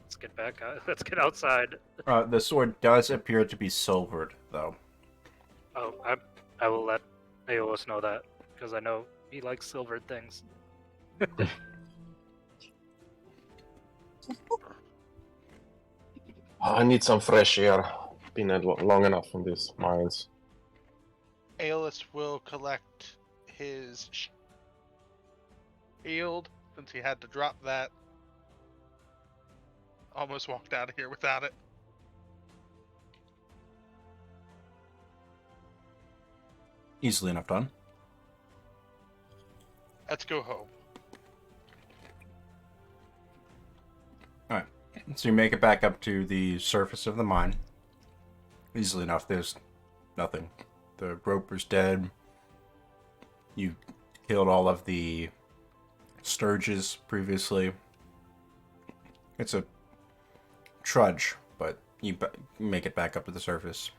Let's get back out. Let's get outside. The sword does appear to be silvered, though. Oh, I will let Aeolus know that because I know he likes silvered things. I need some fresh air. Been long enough in these mines. Aeolus will collect his shield since he had to drop that. Almost walked out of here without it. Easily enough done. Let's go home. So you make it back up to the surface of the mine. Easily enough, there's nothing. The roper's dead. You killed all of the sturges previously. It's a trudge, but you make it back up to the surface.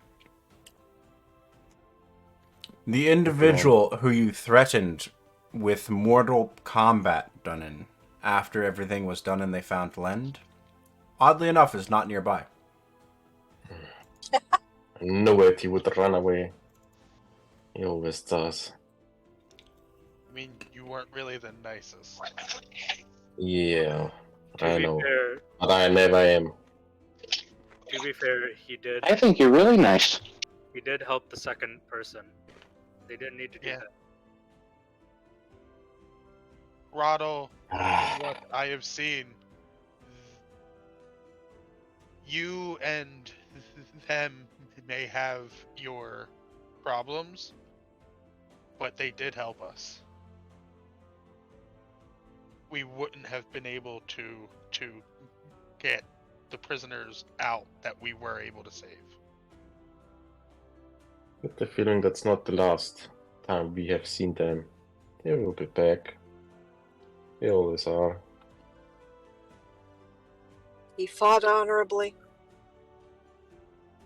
The individual who you threatened with mortal combat done in after everything was done and they found Lend, oddly enough, is not nearby. I knew it, he would run away. He always does. I mean, you weren't really the nicest. Yeah, I To be know. fair, But I never am. he did. I think you're really nice. He did help the second person. They didn't need to do Yeah. that. Rotto, from what I have seen, you and them may have your problems, but they did help us. We wouldn't have been able to get the prisoners out that we were able to save. Get the feeling that's not the last time we have seen them. They will be back. They always are. He fought honorably.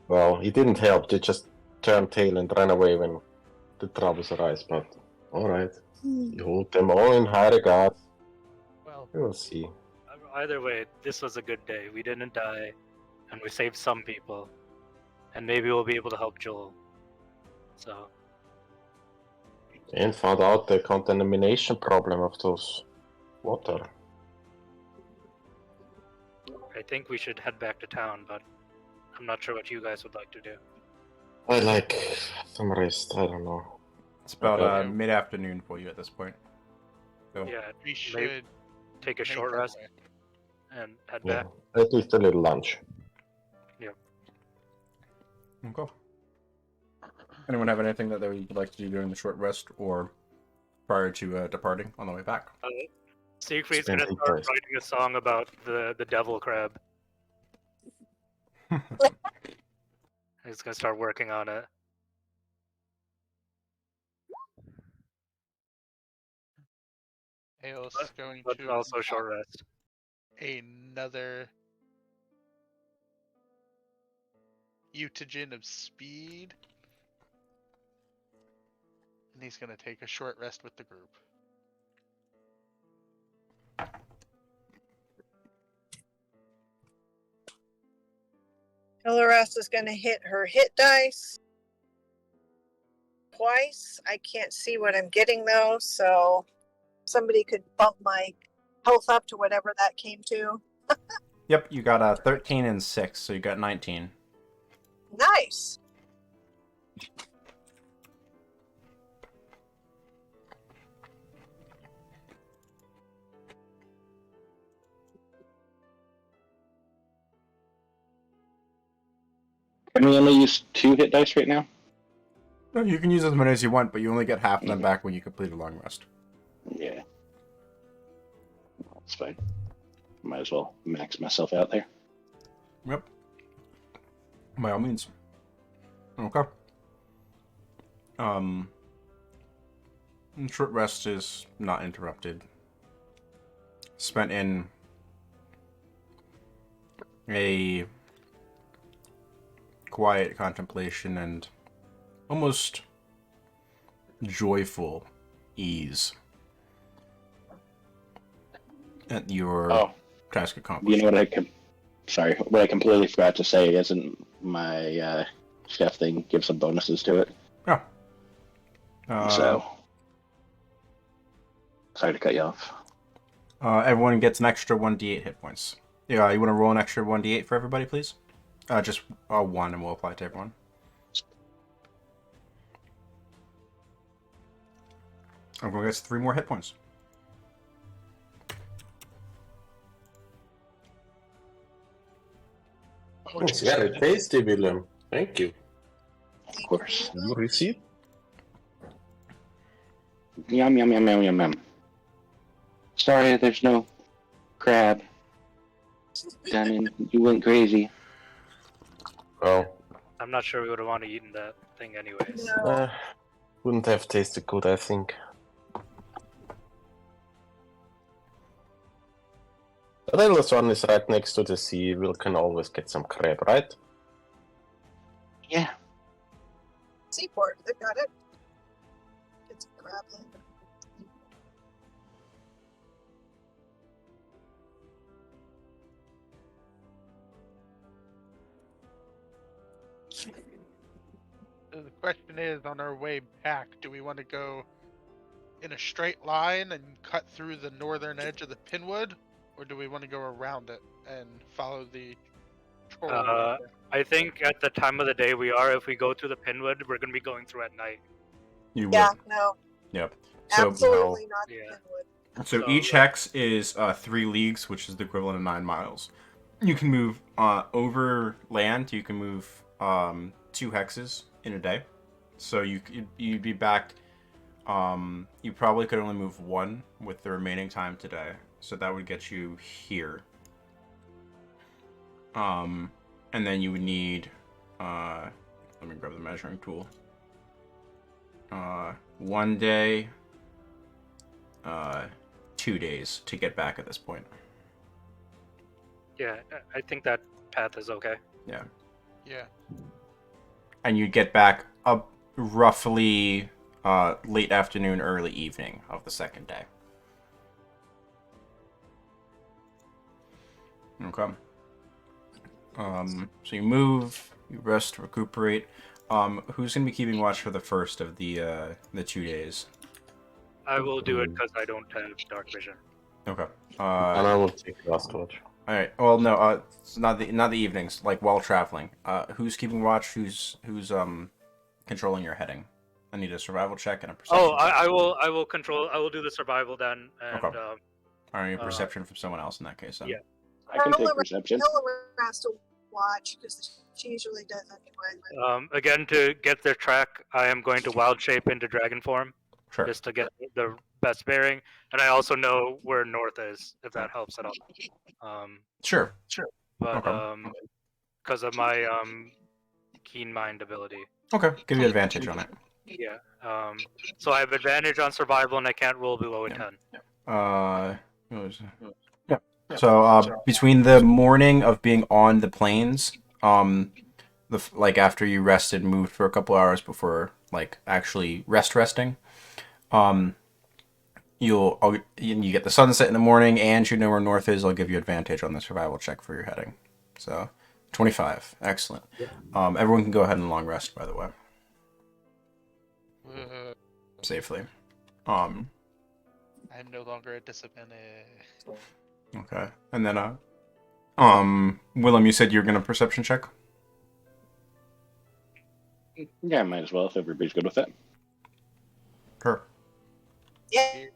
Well, he didn't help. They just turned tail and ran away when the troubles arise. But alright. You hold them all in high regard. Well, We will see. either way, this was a good day. We didn't die, and we saved some people, and maybe we'll be able to help Joel. So, And found out the contamination problem of those water. I think we should head back to town, but I'm not sure what you guys would like to do. I like some rest. I don't know. It's about Okay. mid-afternoon for you at this point. So, Yeah, We maybe should take a make short our rest way. and head Yeah, back. at least a little lunch. okay. Anyone have anything that they would like to do during the short rest or prior to departing on the way back? Siegfried's Spend gonna eight start days. writing a song about the devil crab. He's gonna start working on it. Aos is going But to also short rest. another mutagen of speed. And he's going to take a short rest with the group. Hillarest is going to hit her hit dice twice. I can't see what I'm getting though, so somebody could bump my health up to whatever that came to. Yep, you got 13 and 6, so you got 19. Nice. Can we only use 2 hit dice right now? No, you can use as many as you want, but you only get half of them back when you complete a long rest. Yeah. That's fine. Might as well max myself out there. Yep. By all means. Okay. Short rest is not interrupted. Spent in a quiet contemplation and almost joyful ease at your task accomplished. You know what what I completely forgot to say isn't my chef thing gives some bonuses to it. Yeah. So sorry to cut you off. Everyone gets an extra 1d8 hit points. Yeah, you want to roll an extra 1d8 for everybody, please? Just 1, and we'll apply it to everyone. Everyone gets 3 more hit points. It's very tasty, William. Thank you. Of course. You receive? Yum yum yum yum yum yum. Sorry, there's no crab. Done. You went crazy. Well, I'm not sure we would have wanted to eat that thing anyways. No. wouldn't have tasted good, I think. The littlest one is right next to the sea. We can always get some crab, right? Yeah. Seaport, they got it. It's a crab land. The question is, on our way back, do we want to go in a straight line and cut through the northern edge of the Pinwood, or do we want to go around it and follow the troll? I think at the time of the day we are, if we go through the Pinwood, we're going to be going through at night. You would. Yeah, no, Yep. So, absolutely not Yeah. Pinwood. so each hex is 3 leagues, which is the equivalent of 9 miles. You can move over land. You can move 2 hexes in a day. So you'd be back. You probably could only move 1 with the remaining time today. So that would get you here. And then you would need. Let me grab the measuring tool. 1 day. 2 days to get back at this point. Yeah, I think that path is okay. Yeah. Yeah. And you'd get back up roughly late afternoon, early evening of the second day. Okay. So you move, you rest, recuperate. Who's gonna be keeping watch for the first of the 2 days? I will do it because I don't have dark vision. Okay. And I will take last watch. All right. Well, no. It's not the evenings. Like while traveling. Who's keeping watch? Who's controlling your heading? I need a survival check and a perception. Oh, check. I will control. I will do the survival then. And, Okay. I need a perception from someone else in that case. Then. Yeah. I can take perception. Ella has to watch because she usually does anyway. Again, to get their track, I am going to wild shape into dragon form, Sure. just to get the best bearing. And I also know where north is, if that helps at all. Sure. But Okay. because of my keen mind ability. Okay. Give you advantage on it. Yeah. So I have advantage on survival, and I can't roll below a 10. What was it? Yeah. So between the morning of being on the plains, like after you rested, moved for a couple hours before like actually resting, you get the sunset in the morning, and you know where north is. I'll give you advantage on the survival check for your heading. So 25, excellent. Everyone can go ahead and long rest, by the way, safely. I'm no longer a disadvantage. Okay, and then Willem, you said you're gonna perception check. Yeah, might as well if everybody's good with it. Sure. Yeah.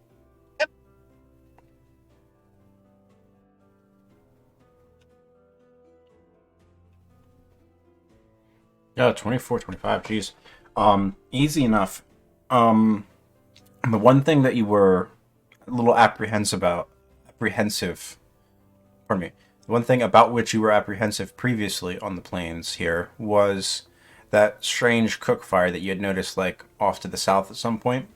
Yeah, 24, 25, geez. Easy enough. The one thing that you were a little apprehensive, pardon me, the one thing about which you were apprehensive previously on the plains here was that strange cook fire that you had noticed, like, off to the south at some point.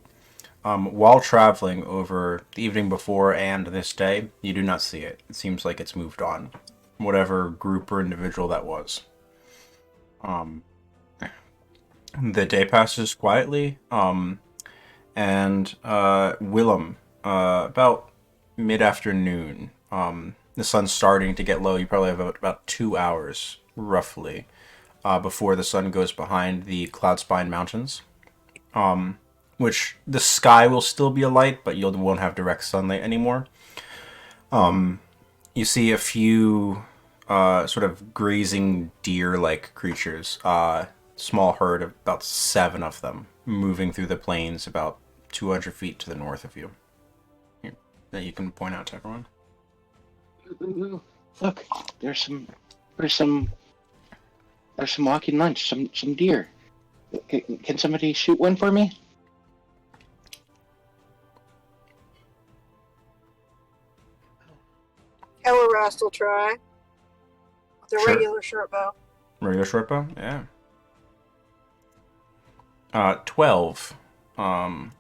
While traveling over the evening before and this day, you do not see it. It seems like it's moved on. Whatever group or individual that was. The day passes quietly, and Willem, about mid-afternoon, the sun's starting to get low. You probably have about 2 hours, roughly, before the sun goes behind the Cloudspine Mountains, which the sky will still be alight, but you won't have direct sunlight anymore. You see a few sort of grazing deer-like creatures, small herd of about 7 of them moving through the plains about 200 feet to the north of you. Here, that you can point out to everyone. Look, there's some walking lunch, some deer. Can somebody shoot one for me? Ella Rost will try. The Sure. regular short bow. Regular short bow? Yeah. 12. Willem,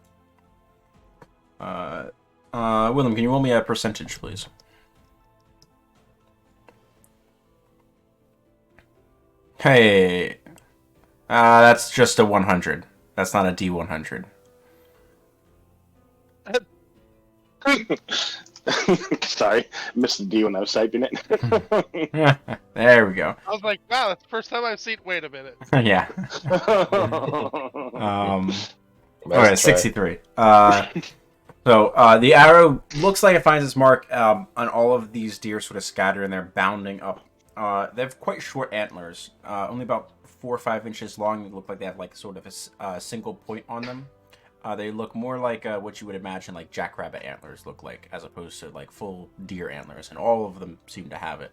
can you roll me a percentage, please? Hey. That's just a 100. That's not a D100. Sorry, missed the D when I was typing it. There we go. I was like, wow, that's the first time I've seen. Wait a minute. Yeah. Nice Okay, try. 63. So the arrow looks like it finds its mark on all of these deer sort of scattered, and they're bounding up. They have quite short antlers, only about 4 or 5 inches long. They look like they have like sort of a single point on them. They look more like what you would imagine like jackrabbit antlers look like, as opposed to like full deer antlers, and all of them seem to have it.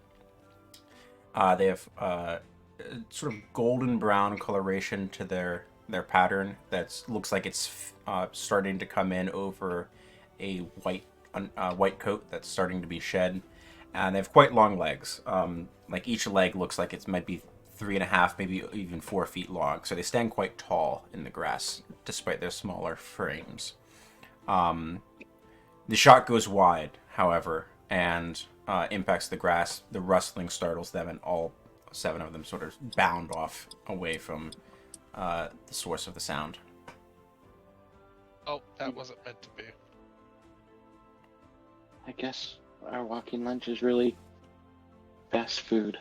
They have sort of golden brown coloration to their pattern that looks like it's starting to come in over a white coat that's starting to be shed, and they have quite long legs. Like each leg looks like it might be 3.5, maybe even 4 feet long. So they stand quite tall in the grass, despite their smaller frames. The shot goes wide, however, and impacts the grass. The rustling startles them, and all 7 of them sort of bound off away from the source of the sound. Oh, that wasn't meant to be. I guess our walking lunch is really fast food.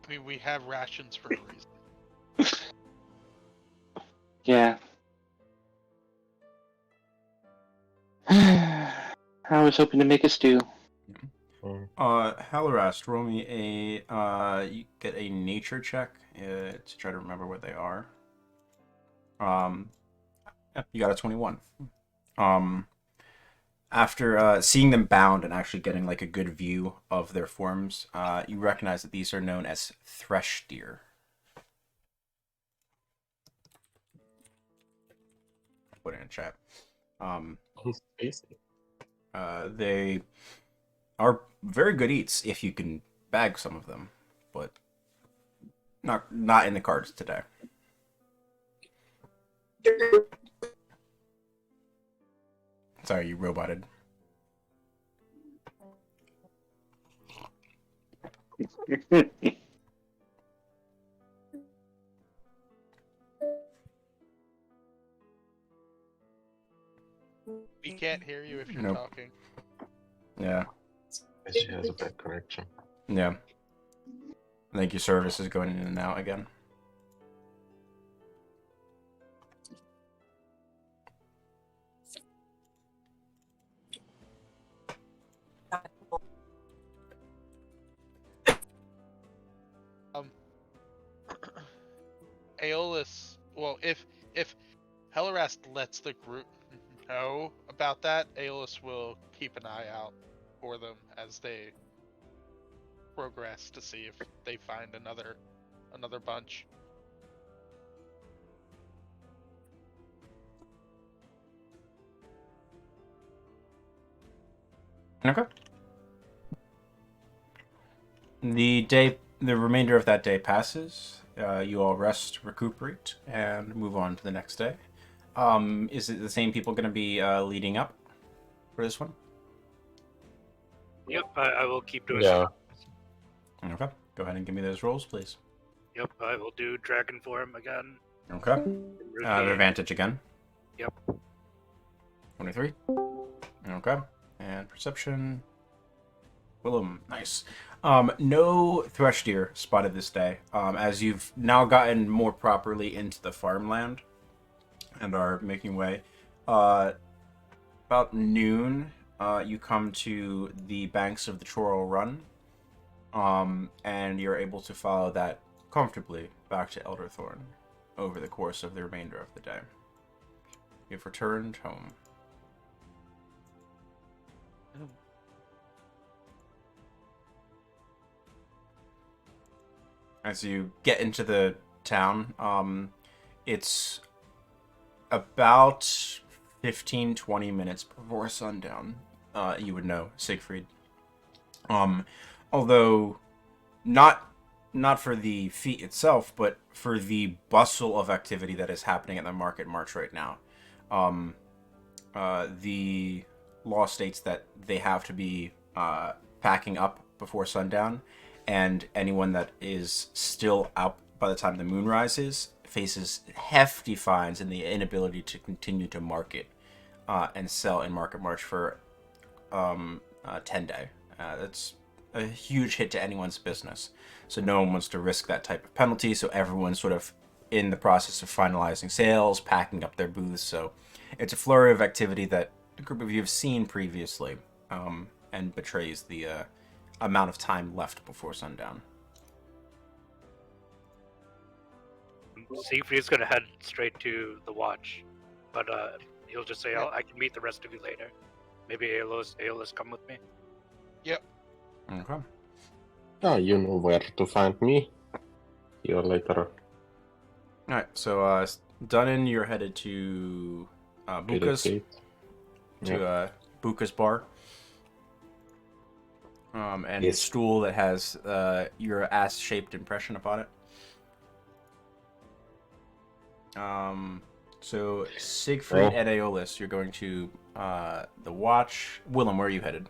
I mean, we have rations for a reason. Yeah. I was hoping to make a stew. Halarast, roll me you get a nature check to try to remember what they are. Yep, you got a 21. After seeing them bound and actually getting like a good view of their forms, you recognize that these are known as thresh deer. Put it in chat. They are very good eats if you can bag some of them, but not in the cards today. Sorry, you roboted. We can't hear you if you're Nope. talking. Yeah. She has a bad connection. Yeah. I think your service is going in and out again. Aeolus, well, if Helarast lets the group know about that, Aeolus will keep an eye out for them as they progress to see if they find another bunch. Okay. The remainder of that day passes. You all rest, recuperate, and move on to the next day. Is it the same people going to be leading up for this one? Yep, I will keep doing Yeah. so. Okay. Go ahead and give me those rolls, please. Yep, I will do dragon form again. Okay. Routine. Advantage again. Yep. 23. Okay. And perception. Willem, nice. No thresh deer spotted this day, as you've now gotten more properly into the farmland and are making way. About noon, you come to the banks of the Choral Run, and you're able to follow that comfortably back to Elderthorn over the course of the remainder of the day. You've returned home. As you get into the town, it's about 15-20 minutes before sundown. You would know, Siegfried. although not for the feat itself, but for the bustle of activity that is happening at the Market March right now. The law states that they have to be packing up before sundown, and anyone that is still out by the time the moon rises faces hefty fines and the inability to continue to market and sell in Market March for 10 day. That's a huge hit to anyone's business. So no one wants to risk that type of penalty. So everyone's sort of in the process of finalizing sales, packing up their booths. So it's a flurry of activity that a group of you have seen previously, and betrays the amount of time left before sundown. Siegfried's gonna head straight to the watch, but he'll just say, I can meet the rest of you later. Maybe Aeolus come with me. Okay. Ah, you know where to find me. See you later. Alright, so Dunnan, you're headed to Buka's, Buka's bar. And Yes. a stool that has your ass-shaped impression upon it. So Siegfried and Aeolus, you're going to the watch. Willem, where are you headed?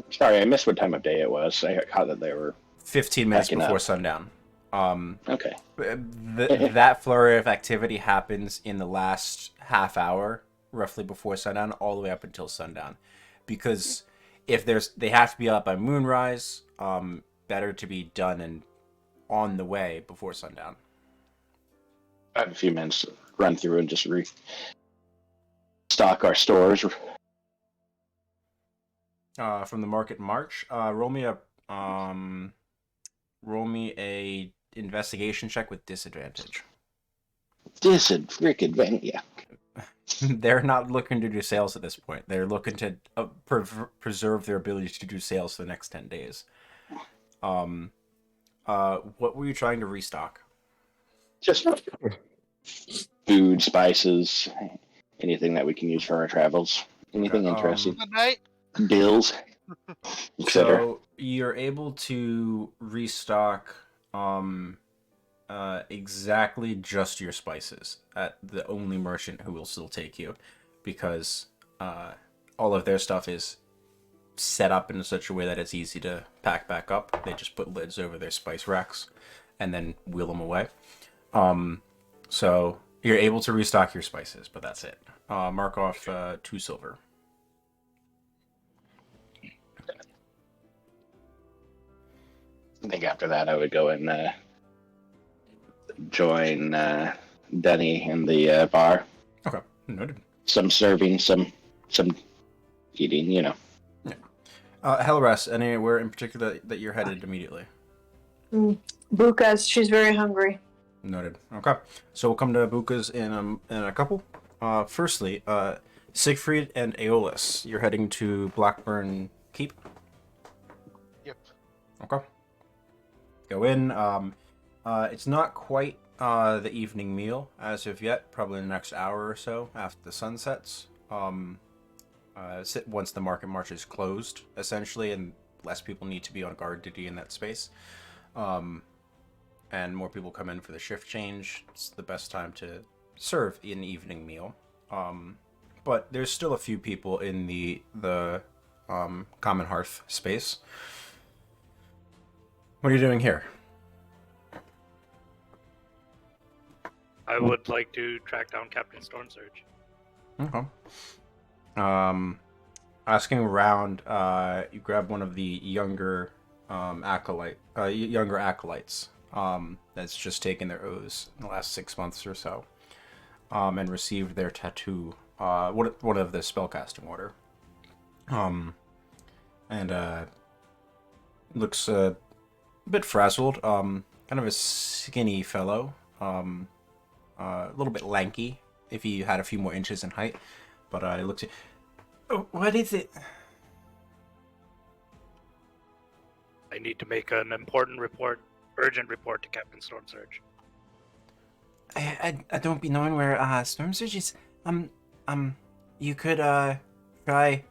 Sorry, I missed what time of day it was. I caught that they were 15 minutes Backing before up. sundown. okay. That flurry of activity happens in the last half hour, roughly before sundown, all the way up until sundown. Because if they have to be up by moonrise, better to be done and on the way before sundown. I have a few minutes to run through and just restock our stores. From the Market March, roll me a investigation check with disadvantage. Yeah. They're not looking to do sales at this point. They're looking to preserve their ability to do sales for the next 10 days. What were you trying to restock? Just food, spices, anything that we can use for our travels. Anything interesting. Good night. Bills, etc. So you're able to restock exactly just your spices at the only merchant who will still take you, because all of their stuff is set up in such a way that it's easy to pack back up. They just put lids over their spice racks and then wheel them away. So you're able to restock your spices, but that's it. Mark off 2 silver. I think after that I would go and join Denny in the bar. Okay, noted. Some serving, some eating, you know. Hellras, anywhere in particular that you're headed immediately? Buka's. She's very hungry. Noted. Okay, so we'll come to Buka's in a couple. Firstly, Siegfried and Aeolus, you're heading to Blackburn Keep. Yep. Okay. Go in. It's not quite the evening meal as of yet. Probably the next hour or so after the sun sets. Once the Market March is closed, essentially, and less people need to be on guard duty in that space. And more people come in for the shift change. It's the best time to serve an evening meal. But there's still a few people in the common hearth space. What are you doing here? I would like to track down Captain Stormsurge. Okay. Asking around, you grab one of the younger acolytes that's just taken their oaths in the last 6 months or so, and received their tattoo, one of the spellcasting order, and looks a bit frazzled, kind of a skinny fellow, a little bit lanky if he had a few more inches in height, but it looks. Oh, what is it? I need to make an important report, urgent report to Captain Stormsurge. I don't be knowing where Stormsurge is. You could try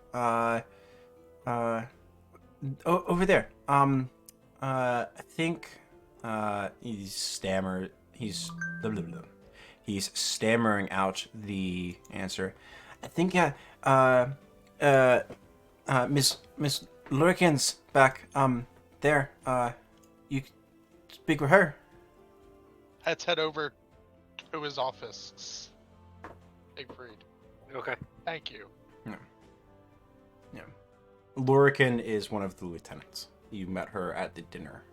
over there. I think he's blah, blah, blah. He's stammering out the answer. I think Miss Lurkin's back there. You can speak with her. Let's head over to his office. Siegfried. Okay. Thank you. Yeah. Lurican is one of the lieutenants. You met her at the dinner.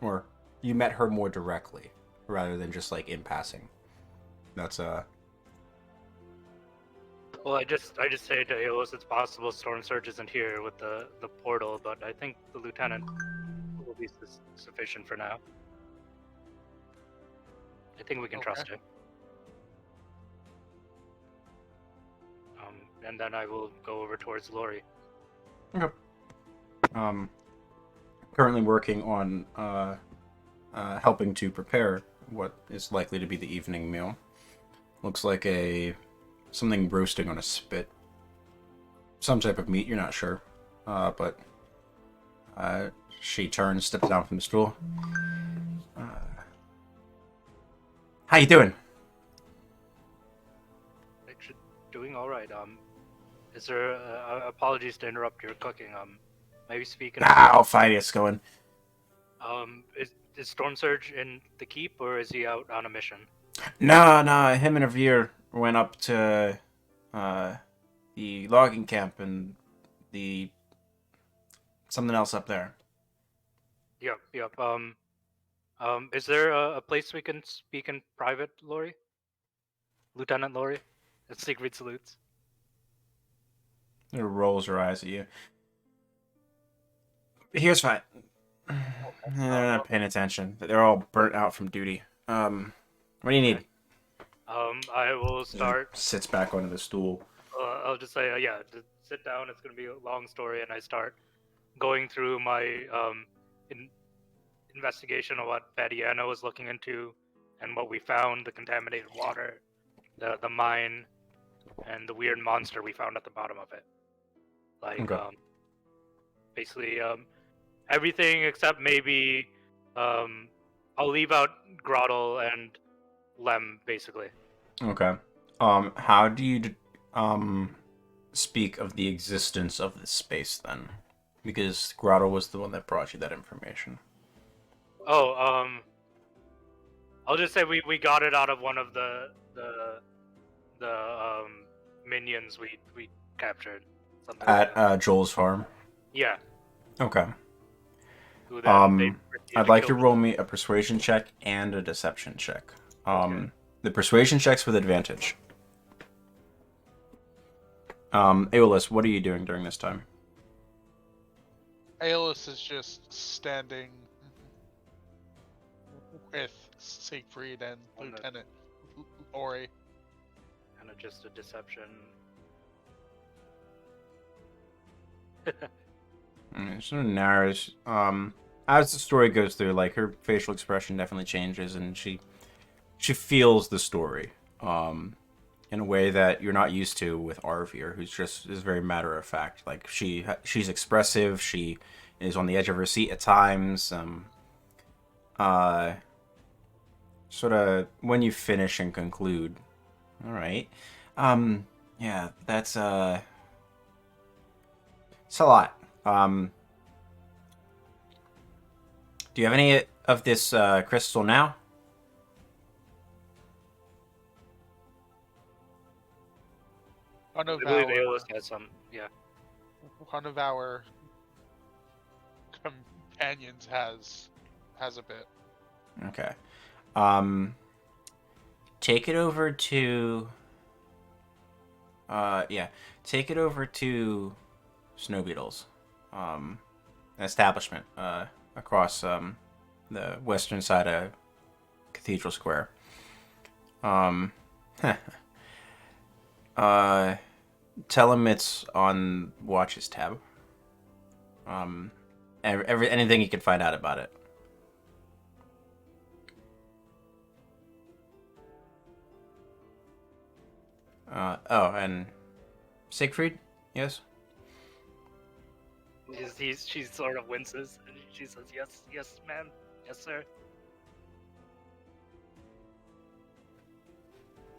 Or you met her more directly, rather than just like in passing. That's Well, I just say to Aeolus it's possible Storm Surge isn't here with the portal, but I think the lieutenant will be sufficient for now. I think we can trust her. And then I will go over towards Lori. okay. Currently working on helping to prepare what is likely to be the evening meal. Looks like something roasting on a spit. Some type of meat, you're not sure. But she turns, steps down from the stool. How you doing? Actually, doing all right. Is there apologies to interrupt your cooking? Maybe speaking. I'll fight it. It's going. Is Storm Surge in the keep or is he out on a mission? No. Him and Avir went up to the logging camp and the something else up there. Yep. Is there a place we can speak in private, Lori? Lieutenant Lori? Siegfried salutes. It rolls her eyes at you. Here's fine. They're not paying attention. They're all burnt out from duty. What do you need? I will start. Sits back onto the stool. I'll just say, just sit down. It's going to be a long story, and I start going through my investigation of what Fadiana was looking into, and what we found: the contaminated water, the mine, and the weird monster we found at the bottom of it. Basically, everything except maybe I'll leave out Grottle and Lem, basically. Okay. How do you speak of the existence of this space then? Because Grottle was the one that brought you that information. Oh, I'll just say we got it out of one of the minions we captured. Something At like that. Joel's farm? Yeah. Okay. Who then I'd like to roll me a persuasion check and a deception check. Okay. The persuasion check's with advantage. Aeolus, what are you doing during this time? Aeolus is just standing with Siegfried and Lieutenant Ori. Kind of just a deception. It sort of narrows. As the story goes through, like her facial expression definitely changes, and she feels the story in a way that you're not used to with Arvir, who's just is very matter of fact. Like she's expressive. She is on the edge of her seat at times. Sort of when you finish and conclude. All right. Yeah, that's it's a lot. Do you have any of this crystal now? One of I believe our Aeolus has some. Yeah. one of our companions has a bit. Okay. Take it over to take it over to Snow Beetles. Establishment across the western side of Cathedral Square. Tell him it's on Watch's tab. Anything you can find out about it. And Siegfried, yes? She sort of winces and she says, "Yes, yes, ma'am, yes, sir."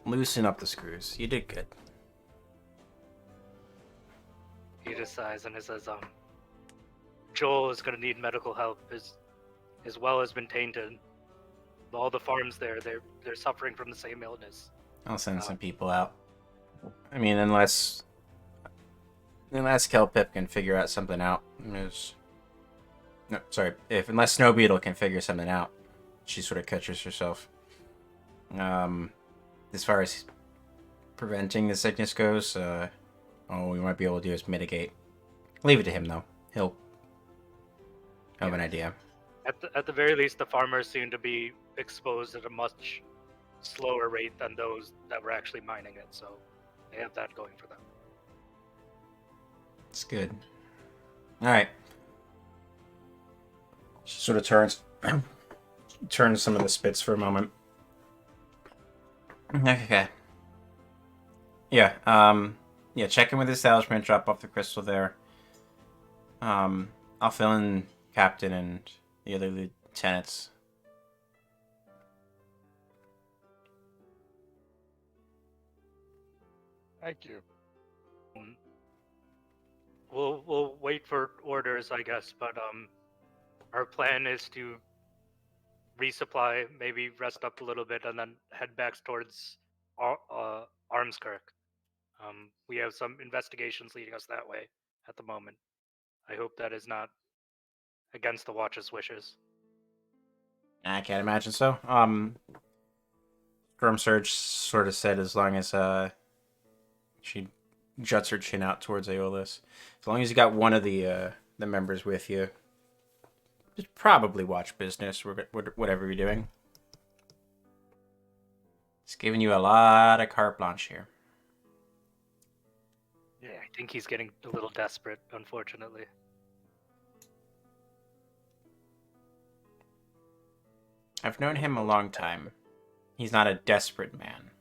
Loosen up the screws. You did good. He just sighs and he says, Joel is gonna need medical help. His well has been tainted. All the farms there, they're suffering from the same illness. I'll send some people out. I mean, unless Kelpip can figure out something out. Unless Snow Beetle can figure something out. She sort of catches herself. As far as preventing the sickness goes, all we might be able to do is mitigate. Leave it to him, though. He'll have an idea. At the very least, the farmers seem to be exposed at a much slower rate than those that were actually mining it, so they have that going for them. It's good. Alright. She sort of turns some of the spits for a moment. Okay. Yeah, check in with the establishment, drop off the crystal there. I'll fill in Captain and the other lieutenants. Thank you. We'll wait for orders, I guess, but our plan is to resupply, maybe rest up a little bit, and then head back towards Armskirk. We have some investigations leading us that way at the moment. I hope that is not against the Watch's wishes. I can't imagine so. Storm Surge sort of said as long as she juts her chin out towards Aeolus, as long as you got one of the members with you, just probably watch business, whatever you're doing. It's giving you a lot of carte blanche here. Yeah, I think he's getting a little desperate, unfortunately. I've known him a long time. He's not a desperate man.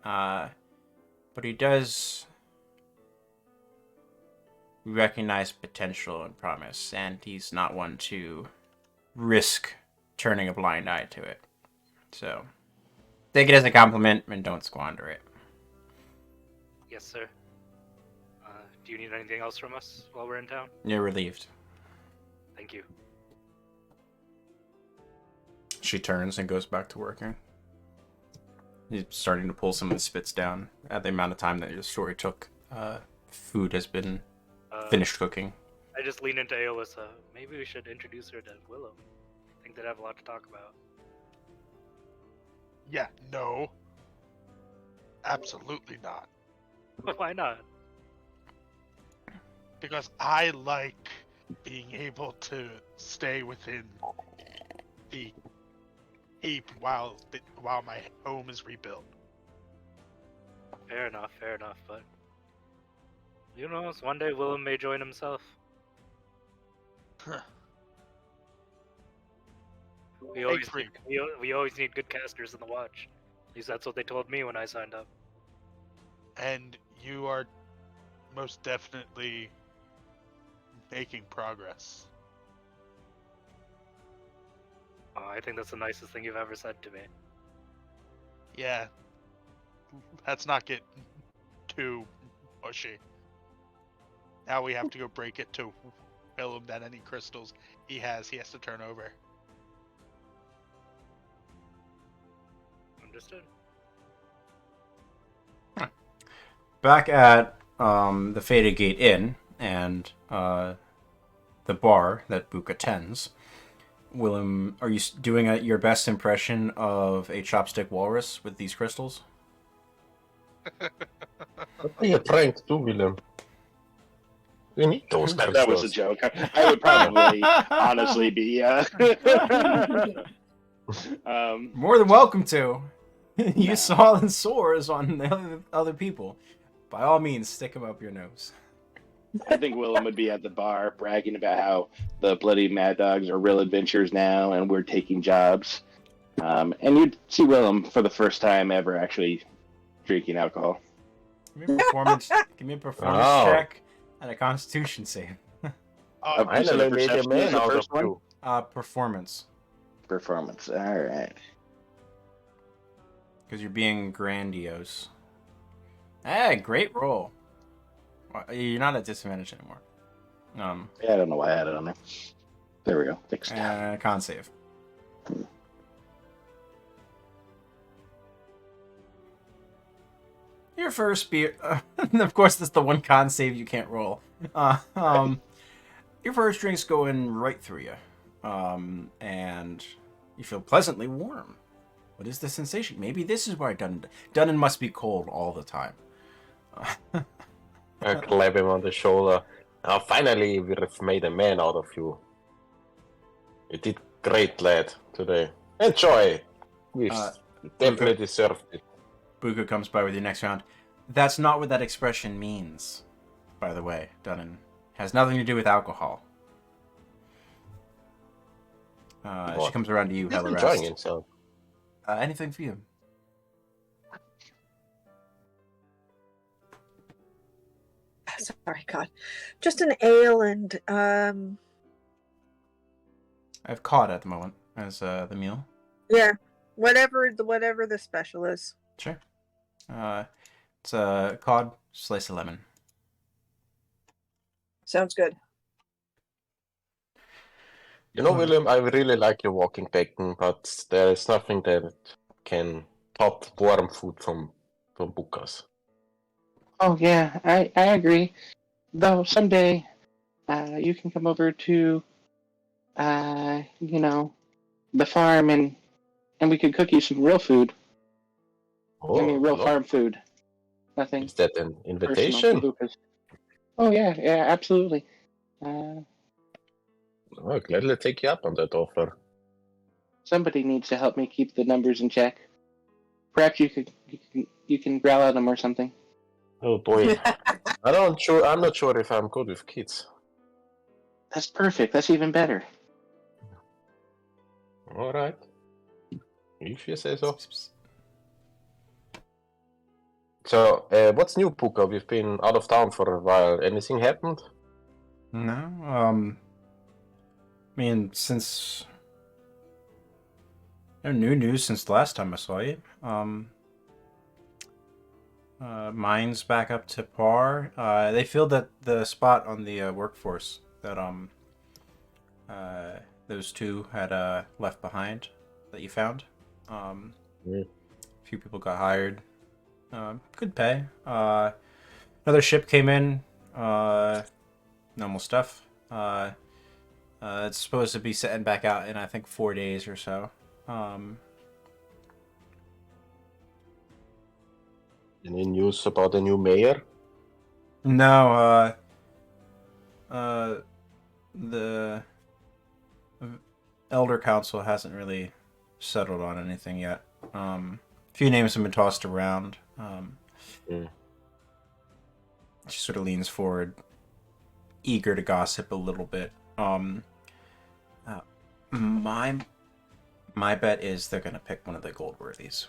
But he does recognize potential and promise, and he's not one to risk turning a blind eye to it. So, take it as a compliment and don't squander it. Yes, sir. Do you need anything else from us while we're in town? You're relieved. Thank you. She turns and goes back to working. He's starting to pull some of the spits down at the amount of time that your story took. Food has been finished cooking. I just lean into Aeolus. Maybe we should introduce her to Willow. I think they'd have a lot to talk about. Yeah, no. Absolutely not. Why not? Because I like being able to stay within the keep while my home is rebuilt. Fair enough, but who knows, one day Willem may join himself. Huh. We always need good casters in the Watch. At least that's what they told me when I signed up. And you are most definitely making progress. I think that's the nicest thing you've ever said to me. Yeah. Let's not get too pushy. Now we have to go break it to Willem that any crystals he has to turn over. Understood. Back at the Faded Gate Inn and the bar that Book attends, Willem, are you doing your best impression of a chopstick walrus with these crystals? I'll be a prank too, Willem. We need those crystals. That was a joke. I would probably honestly be More than welcome to. You saw the sores on the other people. By all means, stick them up your nose. I think Willem would be at the bar bragging about how the bloody Mad Dogs are real adventures now and we're taking jobs. And you'd see Willem for the first time ever actually drinking alcohol. Give me a performance check and a Constitution save. You said a Finally made a perception is man the out of first one? you. Performance. Performance. All right. Because you're being grandiose. Hey, great roll. You're not at disadvantage anymore. Yeah, I don't know why I had it on there. There we go. Fixed. Con save. Your first beer. Of course, that's the one con save you can't roll. Your first drink's going right through you. And you feel pleasantly warm. What is the sensation? Maybe this is why Dunnan must be cold all the time. I clap him on the shoulder. Now, finally, we've made a man out of you. You did great, lad, today. Enjoy. We definitely deserved it. Buka comes by with you next round. That's not what that expression means, by the way, Dunnan. Has nothing to do with alcohol. She comes around to you, He's Hellerest. enjoying himself. Anything for you? Sorry, God. Just an ale and I have cod at the moment as the meal. yeah, whatever the special is. Sure. It's a cod, slice of lemon. Sounds good. You know, William, I really like your walking bacon, but there is nothing that can top warm food from Bukas. Oh yeah, I agree. Though someday, you can come over to, the farm and we could cook you some real food. Oh, I mean, real no. farm food. Nothing Is that an personal invitation? to Bukas. Oh yeah, absolutely. I'll gladly take you up on that offer. Somebody needs to help me keep the numbers in check. Perhaps you can growl at them or something. Oh boy, I'm not sure if I'm good with kids. That's perfect. That's even better. All right, if you say so. So, what's new, Puka? We've been out of town for a while. Anything happened? No. I mean, since no new news since the last time I saw you. Mine's back up to par. They filled that the spot on the workforce that those two had left behind that you found. A few people got hired. Good pay. Another ship came in. Normal stuff. It's supposed to be setting back out in I think 4 days or so. Any news about the new mayor? No, the Elder Council hasn't really settled on anything yet. A few names have been tossed around. She sort of leans forward, eager to gossip a little bit. My bet is they're gonna pick one of the Goldworthies.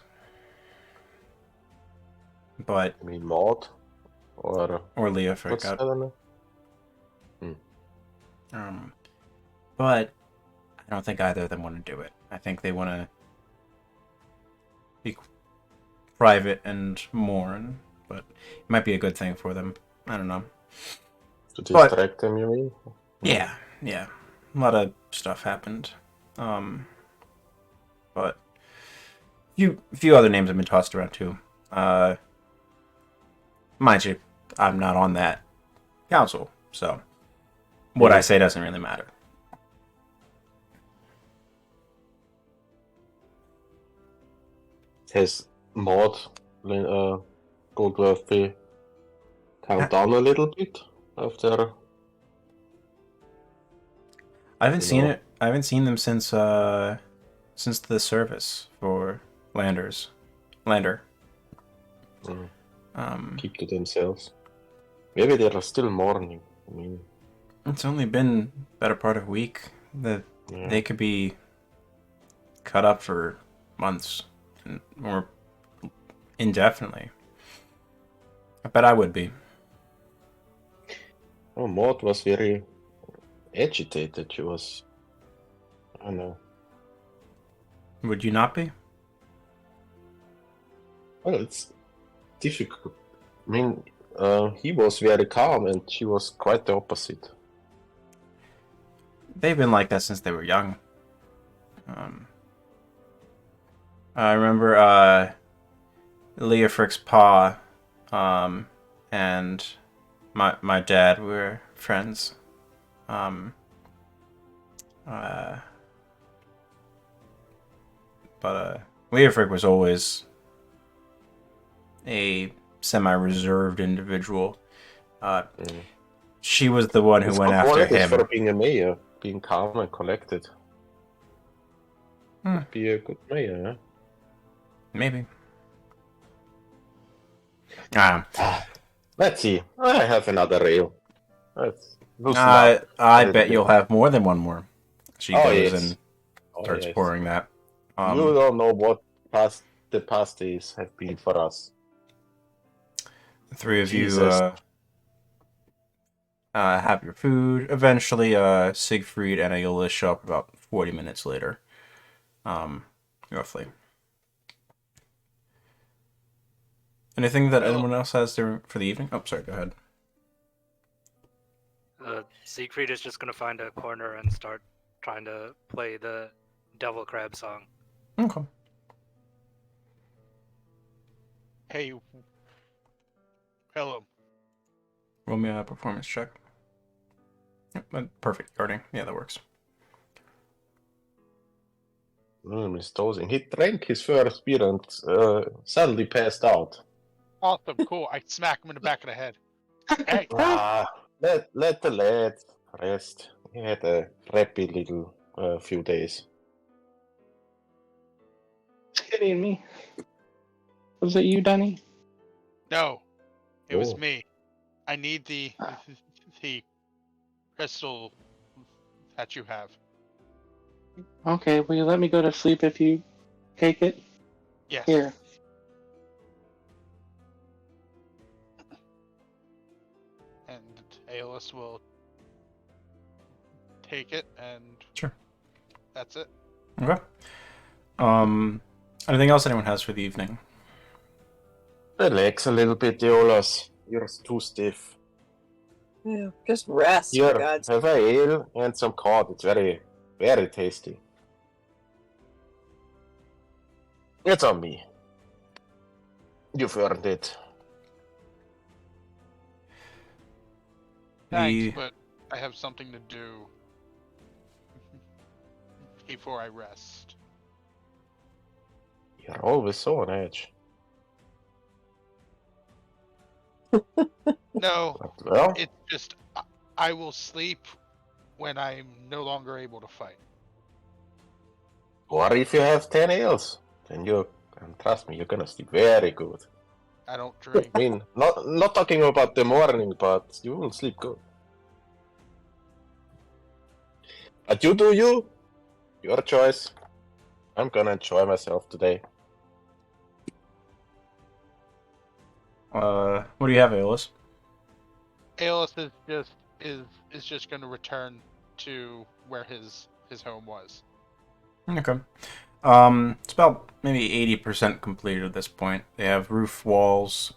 But I mean, Maud or Leah, I what's forgot. I don't know. But I don't think either of them want to do it. I think they want to be private and mourn, but it might be a good thing for them. I don't know. To distract them, you mean? Yeah. A lot of stuff happened. But a few other names have been tossed around too. Mind you, I'm not on that council, so what I say doesn't really matter. Has Maud Goldworthy calmed down a little bit after? I haven't seen it. I haven't seen them since the service for Lander. Keep to themselves. Maybe they are still mourning. I mean, it's only been better part of a week. They could be cut up for months or indefinitely. I bet I would be. Maud was very agitated. She was, I don't know. Would you not be? Well, it's difficult. I mean, he was very calm, and she was quite the opposite. They've been like that since they were young. I remember Leofric's pa and my dad were friends. But Leofric was always a semi-reserved individual. She was the one who It's went good after qualities him. for being a mayor, being calm and collected. Hmm. Be a good mayor, huh? Maybe. Let's see. I have another rail. Let's loosen I up a little bet bit. you'll have more than one more. She Oh, goes yes. and Oh, starts yes. pouring that. You don't know what the past days have been for us. The three of Jesus. you have your food. Eventually, Siegfried and Aeolus show up about 40 minutes later. Roughly. Anything that anyone else has for the evening? Oh, sorry, go ahead. Siegfried is just gonna find a corner and start trying to play the Devil Crab song. Okay. Hey, hello. Roll me a performance check. Yep, perfect. Guarding. Yeah, that works. Miss Dozing. He drank his first beer and suddenly passed out. Awesome, cool. I smack him in the back of the head. Hey, Let the lad rest. He had a rapid little few days. Kidding me? Was it you, Danny? no, it was Oh. me. I need the crystal that you have. Okay, will you let me go to sleep if you take it? Yes. Here. And Aeolus will take it, and Sure. that's it. Okay. Anything else anyone has for the evening? Relax a little bit, Eolus. You're too stiff. Yeah, just rest, for Here, God's have a ale and some cod. It's very, very tasty. It's on me. You've earned it. Thanks, but I have something to do before I rest. You're always so on edge. No, But, well, it's just I will sleep when I'm no longer able to fight. or if you have 10 ales, then and trust me, you're gonna sleep very good. I don't drink. I mean, not talking about the morning, but you will sleep good. But you do you. Your choice. I'm gonna enjoy myself today. What do you have, Aeolus? Aeolus is just going to return to where his home was. Okay. It's about maybe 80% completed at this point. They have roof walls.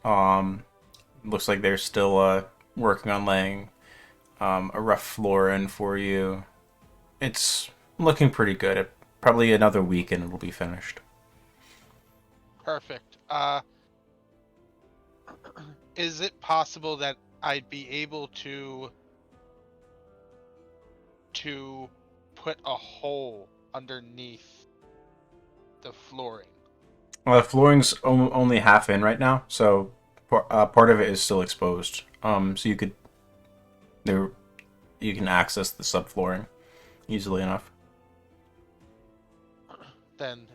Looks like they're still working on laying a rough floor in for you. It's looking pretty good. Probably another week and it'll be finished. Perfect. Is it possible that I'd be able to put a hole underneath the flooring? The flooring's only half in right now, so part of it is still exposed. So you can access the subflooring easily enough. Then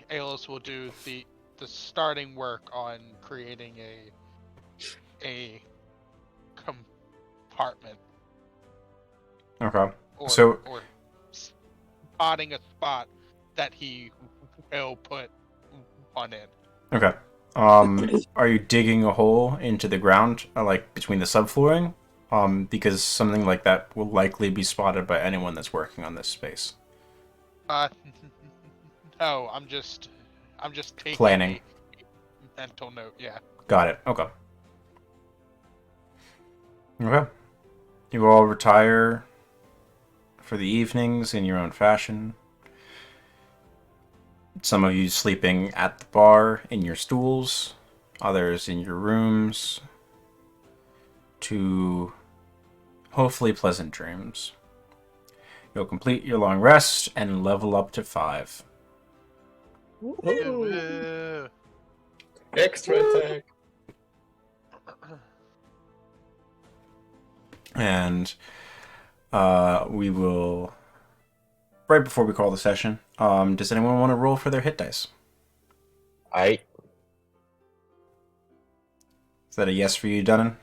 Aeolus will do the starting work on creating a compartment. Okay. Or spotting a spot that he will put one in. Okay. Are you digging a hole into the ground, like between the subflooring, because something like that will likely be spotted by anyone that's working on this space. No, I'm just taking Planning. a mental note. Yeah. Got it. Okay. Okay. You all retire for the evenings in your own fashion. Some of you sleeping at the bar in your stools, others in your rooms, to hopefully pleasant dreams. You'll complete your long rest and level up to 5. Woo. Extra attack. And we will, right before we call the session, does anyone want to roll for their hit dice? I Is that a yes for you, Dunnan?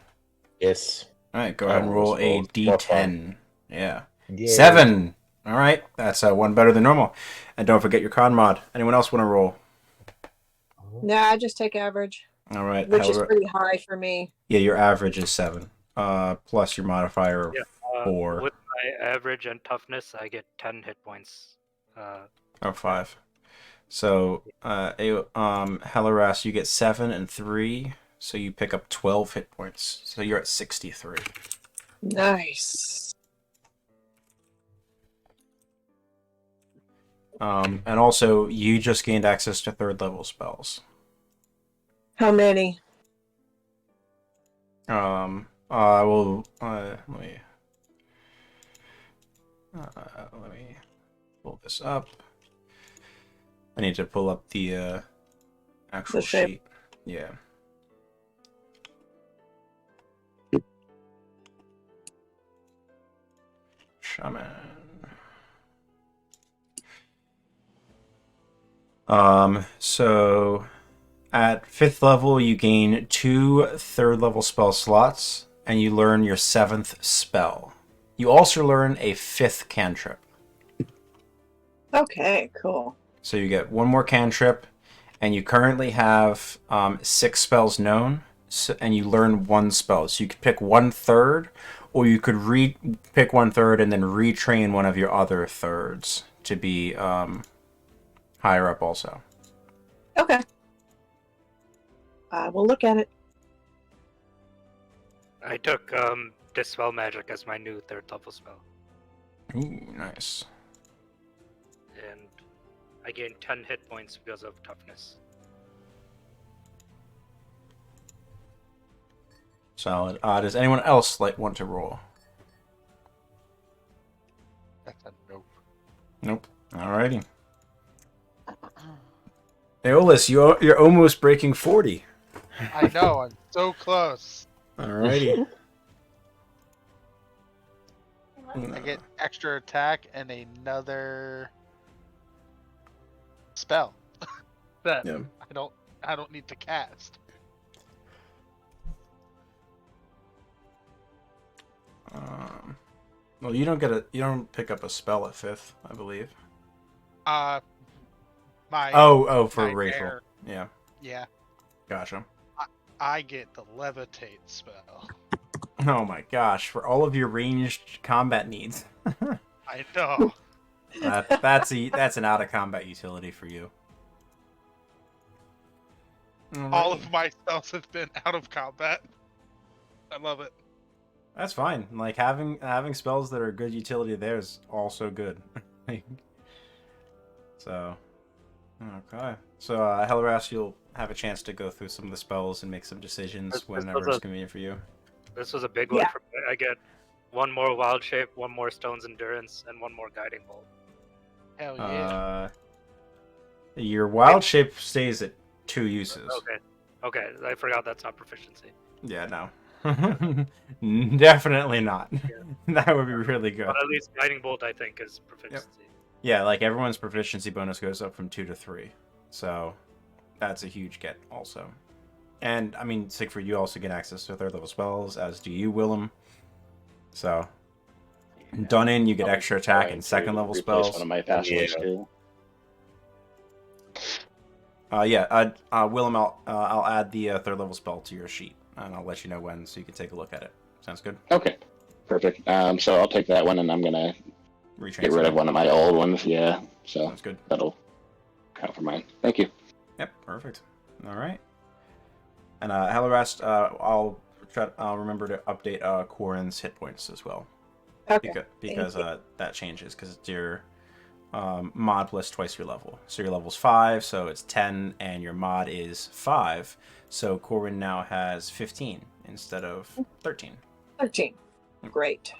yes. All right, go ahead and roll a almost rolled. For d10. Yeah. Yay. 7! All right, that's one better than normal. And don't forget your con mod. Anyone else want to roll? Nah, I just take average, All right. which is pretty high for me. Yeah, your average is 7. Plus your modifier of Yeah, 4. With my average and toughness, I get 10 hit points. Or 5. So, Helaras, you get 7 and 3, so you pick up 12 hit points. So you're at 63. Nice. And also, you just gained access to 3rd level spells. How many? I will, let me pull this up. I need to pull up the actual The shape. sheet. Yeah. Shaman. So at 5th level, you gain 2 3rd level spell slots, and you learn your 7th spell. You also learn a 5th cantrip. Okay, cool. So you get 1 more cantrip, and you currently have 6 spells known, and you learn 1 spell. So you could pick 1/3, or you could pick 1/3 and then retrain one of your other thirds to be higher up also. Okay. I will look at it. I took Dispel Magic as my new 3rd level spell, Ooh, nice. and I gained 10 hit points because of toughness. Solid. Does anyone else want to roll? That's a nope. Nope. Alrighty. Aeolus, you're almost breaking 40. I know. I'm so close. Alrighty. I get extra attack and another spell that Yeah. I don't need to cast. Well, you don't pick up a spell at 5th, I believe. My For my Rachel. bear. Yeah, Yeah, gotcha. I get the levitate spell. Oh my gosh, for all of your ranged combat needs. I know. That's an out of combat utility for you. All of my spells have been out of combat. I love it. That's fine. Like having spells that are good utility there is also good. So, okay. So, Helaras, you'll have a chance to go through some of the spells and make some decisions This whenever was it's a- convenient for you. This was a big one Yeah. for me. I get 1 more Wild Shape, 1 more Stone's Endurance, and 1 more Guiding Bolt. Hell yeah. Your wild shape stays at 2 uses. Okay, I forgot that's not proficiency. Yeah, no. Definitely not. That would be really good. But at least Guiding Bolt, I think, is proficiency. Yeah, like everyone's proficiency bonus goes up from 2 to 3. So that's a huge get also. And I mean, Siegfried, you also get access to 3rd level spells, as do you, Willem. So done in, you get extra attack Going and to 2nd level replace spells. One of my passives too. Willem, I'll add the 3rd level spell to your sheet, and I'll let you know when, so you can take a look at it. Sounds good. Okay, perfect. So I'll take that one, and I'm gonna Retransfer. get rid of one of my old ones. Yeah, so Sounds good. that'll count for mine. Thank you. Yep, perfect. All right. And Halarast, I'll remember to update Corin's hit points as well. Okay. Because that changes because it's your mod plus twice your level. So your level's 5, so it's 10, and your mod is 5. So Corin now has 15 instead of 13. 13. Great.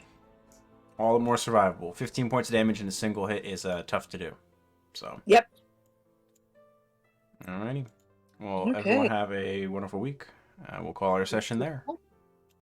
All the more survivable. 15 points of damage in a single hit is tough to do. So. Yep. Alrighty. Well, Okay. everyone have a wonderful week. We'll call our session there.